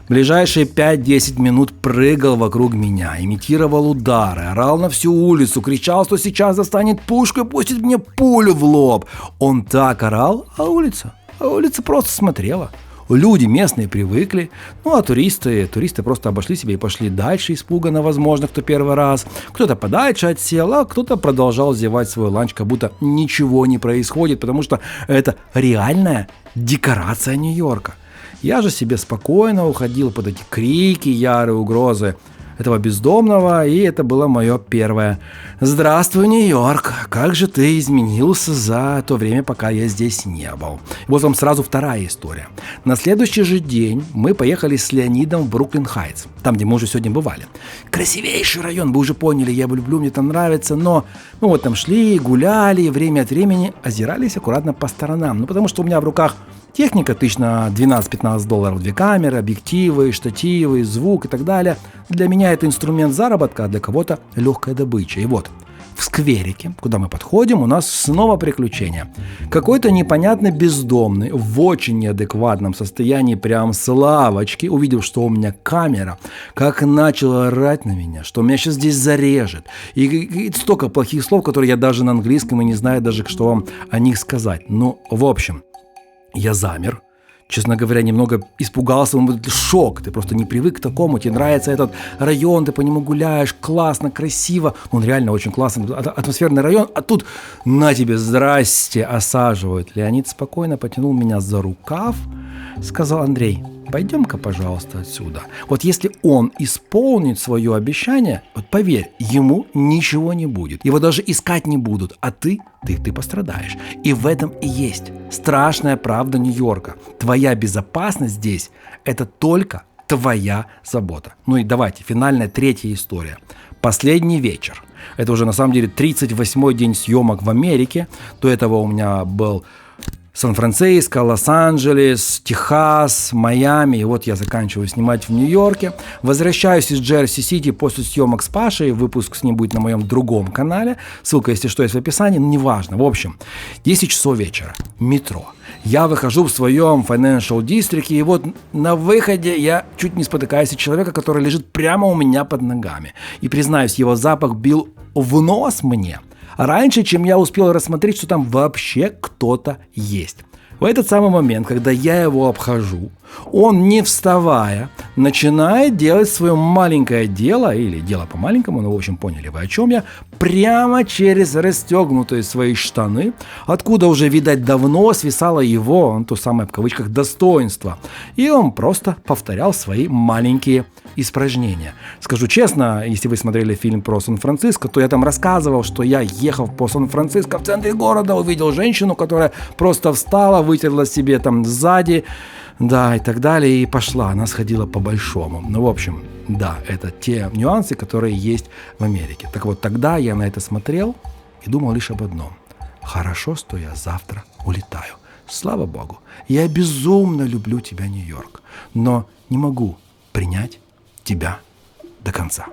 ближайшие 5-10 минут прыгал вокруг меня, имитировал удары, орал на всю улицу, кричал, что сейчас достанет пушку и пустит мне пулю в лоб. Он так орал, а улица просто смотрела. Люди местные привыкли, ну а туристы просто обошли себя и пошли дальше испуганно, возможно, кто первый раз. Кто-то подальше отсел, а кто-то продолжал зевать свой ланч, как будто ничего не происходит, потому что это реальная декорация Нью-Йорка. Я же себе спокойно уходил под эти крики, ярые угрозы этого бездомного, и это было мое первое «Здравствуй, Нью-Йорк! Как же ты изменился за то время, пока я здесь не был?» Вот вам сразу вторая история. На следующий же день мы поехали с Леонидом в Бруклин-Хайтс, там, где мы уже сегодня бывали. Красивейший район, вы уже поняли, я его люблю, мне там нравится, но мы вот там шли, гуляли, время от времени озирались аккуратно по сторонам, ну потому что у меня в руках техника тысяч на $12-15, 2 камеры, объективы, штативы, звук и так далее. Для меня это инструмент заработка, а для кого-то легкая добыча. И вот, в скверике, куда мы подходим, у нас снова приключения. Какой-то непонятный бездомный в очень неадекватном состоянии, прям с лавочки, увидев, что у меня камера, как начал орать на меня, что меня сейчас здесь зарежет. И столько плохих слов, которые я даже на английском и не знаю даже, что вам о них сказать. Ну, в общем, я замер. Честно говоря, немного испугался, шок, ты просто не привык к такому, тебе нравится этот район, ты по нему гуляешь, классно, красиво, он реально очень классный, атмосферный район, а тут на тебе, здрасте, осаживают. Леонид спокойно потянул меня за рукав, сказал: Андрей, пойдем-ка, пожалуйста, отсюда. Вот если он исполнит свое обещание, вот поверь, ему ничего не будет, его даже искать не будут, а ты пострадаешь. И в этом и есть страшная правда Нью-Йорка. Твоя безопасность здесь – это только твоя забота. Ну и давайте, финальная третья история. Последний вечер. Это уже на самом деле 38-й день съемок в Америке. До этого у меня был Сан-Франциско, Лос-Анджелес, Техас, Майами. И вот я заканчиваю снимать в Нью-Йорке. Возвращаюсь из Джерси-Сити после съемок с Пашей. Выпуск с ним будет на моем другом канале. Ссылка, если что, есть в описании. Но неважно. В общем, 10 часов вечера. Метро. Я выхожу в своем Financial District. И вот на выходе я чуть не спотыкаюсь от человека, который лежит прямо у меня под ногами. И признаюсь, его запах бил в нос мне раньше, чем я успел рассмотреть, что там вообще кто-то есть. В этот самый момент, когда я его обхожу, он, не вставая, начинает делать свое маленькое дело, или дело по-маленькому, ну, в общем, поняли вы, о чем я, прямо через расстегнутые свои штаны, откуда уже, видать, давно свисало его, то самое, в кавычках, достоинство. И он просто повторял свои маленькие испражнения. Скажу честно, если вы смотрели фильм про Сан-Франциско, то я там рассказывал, что я ехал по Сан-Франциско в центре города, увидел женщину, которая просто встала, вытерла себе там сзади, да, и так далее, и пошла. Она сходила по-большому. Ну, в общем, да, это те нюансы, которые есть в Америке. Так вот, тогда я на это смотрел и думал лишь об одном. Хорошо, что я завтра улетаю. Слава Богу. Я безумно люблю тебя, Нью-Йорк, но не могу принять тебя до конца.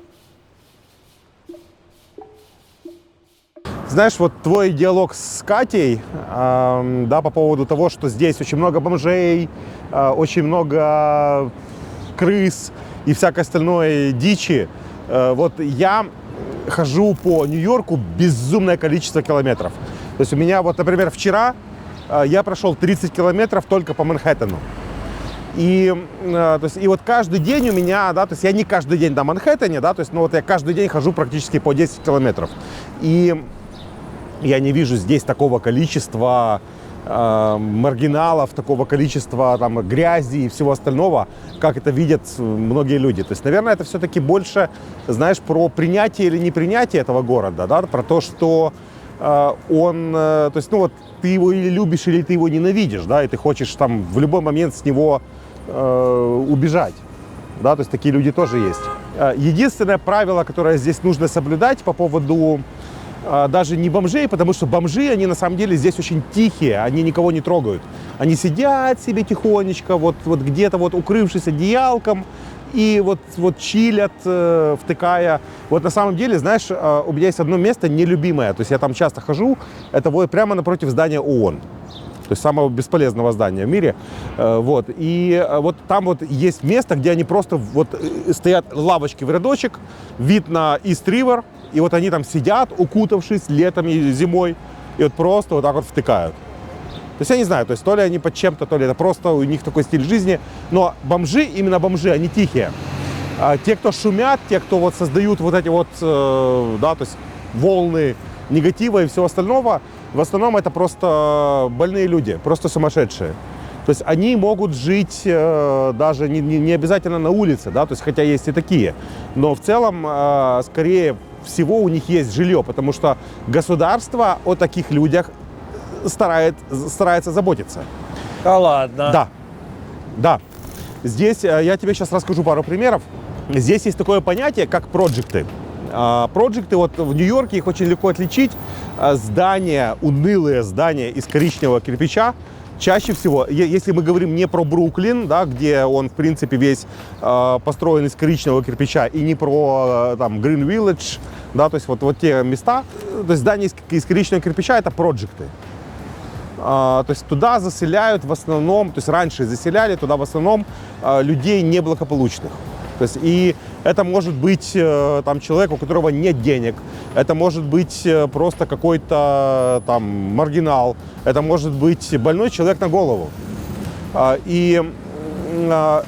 Знаешь, вот твой диалог с Катей, да, по поводу того, что здесь очень много бомжей, очень много крыс и всякой остальной дичи. Вот я хожу по Нью-Йорку безумное количество километров. То есть у меня, вот, например, вчера я прошел 30 километров только по Манхэттену. И вот каждый день у меня, да, то есть я не каждый день на Манхэттене, да, то есть, ну вот я каждый день хожу практически по 10 километров. И я не вижу здесь такого количества маргиналов, такого количества там грязи и всего остального, как это видят многие люди. То есть, наверное, это все-таки больше, знаешь, про принятие или непринятие этого города, да, про то, что он, то есть, ну вот, ты его или любишь, или ты его ненавидишь, да, и ты хочешь там в любой момент с него убежать, да, то есть такие люди тоже есть. Единственное правило, которое здесь нужно соблюдать по поводу даже не бомжей, потому что бомжи, они на самом деле здесь очень тихие, они никого не трогают. Они сидят себе тихонечко, вот где-то вот укрывшись одеялком, и вот чилят, втыкая. Вот на самом деле, знаешь, у меня есть одно место нелюбимое, то есть я там часто хожу, это вот прямо напротив здания ООН. То есть самого бесполезного здания в мире. Вот. И вот там вот есть место, где они просто вот стоят лавочки в рядочек, вид на East River, и вот они там сидят, укутавшись летом и зимой, и вот просто вот так вот втыкают. То есть я не знаю, то есть то ли они под чем-то, то ли это просто у них такой стиль жизни, но бомжи, именно бомжи, они тихие. А те, кто шумят, те, кто вот создают вот эти вот, да, то есть волны негатива и всего остального, в основном это просто больные люди, просто сумасшедшие. То есть они могут жить даже не обязательно на улице, да, то есть хотя есть и такие. Но в целом, скорее всего, у них есть жилье, потому что государство о таких людях старается заботиться. Да ладно? Да. Да. Здесь я тебе сейчас расскажу пару примеров. Здесь есть такое понятие, как проекты. Проекты, вот в Нью-Йорке их очень легко отличить. Здания, унылые здания из коричневого кирпича, чаще всего, если мы говорим не про Бруклин, да, где он, в принципе, весь построен из коричневого кирпича, и не про там Green Village, да, то есть вот те места, то есть здания из коричневого кирпича — это проекты. То есть туда заселяют в основном, то есть раньше заселяли туда в основном людей неблагополучных. То есть и это может быть там человек, у которого нет денег, это может быть просто какой-то там маргинал, это может быть больной человек на голову. И то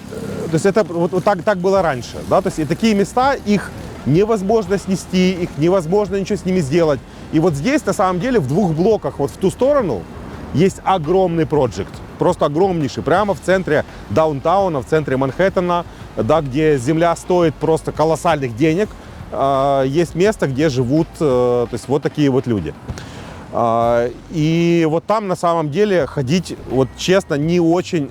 есть это вот так было раньше, да, то есть и такие места, их невозможно снести, их невозможно ничего с ними сделать. И вот здесь на самом деле в 2 блоках вот в ту сторону есть огромный проект, просто огромнейший, прямо в центре даунтауна, в центре Манхэттена, да, где земля стоит просто колоссальных денег, есть место, где живут, то есть вот такие вот люди. И вот там на самом деле ходить, вот честно, не очень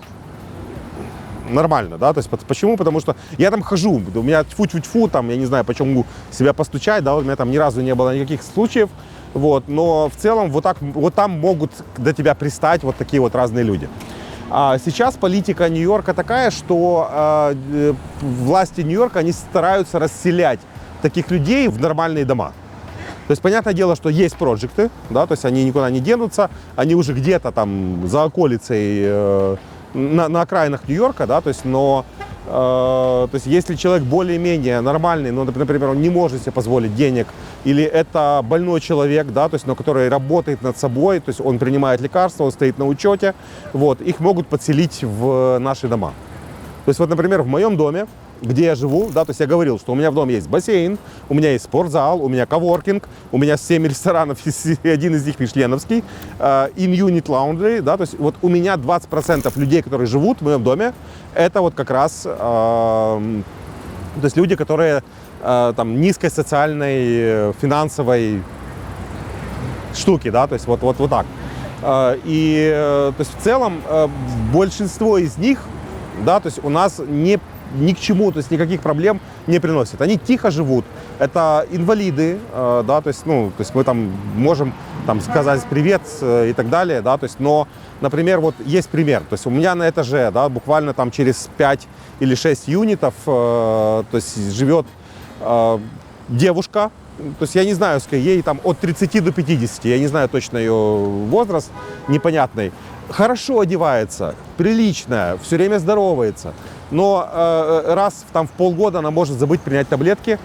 нормально, да, то есть почему? Потому что я там хожу, у меня тьфу-тьфу-тьфу, там, я не знаю, почему себя постучать, да, у меня там ни разу не было никаких случаев, вот, но в целом вот там могут до тебя пристать вот такие вот разные люди. А сейчас политика Нью-Йорка такая, что власти Нью-Йорка, они стараются расселять таких людей в нормальные дома. То есть, понятное дело, что есть проекты, да, то есть они никуда не денутся, они уже где-то там за околицей, на окраинах Нью-Йорка, да, то есть, но то есть, если человек более-менее нормальный, но, например, он не может себе позволить денег, или это больной человек, да, то есть, но который работает над собой, то есть он принимает лекарства, он стоит на учете, вот, их могут подселить в наши дома. То есть, вот, например, в моем доме, где я живу, да, то есть я говорил, что у меня в доме есть бассейн, у меня есть спортзал, у меня коворкинг, у меня 7 ресторанов, и один из них мишленовский, in-unit laundry, да, то есть вот у меня 20% людей, которые живут в моем доме, это вот как раз, то есть люди, которые там низкой социальной, финансовой штуки, да, то есть вот так. И то есть в целом большинство из них, да, то есть у нас ни к чему, то есть никаких проблем не приносят. Они тихо живут. Это инвалиды, да, то есть, ну, то есть мы там можем там сказать привет и так далее, да, то есть, но, например, вот есть пример, то есть у меня на этаже, да, буквально там через 5 или 6 юнитов, то есть живет девушка, то есть я не знаю, ей там от 30 до 50, я не знаю точно ее возраст, непонятный. Хорошо одевается, приличная, все время здоровается. Но раз там в полгода она может забыть принять таблетки.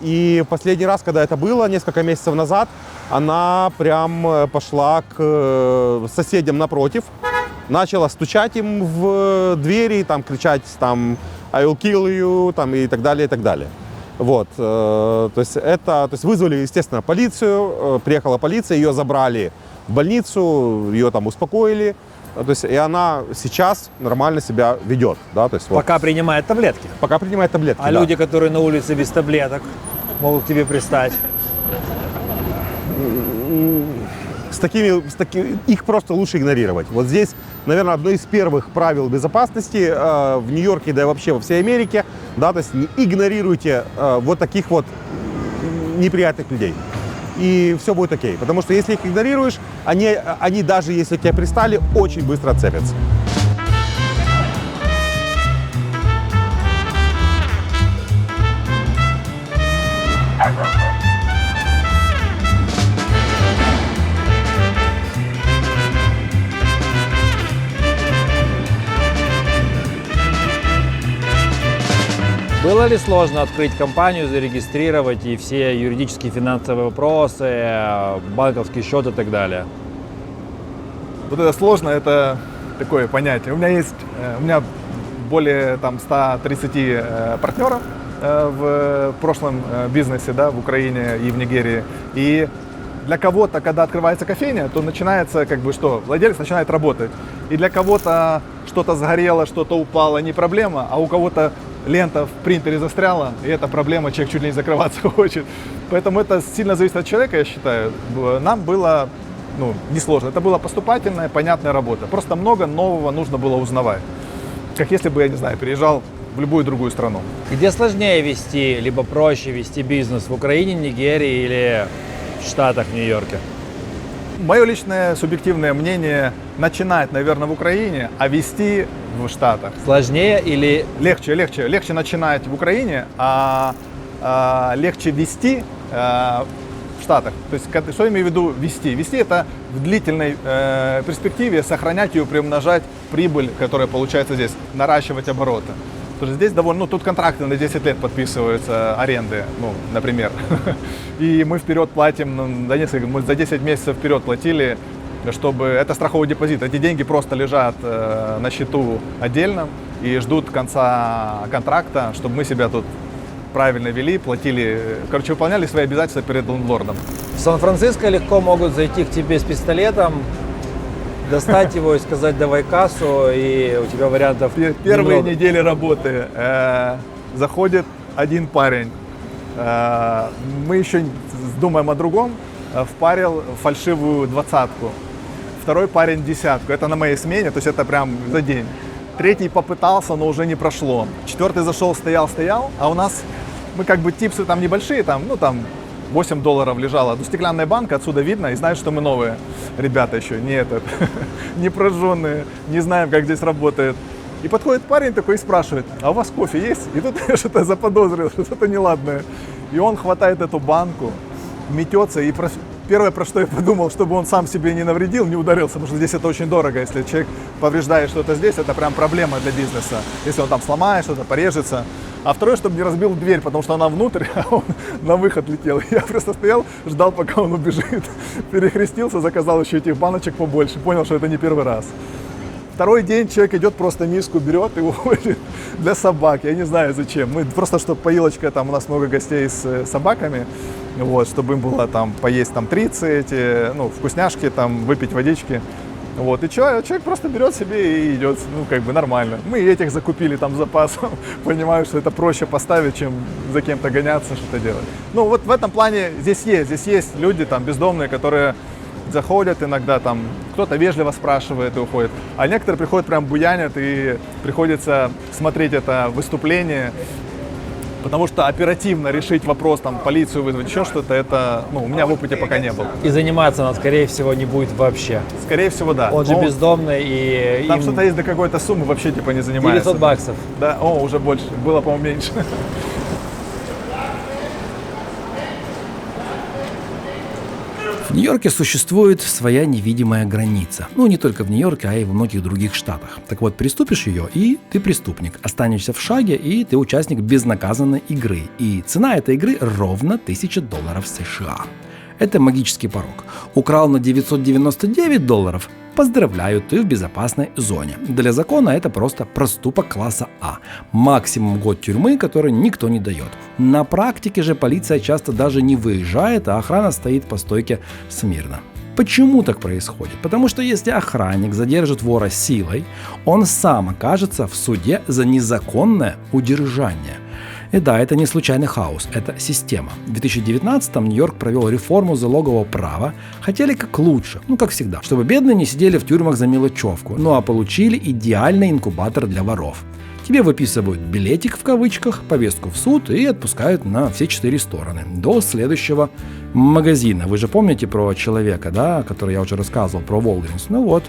И последний раз, когда это было, несколько месяцев назад, она прям пошла к соседям напротив, начала стучать им в двери, там, кричать там «I will kill you», там, и так далее, и так далее. Вот, то есть вызвали, естественно, полицию, приехала полиция, ее забрали в больницу, ее там успокоили. То есть и она сейчас нормально себя ведет, да, то есть пока вот, принимает таблетки. Пока принимает таблетки. А да. Люди, которые на улице без таблеток, могут к тебе пристать. их просто лучше игнорировать. Вот здесь, наверное, одно из первых правил безопасности в Нью-Йорке, да и вообще во всей Америке, да, то есть не игнорируйте вот таких вот неприятных людей. И все будет окей. Потому что если их игнорируешь, они даже если к тебе пристали, очень быстро отцепятся. Было ли сложно открыть компанию, зарегистрировать и все юридические финансовые вопросы, банковский счет и так далее? Вот это сложно, это такое понятие. У меня более там 130 партнеров в прошлом бизнесе, да, в Украине и в Нигерии. И для кого-то, когда открывается кофейня, то начинается как бы что? Владелец начинает работать. И для кого-то что-то сгорело, что-то упало, не проблема, а у кого-то лента в принтере застряла, и это проблема, человек чуть ли не закрываться хочет. Поэтому это сильно зависит от человека, я считаю. Нам было несложно. Это была поступательная, понятная работа. Просто много нового нужно было узнавать. Как если бы, я не знаю, переезжал в любую другую страну. Где сложнее вести, либо проще вести бизнес? В Украине, Нигерии или в Штатах, в Нью-Йорке? Мое личное субъективное мнение, начинать, наверное, в Украине, а вести в Штатах. Сложнее или... Легче начинать в Украине, а легче вести в Штатах. То есть, что я имею в виду вести? Вести — это в длительной перспективе сохранять и приумножать прибыль, которая получается здесь, наращивать обороты. Потому что здесь довольно, тут контракты на 10 лет подписываются, аренды, например. И мы вперед платим, мы за 10 месяцев вперед платили, чтобы это страховой депозит. Эти деньги просто лежат на счету отдельно и ждут конца контракта, чтобы мы себя тут правильно вели, платили, выполняли свои обязательства перед лендлордом. В Сан-Франциско легко могут зайти к тебе с пистолетом, достать его и сказать «давай кассу», и у тебя вариантов Первые немного. недели работы заходит один парень. Мы еще думаем о другом. Впарил фальшивую 20-ку. Второй парень 10-ку. Это на моей смене, то есть это прям за день. Третий попытался, но уже не прошло. Четвертый зашел, стоял, а у нас, мы как бы типсы там небольшие, там $8 лежало. Стеклянная банка, отсюда видно, и знают, что мы новые ребята еще, не прожженные, не знаем, как здесь работает. И подходит парень такой и спрашивает: а у вас кофе есть? И тут я что-то заподозрил, что-то неладное. И он хватает эту банку, метется, и первое, про что я подумал, чтобы он сам себе не навредил, не ударился, потому что здесь это очень дорого. Если человек повреждает что-то здесь, это прям проблема для бизнеса. Если он там сломает что-то, порежется. А второе, чтобы не разбил дверь, потому что она внутрь, а он на выход летел. Я просто стоял, ждал, пока он убежит. Перехрестился, заказал еще этих баночек побольше. Понял, что это не первый раз. Второй день человек идет, просто миску берет и уходит для собак. Я не знаю зачем. Мы просто, чтобы поилочка, там у нас много гостей с собаками, чтобы им было там поесть там трицы эти, вкусняшки, там выпить водички. И человек просто берет себе и идет, нормально. Мы этих закупили там запасом, понимаю, что это проще поставить, чем за кем-то гоняться, что-то делать. В этом плане здесь есть люди там бездомные, которые заходят иногда, там кто-то вежливо спрашивает и уходит, а некоторые приходят прям буянят, и приходится смотреть это выступление, потому что оперативно решить вопрос, там полицию вызвать, еще что-то, это у меня в опыте пока не было. И заниматься она, скорее всего, не будет вообще. Скорее всего, да. Он же бездомный, и там что-то есть до какой-то суммы, вообще не занимается. $900. Да, уже больше, было, по-моему, меньше. В Нью-Йорке существует своя невидимая граница. Не только в Нью-Йорке, а и в многих других штатах. Так вот, переступишь ее, и ты преступник. Останешься в шаге, и ты участник безнаказанной игры. И цена этой игры ровно $1000 США. Это магический порог. Украл на $999? Поздравляю, ты в безопасной зоне. Для закона это просто проступок класса А. Максимум год тюрьмы, который никто не дает. На практике же полиция часто даже не выезжает, а охрана стоит по стойке смирно. Почему так происходит? Потому что если охранник задержит вора силой, он сам окажется в суде за незаконное удержание. И да, это не случайный хаос, это система. В 2019-м Нью-Йорк провел реформу залогового права. Хотели как лучше, как всегда, чтобы бедные не сидели в тюрьмах за мелочевку, а получили идеальный инкубатор для воров. Тебе выписывают билетик в кавычках, повестку в суд и отпускают на все 4 стороны до следующего магазина. Вы же помните про человека, да, который я уже рассказывал, про Walgreens?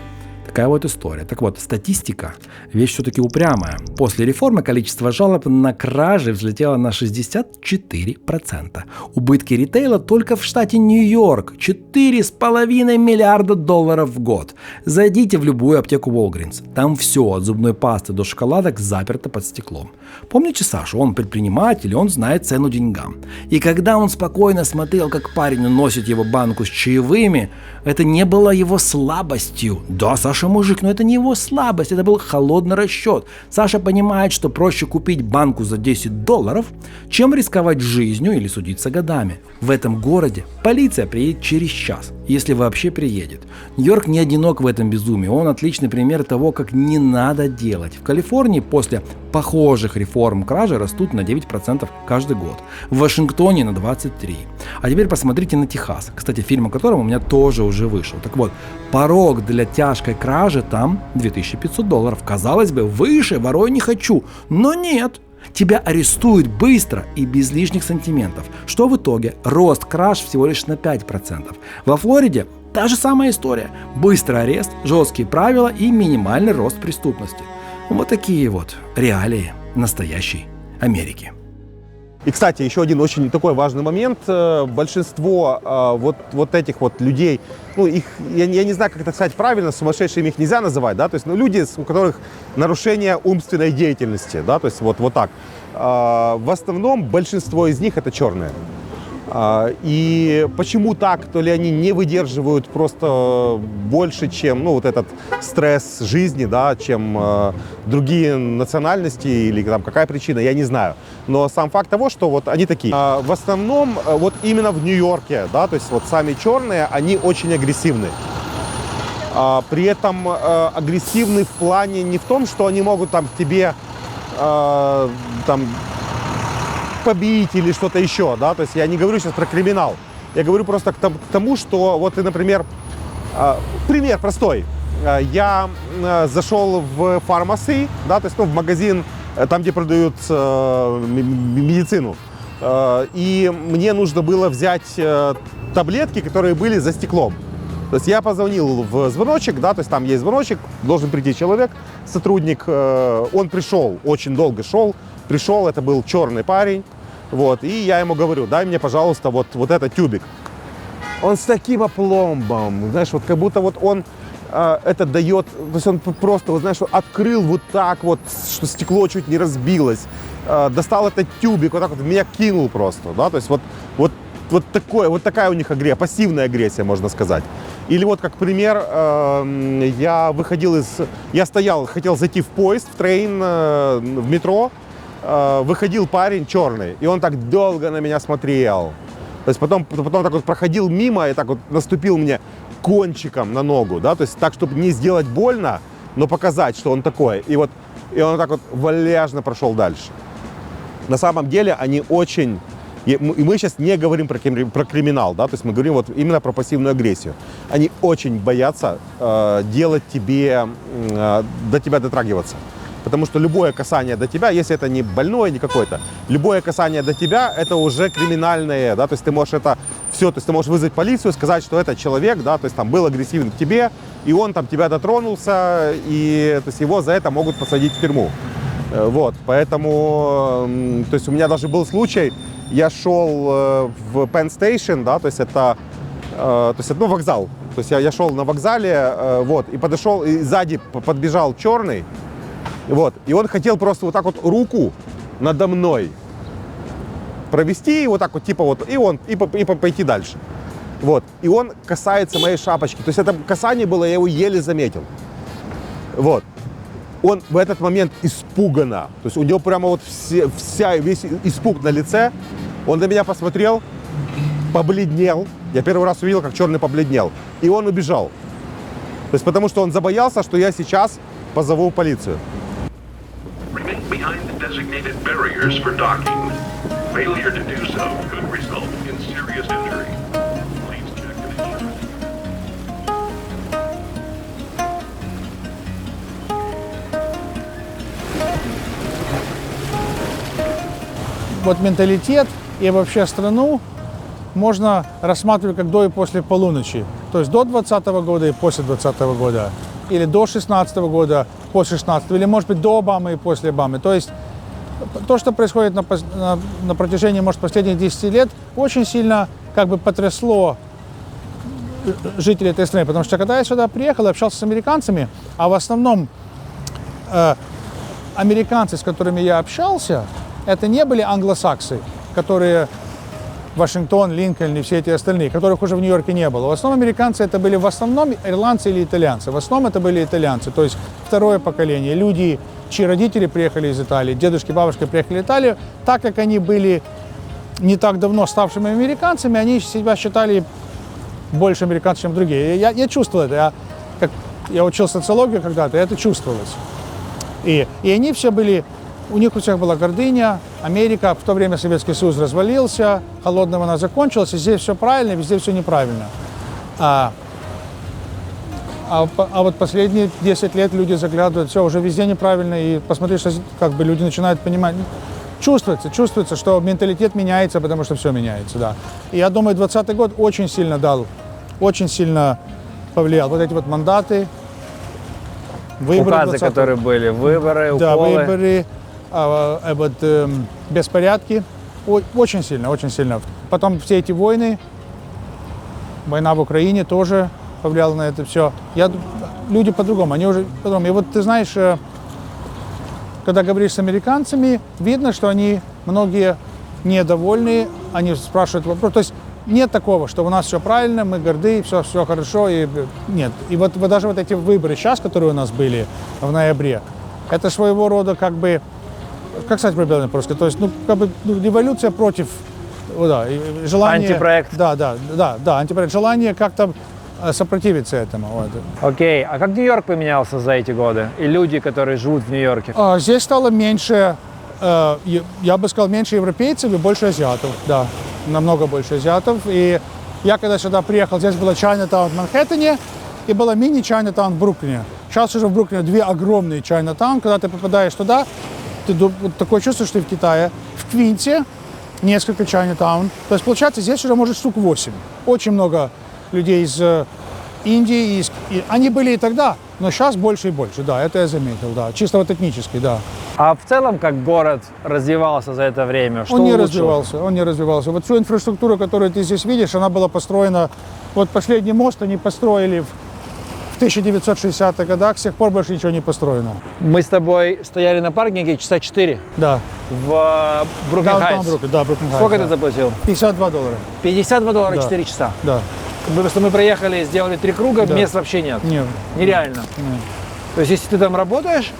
Такая вот история. Так вот, статистика – вещь все-таки упрямая. После реформы количество жалоб на кражи взлетело на 64%. Убытки ритейла только в штате Нью-Йорк – $4,5 миллиарда в год. Зайдите в любую аптеку Walgreens. Там все, от зубной пасты до шоколадок, заперто под стеклом. Помните Сашу? Он предприниматель, он знает цену деньгам. И когда он спокойно смотрел, как парень уносит его банку с чаевыми, это не было его слабостью. Да, Саша мужик, но это не его слабость, это был холодный расчет. Саша понимает, что проще купить банку за $10, чем рисковать жизнью или судиться годами. В этом городе полиция приедет через час, если вообще приедет. Нью-Йорк не одинок в этом безумии, он отличный пример того, как не надо делать. В Калифорнии после похожих реформ кражи растут на 9% каждый год. В Вашингтоне на 23%. А теперь посмотрите на Техас. Кстати, фильм о котором у меня тоже уже вышел. Так вот, порог для тяжкой кражи там $2500. Казалось бы, выше ворой не хочу. Но нет. Тебя арестуют быстро и без лишних сантиментов. Что в итоге? Рост краж всего лишь на 5%. Во Флориде та же самая история. Быстрый арест, жесткие правила и минимальный рост преступности. Вот такие вот реалии настоящей Америки. И, кстати, еще один очень такой важный момент. Большинство вот этих вот людей, я не знаю, как это сказать правильно, сумасшедшими их нельзя называть, да, то есть, люди, у которых нарушение умственной деятельности, да, то есть вот так. В основном большинство из них это черные. И почему так? То ли они не выдерживают просто больше, чем этот стресс жизни, да, чем другие национальности или там какая причина, я не знаю. Но сам факт того, что вот они такие. В основном вот именно в Нью-Йорке, да, то есть вот сами черные, они очень агрессивны. При этом агрессивны в плане не в том, что они могут там тебе побить или что-то еще, да, то есть я не говорю сейчас про криминал, я говорю просто к тому, что вот ты, например, пример простой, я зашел в фармаси, да, то есть в магазин, там, где продают медицину, и мне нужно было взять таблетки, которые были за стеклом. То есть я позвонил в звоночек, да, то есть там есть звоночек, должен прийти человек, сотрудник, он пришел, очень долго шел, пришел, это был черный парень, вот, и я ему говорю, дай мне, пожалуйста, вот этот тюбик. Он с таким опломбом, знаешь, вот как будто вот он это дает, то есть он просто, вот, знаешь, открыл вот так вот, что стекло чуть не разбилось, достал этот тюбик, вот так вот меня кинул просто, да, то есть вот такая у них агрессия, пассивная агрессия, можно сказать. Или вот как пример, я стоял, хотел зайти в поезд, в трейн, в метро, выходил парень черный, и он так долго на меня смотрел. То есть потом так вот проходил мимо и так вот наступил мне кончиком на ногу, да, то есть так, чтобы не сделать больно, но показать, что он такой. И он так вот вальяжно прошел дальше. На самом деле они очень... И мы сейчас не говорим про криминал, да, то есть мы говорим вот именно про пассивную агрессию. Они очень боятся делать до тебя дотрагиваться. Потому что любое касание до тебя, если это не больное, не какое-то, любое касание до тебя, это уже криминальное, да, то есть ты можешь это все, то есть ты можешь вызвать полицию, сказать, что этот человек, да, то есть там был агрессивен к тебе, и он там тебя дотронулся, и то есть его за это могут посадить в тюрьму. Вот, поэтому, то есть у меня даже был случай, я шел в Penn Station, да, то есть это вокзал, то есть я шел на вокзале, вот, и подошел, и сзади подбежал черный, вот, и он хотел просто вот так вот руку надо мной провести, вот так вот, типа вот, и пойти дальше. Вот, и он касается моей шапочки, то есть это касание было, я его еле заметил. Вот, он в этот момент испуганно, то есть у него прямо вот весь испуг на лице, он на меня посмотрел, побледнел, я первый раз увидел, как черный побледнел, и он убежал. То есть потому что он забоялся, что я сейчас позову полицию. designated barriers for docking. Failure to do so could result in serious injury. Please check an insurance. Вот менталитет и вообще страну можно рассматривать как до и после полуночи. То есть до 2020 года и после 2020 года. Или до 2016 года, после 2016, или, может быть, до Обамы и после Обамы. То есть то, что происходит на протяжении, может, последних 10 лет, очень сильно как бы потрясло жителей этой страны. Потому что когда я сюда приехал и общался с американцами, а в основном американцы, с которыми я общался, это не были англосаксы, которые Вашингтон, Линкольн и все эти остальные, которых уже в Нью-Йорке не было. В основном американцы это были в основном ирландцы или итальянцы. В основном это были итальянцы, то есть второе поколение. Люди, чьи родители приехали из Италии, дедушки, бабушки приехали в Италию, так как они были не так давно ставшими американцами, они себя считали больше американцев, чем другие. Я чувствовал это. Я учил социологию когда-то, и это чувствовалось. И они все были... У них у всех была гордыня, Америка, в то время Советский Союз развалился, холодная война закончилась, и здесь все правильно, везде все неправильно. А вот последние 10 лет люди заглядывают, все, уже везде неправильно, и посмотри, что как бы люди начинают понимать. Чувствуется, что менталитет меняется, потому что все меняется, да. И я думаю, 2020 год очень сильно повлиял. Вот эти вот мандаты, выборы. Указы, которые были, выборы, уколы. Да, выборы. Беспорядки очень сильно. Потом все эти войны, война в Украине тоже повлияла на это все. Люди по-другому, они уже по-другому. И вот ты знаешь, когда говоришь с американцами, видно, что они многие недовольны, они спрашивают вопрос. То есть нет такого, что у нас все правильно, мы горды, все хорошо. Нет. И вот даже вот эти выборы сейчас, которые у нас были в ноябре, это своего рода как бы, как сказать правильно по-русски, то есть, революция против, желание... Антипроект. Да, антипроект, желание как-то сопротивиться этому. Вот. Окей, а как Нью-Йорк поменялся за эти годы? И люди, которые живут в Нью-Йорке? Здесь стало меньше, я бы сказал, меньше европейцев и больше азиатов, да, намного больше азиатов. И я когда сюда приехал, здесь было Чайнатаун в Манхэттене и было мини-Чайнатаун в Бруклине. Сейчас уже в Бруклине 2 огромные Чайнатаун, когда ты попадаешь туда, ты такое чувство, что ты в Китае. В Квинте несколько Чайнатаун. То есть, получается, здесь уже может штук 8. Очень много людей из Индии. Они были и тогда, но сейчас больше и больше. Да, это я заметил, да. Чисто вот этнически, да. А в целом, как город развивался за это время? Что Он не развивался. Вот всю инфраструктуру, которую ты здесь видишь, она была построена... Вот последний мост они построили в 1960-х годах, с тех пор больше ничего не построено. Мы с тобой стояли на паркинге часа 4. Да. В Бруклин Хайтс. Да, Бруклин Хайтс. Сколько ты заплатил? $52. $52 да. 4 часа? Да. Просто мы проехали, сделали 3 круга, да. мест вообще нет. Нет. Нереально. Нет. То есть, если ты там работаешь,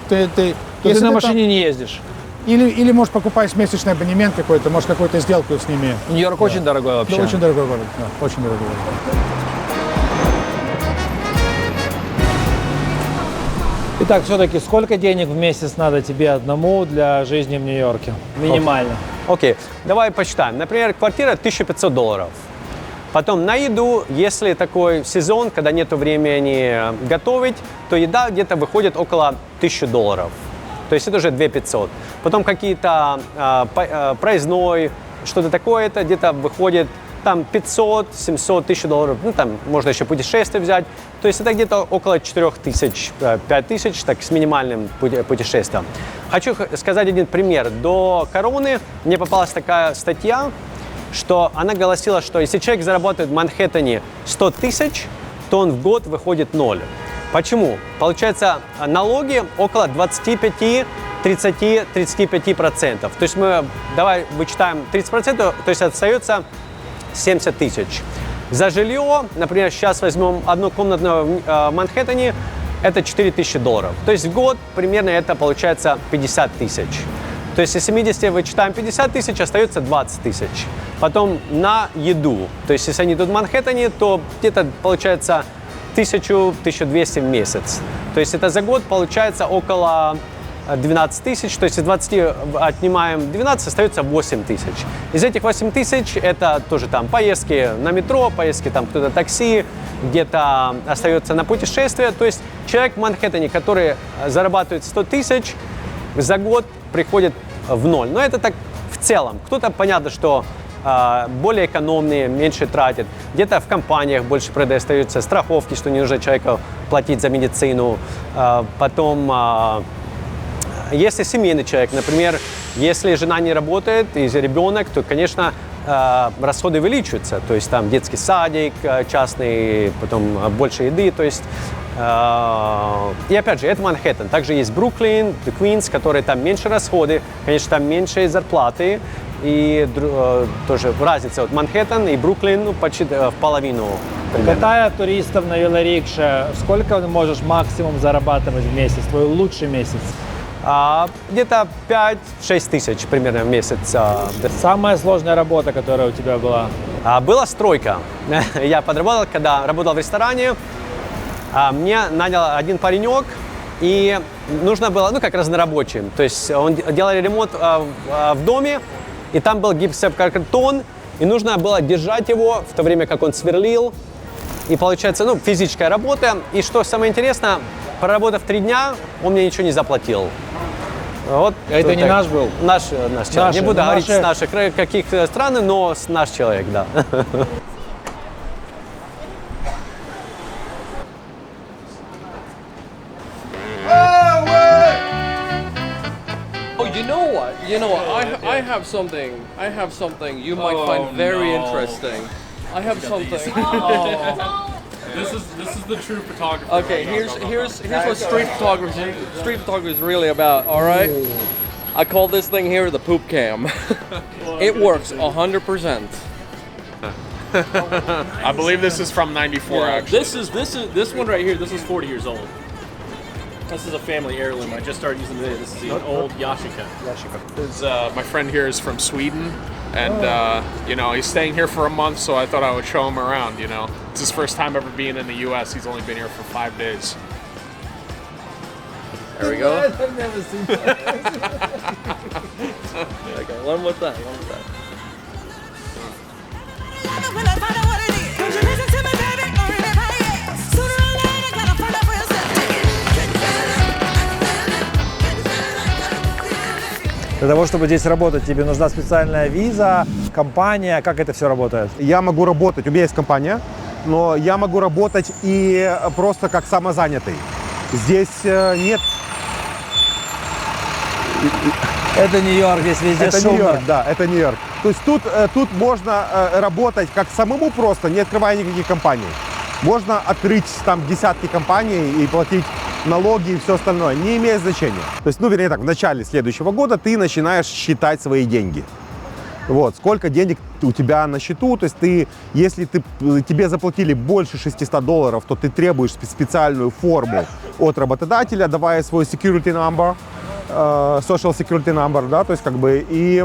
то ты на машине не ездишь. Или можешь покупать месячный абонемент какой-то, может, какую-то сделку с ними. Нью-Йорк очень дорогой вообще. Да, очень дорогой город, да, очень дорогой город. Итак, все-таки сколько денег в месяц надо тебе одному для жизни в Нью-Йорке? Минимально. Окей, давай посчитаем. Например, квартира $1500. Потом на еду, если такой сезон, когда нет времени готовить, то еда где-то выходит около $1000. То есть это уже 2500. Потом какие-то проездной, что-то такое, это где-то выходит там 500, 700, $1000. Ну, там можно еще путешествие взять. То есть это где-то около 4000, 5000, так, с минимальным путешествием. Хочу сказать один пример. До короны мне попалась такая статья, что она гласила, что если человек зарабатывает в Манхэттене 100 тысяч, то он в год выходит 0. Почему? Получается, налоги около 25-35%. То есть мы, давай вычитаем 30%, то есть остается 70 тысяч. За жилье, например, сейчас возьмем однокомнатное в Манхэттене, это $4000. То есть в год примерно это получается 50 тысяч. То есть из 70 вычитаем 50 тысяч, остается 20 тысяч. Потом на еду. То есть если они идут в Манхэттене, то где-то получается 1000-1200 в месяц. То есть это за год получается около 12 тысяч, то есть из 20 отнимаем 12, остается 8 тысяч. Из этих 8 тысяч это тоже там поездки на метро, поездки там кто-то такси, где-то остается на путешествие. То есть человек в Манхэттене, который зарабатывает 100 тысяч, за год приходит в ноль. Но это так в целом. Кто-то, понятно, что более экономные, меньше тратят. Где-то в компаниях больше предоставляются страховки, что не нужно человеку платить за медицину. Потом, если семейный человек, например, если жена не работает и ребенок, то, конечно, расходы увеличиваются. То есть там детский садик частный, потом больше еды. То есть, и опять же, это Манхэттен. Также есть Бруклин, Квинс, которые там меньше расходы, конечно, там меньше зарплаты. И тоже разница, вот Манхэттен и Бруклин, ну, почти в половину. Катая туристов на велорикше, сколько ты можешь максимум зарабатывать в месяц, твой лучший месяц? Где-то 5-6 тысяч примерно в месяц. Самая сложная работа, которая у тебя была? Была стройка. Я подработал, когда работал в ресторане. Мне нанял один паренек, и нужно было, ну, как разнорабочий. То есть он делал ремонт в доме, и там был гипсокартон, и нужно было держать его в то время, как он сверлил. И получается, ну, физическая работа. И что самое интересное, проработав 3 дня, он мне ничего не заплатил. Вот, это не наш был? Наш человек. Не буду говорить с наших каких стран, но наш человек, да. Oh, you know what? I have something you might find very interesting. I have something. This is the true photography. Okay, here's what street photography is really about. All right, I call this thing here the poop cam. It works 100%. I believe this is from '94. Actually, this one right here. This is 40 years old. This is a family heirloom. I just started using it today. This is an old Yashica. my friend here is from Sweden, and he's staying here for a month, so I thought I would show him around. It's his first time ever being in the U.S. He's only been here for 5 days. There we go. I've never seen that. Okay, one with that. Для того, чтобы здесь работать, тебе нужна специальная виза, компания. Как это все работает? Я могу работать, у меня есть компания, но я могу работать и просто как самозанятый. Здесь нет... Это Нью-Йорк, здесь везде это шумно. Нью-Йорк, да, это Нью-Йорк. То есть тут можно работать как самому просто, не открывая никаких компаний. Можно открыть там десятки компаний и платить налоги и все остальное, не имеет значения. То есть, вернее так, в начале следующего года ты начинаешь считать свои деньги. Вот, сколько денег у тебя на счету, то есть если тебе заплатили больше $600, то ты требуешь специальную форму от работодателя, давая свой security number, social security number, да, то есть и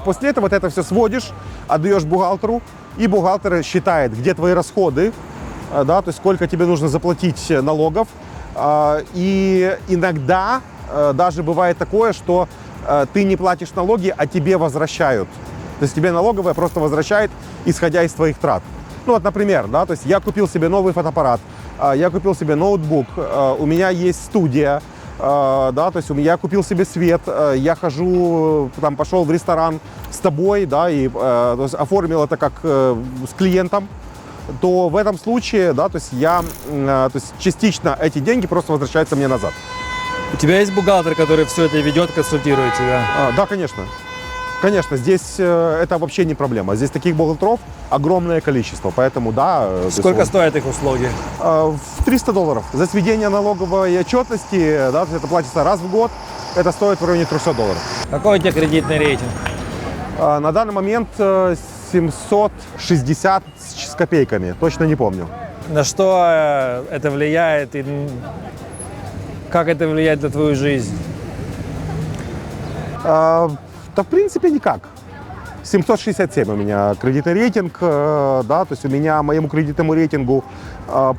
после этого ты это все сводишь, отдаешь бухгалтеру, и бухгалтер считает, где твои расходы, да, то есть сколько тебе нужно заплатить налогов. И иногда даже бывает такое, что ты не платишь налоги, а тебе возвращают. То есть тебе налоговая просто возвращает, исходя из твоих трат. Ну вот, например, да, то есть я купил себе новый фотоаппарат, я купил себе ноутбук, у меня есть студия, да, то есть я купил себе свет, я хожу, там, пошел в ресторан с тобой, да, и то есть оформил это как с клиентом, то в этом случае, да, то есть частично эти деньги просто возвращаются мне назад. У тебя есть бухгалтер, который все это ведет, консультирует тебя? Да, конечно. Конечно, здесь это вообще не проблема. Здесь таких бухгалтеров огромное количество, поэтому да. Сколько стоят их услуги? $300. За сведение налоговой отчетности, да, это платится раз в год, это стоит в районе $300. Какой у тебя кредитный рейтинг? На данный момент 760 с копейками, точно не помню. На что это влияет и как это влияет на твою жизнь? Да, в принципе, никак. 767 у меня кредитный рейтинг, да, то есть у меня моему кредитному рейтингу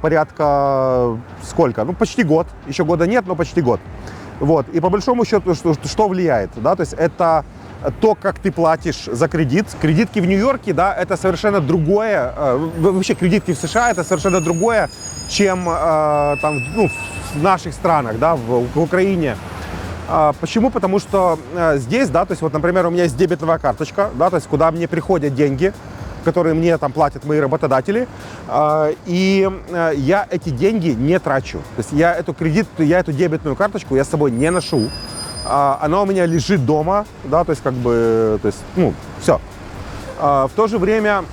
порядка сколько? Ну, почти год. Еще года нет, но почти год. Вот. И по большому счету, что влияет? Да? То есть это то, как ты платишь за кредит. Кредитки в Нью-Йорке, да, это совершенно другое. Вообще кредитки в США это совершенно другое, чем там, ну, в наших странах, да, в Украине. Почему? Потому что здесь, да, то есть вот, например, у меня есть дебетовая карточка, да, то есть куда мне приходят деньги, которые мне там платят мои работодатели, и я эти деньги не трачу. То есть я эту дебетную карточку я с собой не ношу. Она у меня лежит дома, да, то есть как бы, то есть, ну, все. В то же время,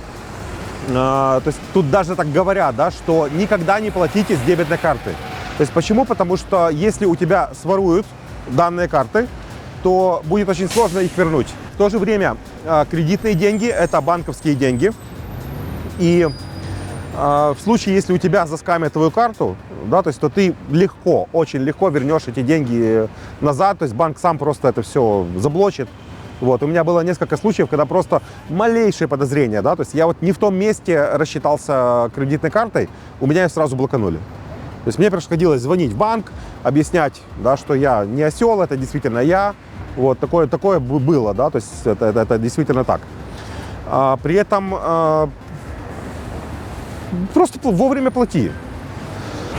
то есть тут даже так говорят, да, что никогда не платите с дебетной карты. То есть почему? Потому что если у тебя своруют данные карты, то будет очень сложно их вернуть. В то же время кредитные деньги – это банковские деньги. И в случае, если у тебя заскамят твою карту, да, то есть, то ты легко, очень легко вернешь эти деньги назад. То есть банк сам просто это все заблочит. Вот. У меня было несколько случаев, когда просто малейшее подозрение, да, то есть я вот не в том месте рассчитался кредитной картой, у меня ее сразу блоканули. То есть мне приходилось звонить в банк, объяснять, да, что я не осел, это действительно я. Вот, такое было, да, то есть это действительно так. При этом просто вовремя плати.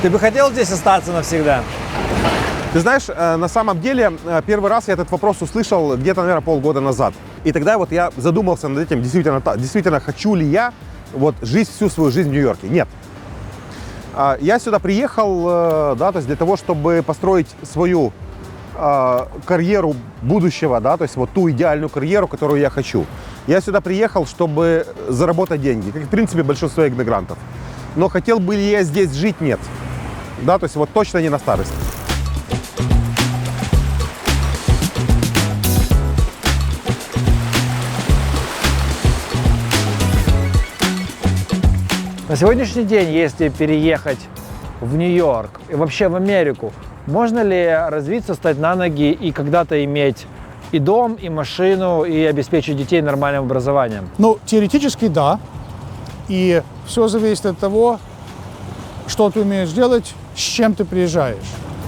Ты бы хотел здесь остаться навсегда? Ты знаешь, на самом деле, первый раз я этот вопрос услышал где-то, наверное, полгода назад. И тогда вот я задумался над этим, действительно хочу ли я вот жить всю свою жизнь в Нью-Йорке. Нет. Я сюда приехал, да, то есть для того, чтобы построить свою карьеру будущего, да, то есть вот ту идеальную карьеру, которую я хочу. Я сюда приехал, чтобы заработать деньги, как, в принципе, большинство иммигрантов. Но хотел бы ли я здесь жить? Нет. Да, то есть вот точно не на старость. На сегодняшний день, если переехать в Нью-Йорк и вообще в Америку, можно ли развиться, стать на ноги и когда-то иметь и дом, и машину, и обеспечить детей нормальным образованием? Ну, теоретически да. И все зависит от того, что ты умеешь делать, с чем ты приезжаешь.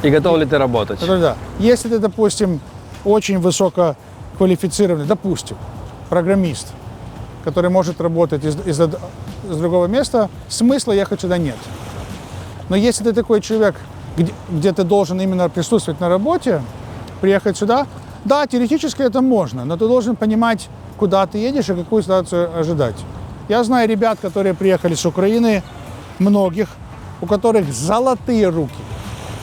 И готов ли ты работать? Да. Если ты, допустим, очень высококвалифицированный, допустим, программист, который может работать из другого места, смысла ехать сюда нет. Но если ты такой человек, где ты должен именно присутствовать на работе, приехать сюда, да, теоретически это можно, но ты должен понимать, куда ты едешь и какую ситуацию ожидать. Я знаю ребят, которые приехали с Украины, многих, у которых золотые руки.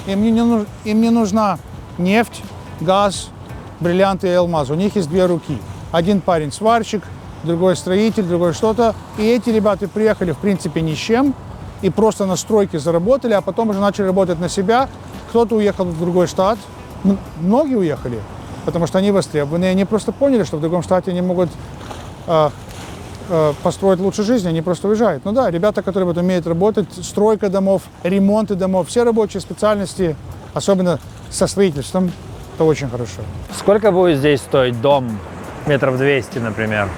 Им не нужна нефть, газ, бриллианты и алмазы. У них есть две руки. Один парень сварщик, другой строитель, другой что-то. И эти ребята приехали, в принципе, ни с чем. И просто на стройке заработали, а потом уже начали работать на себя. Кто-то уехал в другой штат. Многие уехали, потому что они востребованы. И они просто поняли, что в другом штате они могут построить лучше жизнь, они просто уезжают. Ну да, ребята, которые вот умеют работать, стройка домов, ремонты домов, все рабочие специальности, особенно со строительством, это очень хорошо. Сколько будет здесь стоить дом? Метров 200, например.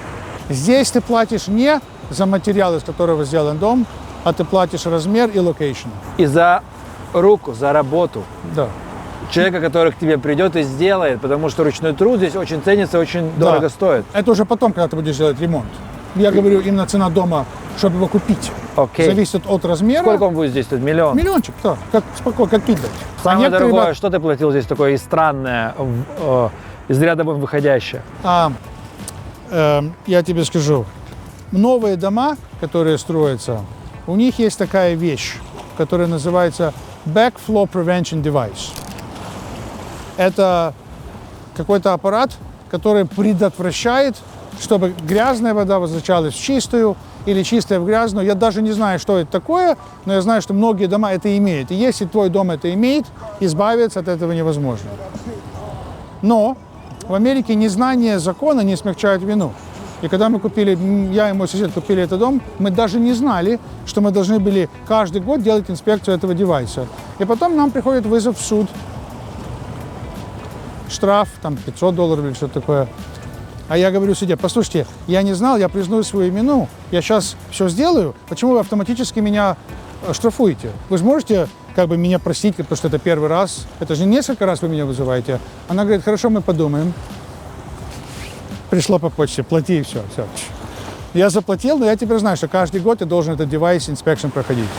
Здесь ты платишь не за материал, из которого сделан дом, а ты платишь размер и локейшн. И за руку, за работу. Да. Человека, который к тебе придет и сделает, потому что ручной труд здесь очень ценится, очень дорого стоит. Это уже потом, когда ты будешь делать ремонт. Я говорю, именно цена дома, чтобы его купить. Окей. Зависит от размера. Сколько он будет здесь стоить? Миллион? Миллиончик, да. Спокойно, как пить дать. Самое дорогое, что ты платил здесь такое и странное, из ряда вон выходящее? Я тебе скажу. Новые дома, которые строятся, у них есть такая вещь, которая называется Backflow Prevention Device. Это какой-то аппарат, который предотвращает, чтобы грязная вода возвращалась в чистую или чистая в грязную. Я даже не знаю, что это такое, но я знаю, что многие дома это имеют. И если твой дом это имеет, избавиться от этого невозможно. Но в Америке незнание закона не смягчает вину. И когда мы купили, я и мой сосед купили этот дом, мы даже не знали, что мы должны были каждый год делать инспекцию этого девайса. И потом нам приходит вызов в суд. Штраф, там, $500 или что-то такое. А я говорю судье, послушайте, я не знал, я признаю свою вину, я сейчас все сделаю, почему вы автоматически меня штрафуете? Вы же можете как бы меня простить, потому что это первый раз. Это же несколько раз вы меня вызываете. Она говорит, хорошо, мы подумаем. Пришло по почте, плати и все. Я заплатил, но я теперь знаю, что каждый год я должен этот девайс inspection проходить.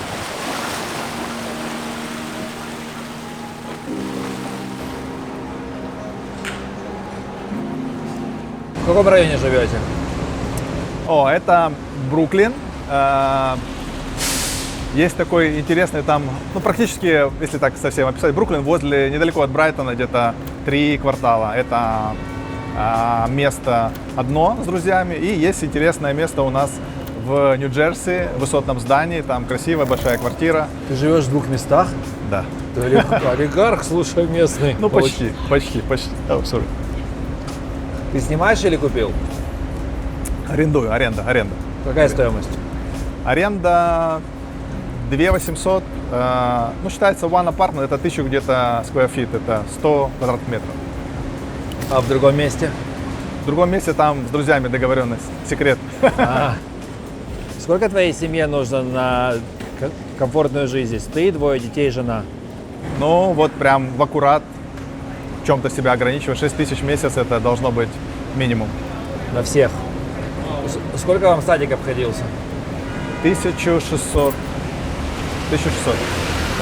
В каком районе живете? О, это Бруклин. Есть такой интересный там, ну практически, если так совсем описать, Бруклин недалеко от Брайтона, где-то 3 квартала. Это место одно с друзьями, и есть интересное место у нас в Нью-Джерси, в высотном здании, там красивая большая квартира. Ты живешь в 2 местах? Да. Ты олигарх, слушай, местный. Ну почти. Oh, sorry. Ты снимаешь или купил? Арендую, аренда. Какая стоимость? Аренда 2800, ну считается one apartment, это 1000 где-то square feet, это 100 квадратных метров. А в другом месте? В другом месте там с друзьями договоренность, секрет. Сколько твоей семье нужно на комфортную жизнь здесь? Ты, 2 детей, жена? Ну вот прям в аккурат, в чем-то себя ограничивать. 6000 в месяц это должно быть минимум. На всех? Сколько вам садик обходился? 1600.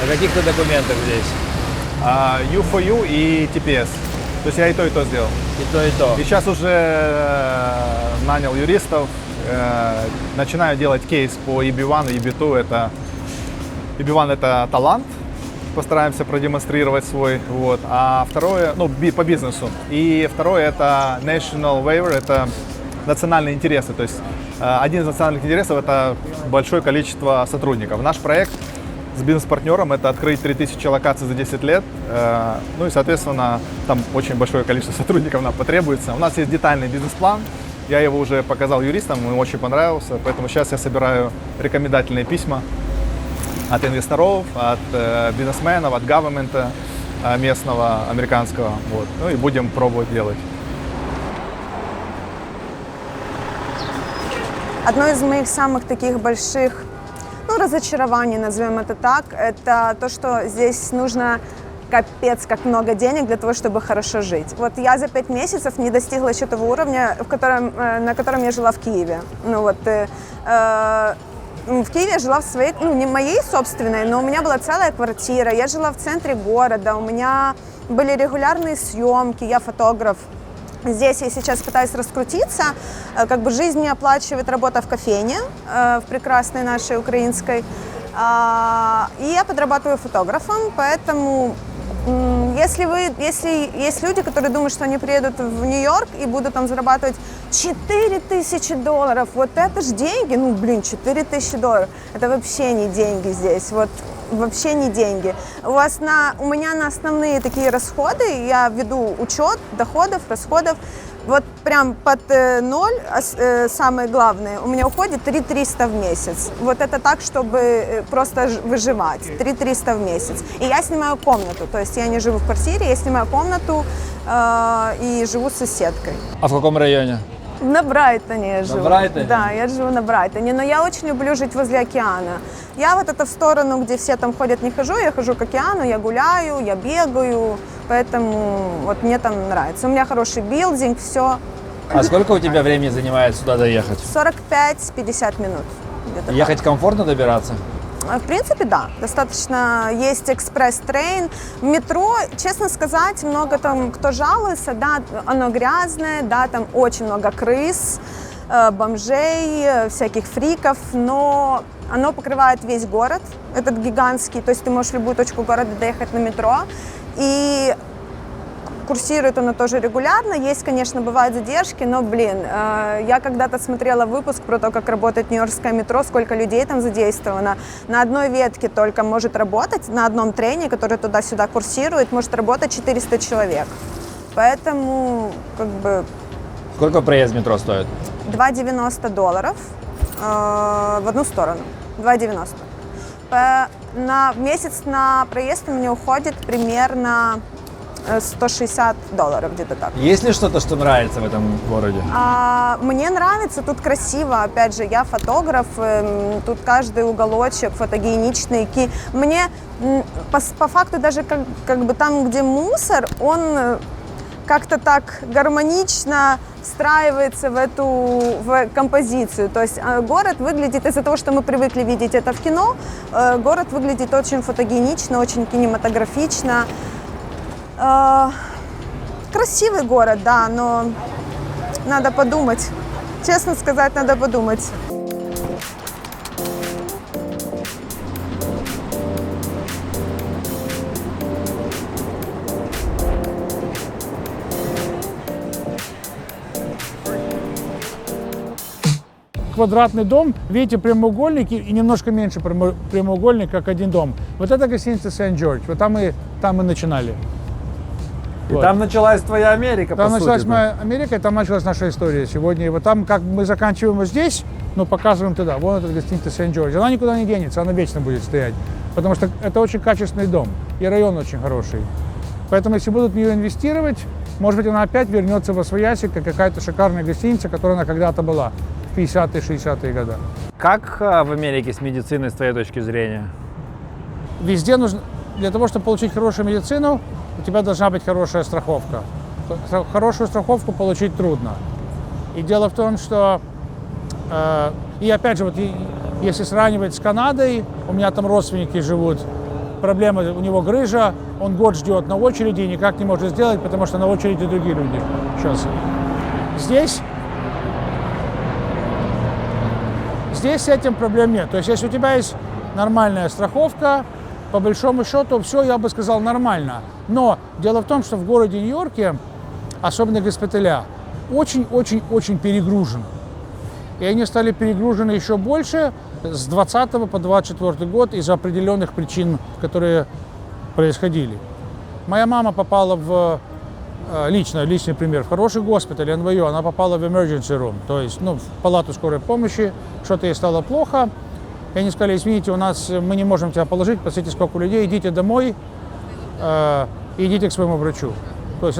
На каких ты документах здесь? U4U и TPS. То есть я и то сделал. И то, и то. И сейчас уже нанял юристов, начинаю делать кейс по EB1 и EB2. EB1 это талант, постараемся продемонстрировать свой, вот. А второе, ну, по бизнесу. И второе это National Waiver, это национальные интересы. То есть один из национальных интересов это большое количество сотрудников. Наш проект с бизнес-партнером это открыть 3000 локаций за 10 лет. Ну и, соответственно, там очень большое количество сотрудников нам потребуется. У нас есть детальный бизнес-план. Я его уже показал юристам, ему очень понравился. Поэтому сейчас я собираю рекомендательные письма от инвесторов, от бизнесменов, от government местного, американского. Вот. Ну и будем пробовать делать. Одно из моих самых таких больших, разочарований, назовем это так, это то, что здесь нужно капец как много денег для того, чтобы хорошо жить. Вот я за 5 месяцев не достигла еще того уровня, на котором я жила в Киеве. В Киеве я жила в своей, не моей собственной, но у меня была целая квартира, я жила в центре города, у меня были регулярные съемки, я фотограф. Здесь я сейчас пытаюсь раскрутиться, как бы жизнь не оплачивает работа в кофейне, в прекрасной нашей украинской, и я подрабатываю фотографом, поэтому если есть люди, которые думают, что они приедут в Нью-Йорк и будут там зарабатывать $4000, вот это ж деньги, $4000, это вообще не деньги здесь, вот вообще не деньги. У меня на основные такие расходы, я веду учет доходов, расходов, вот прям под ноль, самое главное, у меня уходит 3300 в месяц. Вот это так, чтобы просто выживать, 3300 в месяц. И я снимаю комнату, то есть я не живу в квартире, я снимаю комнату и живу с соседкой. А в каком районе? На Брайтоне я живу. На Брайтоне? Да, я живу на Брайтоне, но я очень люблю жить возле океана. Я вот это в сторону, где все там ходят, не хожу, я хожу к океану, я гуляю, я бегаю, поэтому вот мне там нравится. У меня хороший билдинг, все. А сколько у тебя времени занимает сюда доехать? 45-50 минут. Ехать так. Комфортно добираться? В принципе, да, достаточно. Есть экспресс-трейн. Метро, честно сказать, много там кто жалуется, да, оно грязное, да, там очень много крыс, бомжей, всяких фриков, но оно покрывает весь город, этот гигантский, то есть ты можешь в любую точку города доехать на метро, и курсирует оно тоже регулярно, есть, конечно, бывают задержки, но, я когда-то смотрела выпуск про то, как работает нью-йоркское метро, сколько людей там задействовано. На одной ветке только может работать, на одном трейне, который туда-сюда курсирует, может работать 400 человек. Поэтому, Сколько проезд в метро стоит? $2.90 в одну сторону. $2.90. В месяц на проезд у меня уходит примерно $160 где-то так. Есть ли что-то, что нравится в этом городе? Мне нравится, тут красиво, опять же, я фотограф, тут каждый уголочек фотогеничный. Мне по факту даже как бы там, где мусор, он как-то так гармонично встраивается в композицию. То есть город выглядит, из-за того, что мы привыкли видеть это в кино, город выглядит очень фотогенично, очень кинематографично. Красивый город, да, но надо подумать. Честно сказать, надо подумать. Квадратный дом, видите, прямоугольник и немножко меньше прямоугольник, как один дом. Вот это гостиница Сент-Джордж, вот там мы начинали. И вот. Там началась твоя Америка, там началась моя Америка, и там началась наша история сегодня. И вот там, как мы заканчиваем вот здесь, но показываем туда. Вон эта гостиница Сент-Джордж. Она никуда не денется, она вечно будет стоять. Потому что это очень качественный дом, и район очень хороший. Поэтому, если будут в нее инвестировать, может быть, она опять вернется во свояси, как какая-то шикарная гостиница, которая она когда-то была в 50-е, 60-е годы. Как в Америке с медициной, с твоей точки зрения? Везде нужно, для того, чтобы получить хорошую медицину, у тебя должна быть хорошая страховка. Хорошую страховку получить трудно. И дело в том, что, и опять же, вот если сравнивать с Канадой, у меня там родственники живут, проблема, у него грыжа, он год ждет на очереди и никак не может сделать, потому что на очереди другие люди. Сейчас. Здесь с этим проблем нет. То есть, если у тебя есть нормальная страховка, по большому счету, все, я бы сказал, нормально. Но дело в том, что в городе Нью-Йорке, особенно госпиталя, очень-очень-очень перегружен. И они стали перегружены еще больше с 20 по 24 год из-за определенных причин, которые происходили. Моя мама попала в личный пример, в хороший госпиталь, НВЮ, она попала в emergency room, то есть в палату скорой помощи, что-то ей стало плохо. И они сказали: извините, мы не можем тебя положить, посмотрите, сколько людей, идите домой, идите к своему врачу. То есть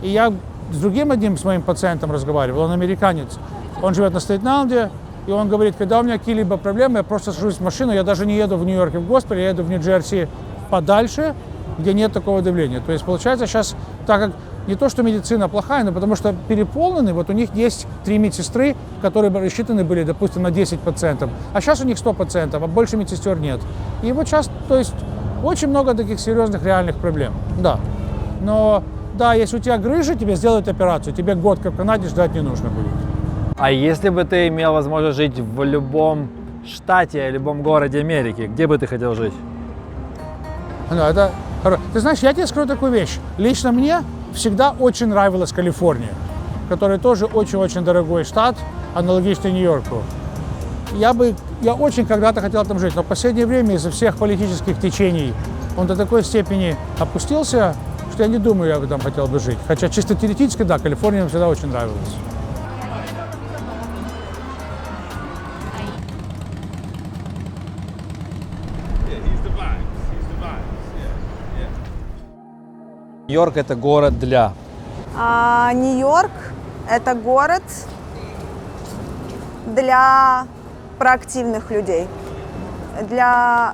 и я с другим с моим пациентом разговаривал, он американец, он живет на Стейтен-Айленде, и он говорит: когда у меня какие-либо проблемы, я просто сажусь в машину, я даже не еду в Нью-Йорк в госпиталь, я еду в Нью-Джерси подальше, где нет такого давления. То есть получается сейчас, так как не то, что медицина плохая, но потому что переполнены, вот у них есть 3 медсестры, которые рассчитаны были, допустим, на 10 пациентов, а сейчас у них 100 пациентов, а больше медсестер нет. И вот сейчас, то есть, очень много таких серьезных реальных проблем, да. Но, да, если у тебя грыжа, тебе сделают операцию, тебе год, как в Канаде, ждать не нужно будет. А если бы ты имел возможность жить в любом штате, любом городе Америки, где бы ты хотел жить? Да, ты знаешь, я тебе скажу такую вещь. Лично мне всегда очень нравилась Калифорния, которая тоже очень-очень дорогой штат, аналогичный Нью-Йорку. Я очень когда-то хотел там жить, но в последнее время из-за всех политических течений он до такой степени опустился, что я не думаю, я бы там хотел бы жить. Хотя чисто теоретически, да, Калифорния мне всегда очень нравилась. Нью-Йорк – это город для? Нью-Йорк – это город для проактивных людей, для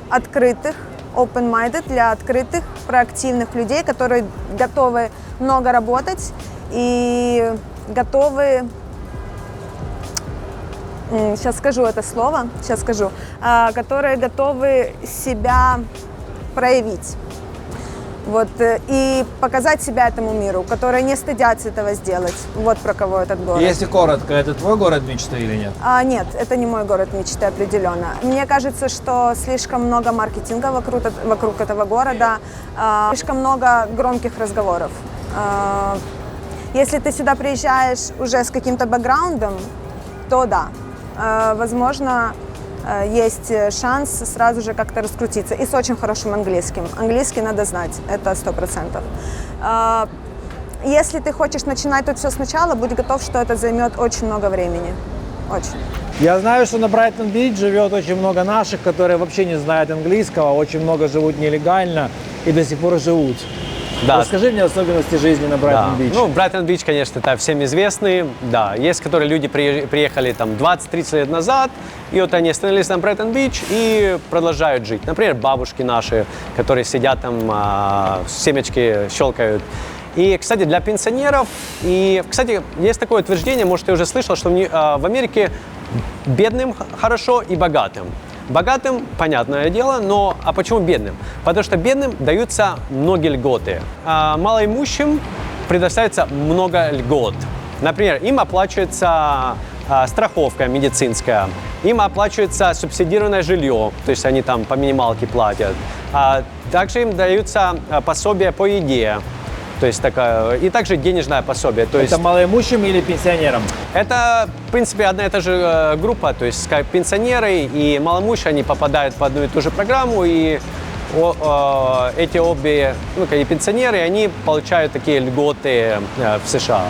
открытых, open-minded, для открытых, проактивных людей, которые готовы много работать и готовы, сейчас скажу это слово, которые готовы себя проявить. Вот, и показать себя этому миру, которые не стыдятся этого сделать. Вот про кого этот город. Если коротко, это твой город мечты или нет? Нет, это не мой город мечты определенно. Мне кажется, что слишком много маркетинга вокруг этого города, слишком много громких разговоров. Если ты сюда приезжаешь уже с каким-то бэкграундом, то да, возможно, есть шанс сразу же как-то раскрутиться. И с очень хорошим английским. Английский надо знать, это 100%. Если ты хочешь начинать тут все сначала, будь готов, что это займет очень много времени. Очень. Я знаю, что на Брайтон-Бич живет очень много наших, которые вообще не знают английского, очень много живут нелегально и до сих пор живут. Да. Расскажи мне особенности жизни на Брайтон-Бич. Ну, Брайтон-Бич, конечно, это всем известный. Да, есть, которые люди приехали там 20-30 лет назад, и вот они остановились на Брайтон-Бич и продолжают жить. Например, бабушки наши, которые сидят там, семечки щелкают. И, кстати, для пенсионеров, и, кстати, есть такое утверждение, может, ты уже слышал, что в Америке бедным хорошо и богатым. Богатым, понятное дело, но а почему бедным? Потому что бедным даются многие льготы, а малоимущим предоставляется много льгот. Например, им оплачивается страховка медицинская, им оплачивается субсидированное жилье, то есть они там по минималке платят. Также им даются пособия по еде. То есть и также денежное пособие. То это есть, малоимущим или пенсионерам? Это, в принципе, одна и та же группа. То есть как пенсионеры и малоимущие, они попадают в одну и ту же программу. И эти обе, и пенсионеры, они получают такие льготы в США.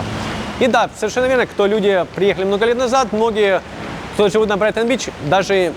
И да, совершенно верно, люди приехали много лет назад, многие, кто живут на Брайтон-Бич, даже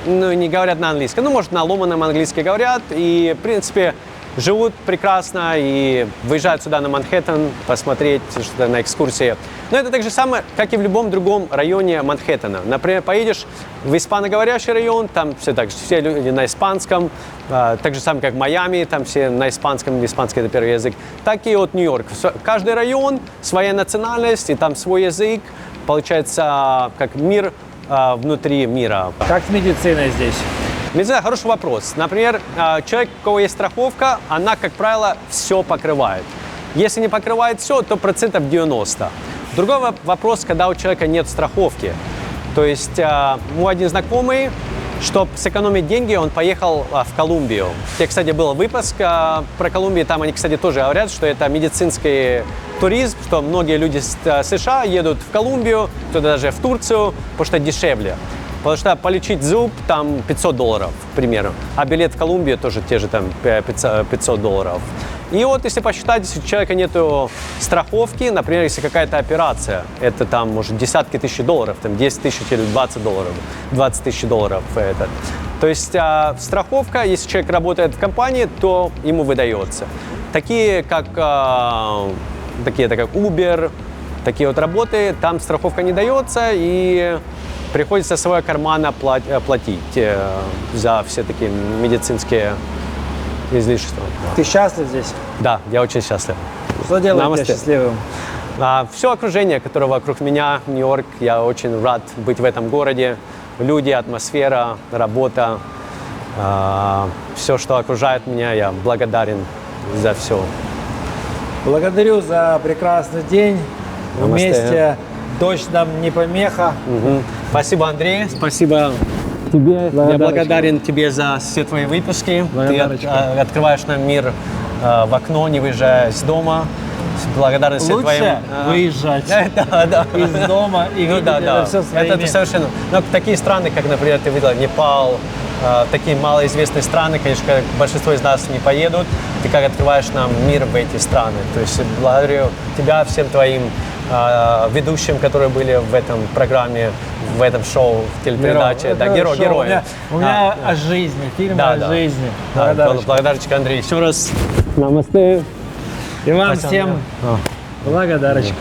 не говорят на английском. Ну, может, на ломаном английском говорят. И, в принципе, живут прекрасно и выезжают сюда на Манхэттен посмотреть что-то на экскурсии. Но это так же самое, как и в любом другом районе Манхэттена. Например, поедешь в испаноговорящий район, там все люди на испанском, так же самое, как в Майами, там все на испанском, испанский это первый язык. Так и вот Нью-Йорк. Каждый район, своя национальность, и там свой язык. Получается, как мир внутри мира. Как с медициной здесь? Медицина – хороший вопрос. Например, человек, у кого есть страховка, она, как правило, все покрывает. Если не покрывает все, то 90%. Другой вопрос, когда у человека нет страховки. То есть мой один знакомый, чтобы сэкономить деньги, он поехал в Колумбию. Где, кстати, был выпуск про Колумбию, там они, кстати, тоже говорят, что это медицинский туризм, что многие люди с США едут в Колумбию, кто-то даже в Турцию, потому что дешевле. Потому что полечить зуб там $500, к примеру, а билет в Колумбию тоже те же там $500. И вот если посчитать, если у человека нет страховки, например, если какая-то операция, это там может десятки тысяч долларов, там 10 тысяч или $20, $20 тысяч. То есть страховка, если человек работает в компании, то ему выдается. Такие как Uber, такие вот работы, там страховка не дается, и приходится со своего кармана платить за все такие медицинские излишества. Ты счастлив здесь? Да, я очень счастлив. Что делает тебя счастливым? Все окружение, которое вокруг меня, Нью-Йорк, я очень рад быть в этом городе. Люди, атмосфера, работа, все, что окружает меня, я благодарен за все. Благодарю за прекрасный день. Вместе. Дождь нам не помеха. Спасибо, Андрей. Спасибо тебе. Я благодарен тебе за все твои выпуски. Ты открываешь нам мир в окно, не выезжая из дома. Благодарен всем твоим... выезжать из дома и видеть это все своими. Это совершенно... Но такие страны, как, например, ты видела, Непал, такие малоизвестные страны, конечно, большинство из нас не поедут. Ты как открываешь нам мир в эти страны. То есть благодарю тебя, всем твоим ведущим, которые были в этом программе, в этом шоу, в телепередаче. Да, герои. У меня о жизни, фильм о жизни. Благодарочка, Андрей. Еще раз намасте. И вам всем благодарочка.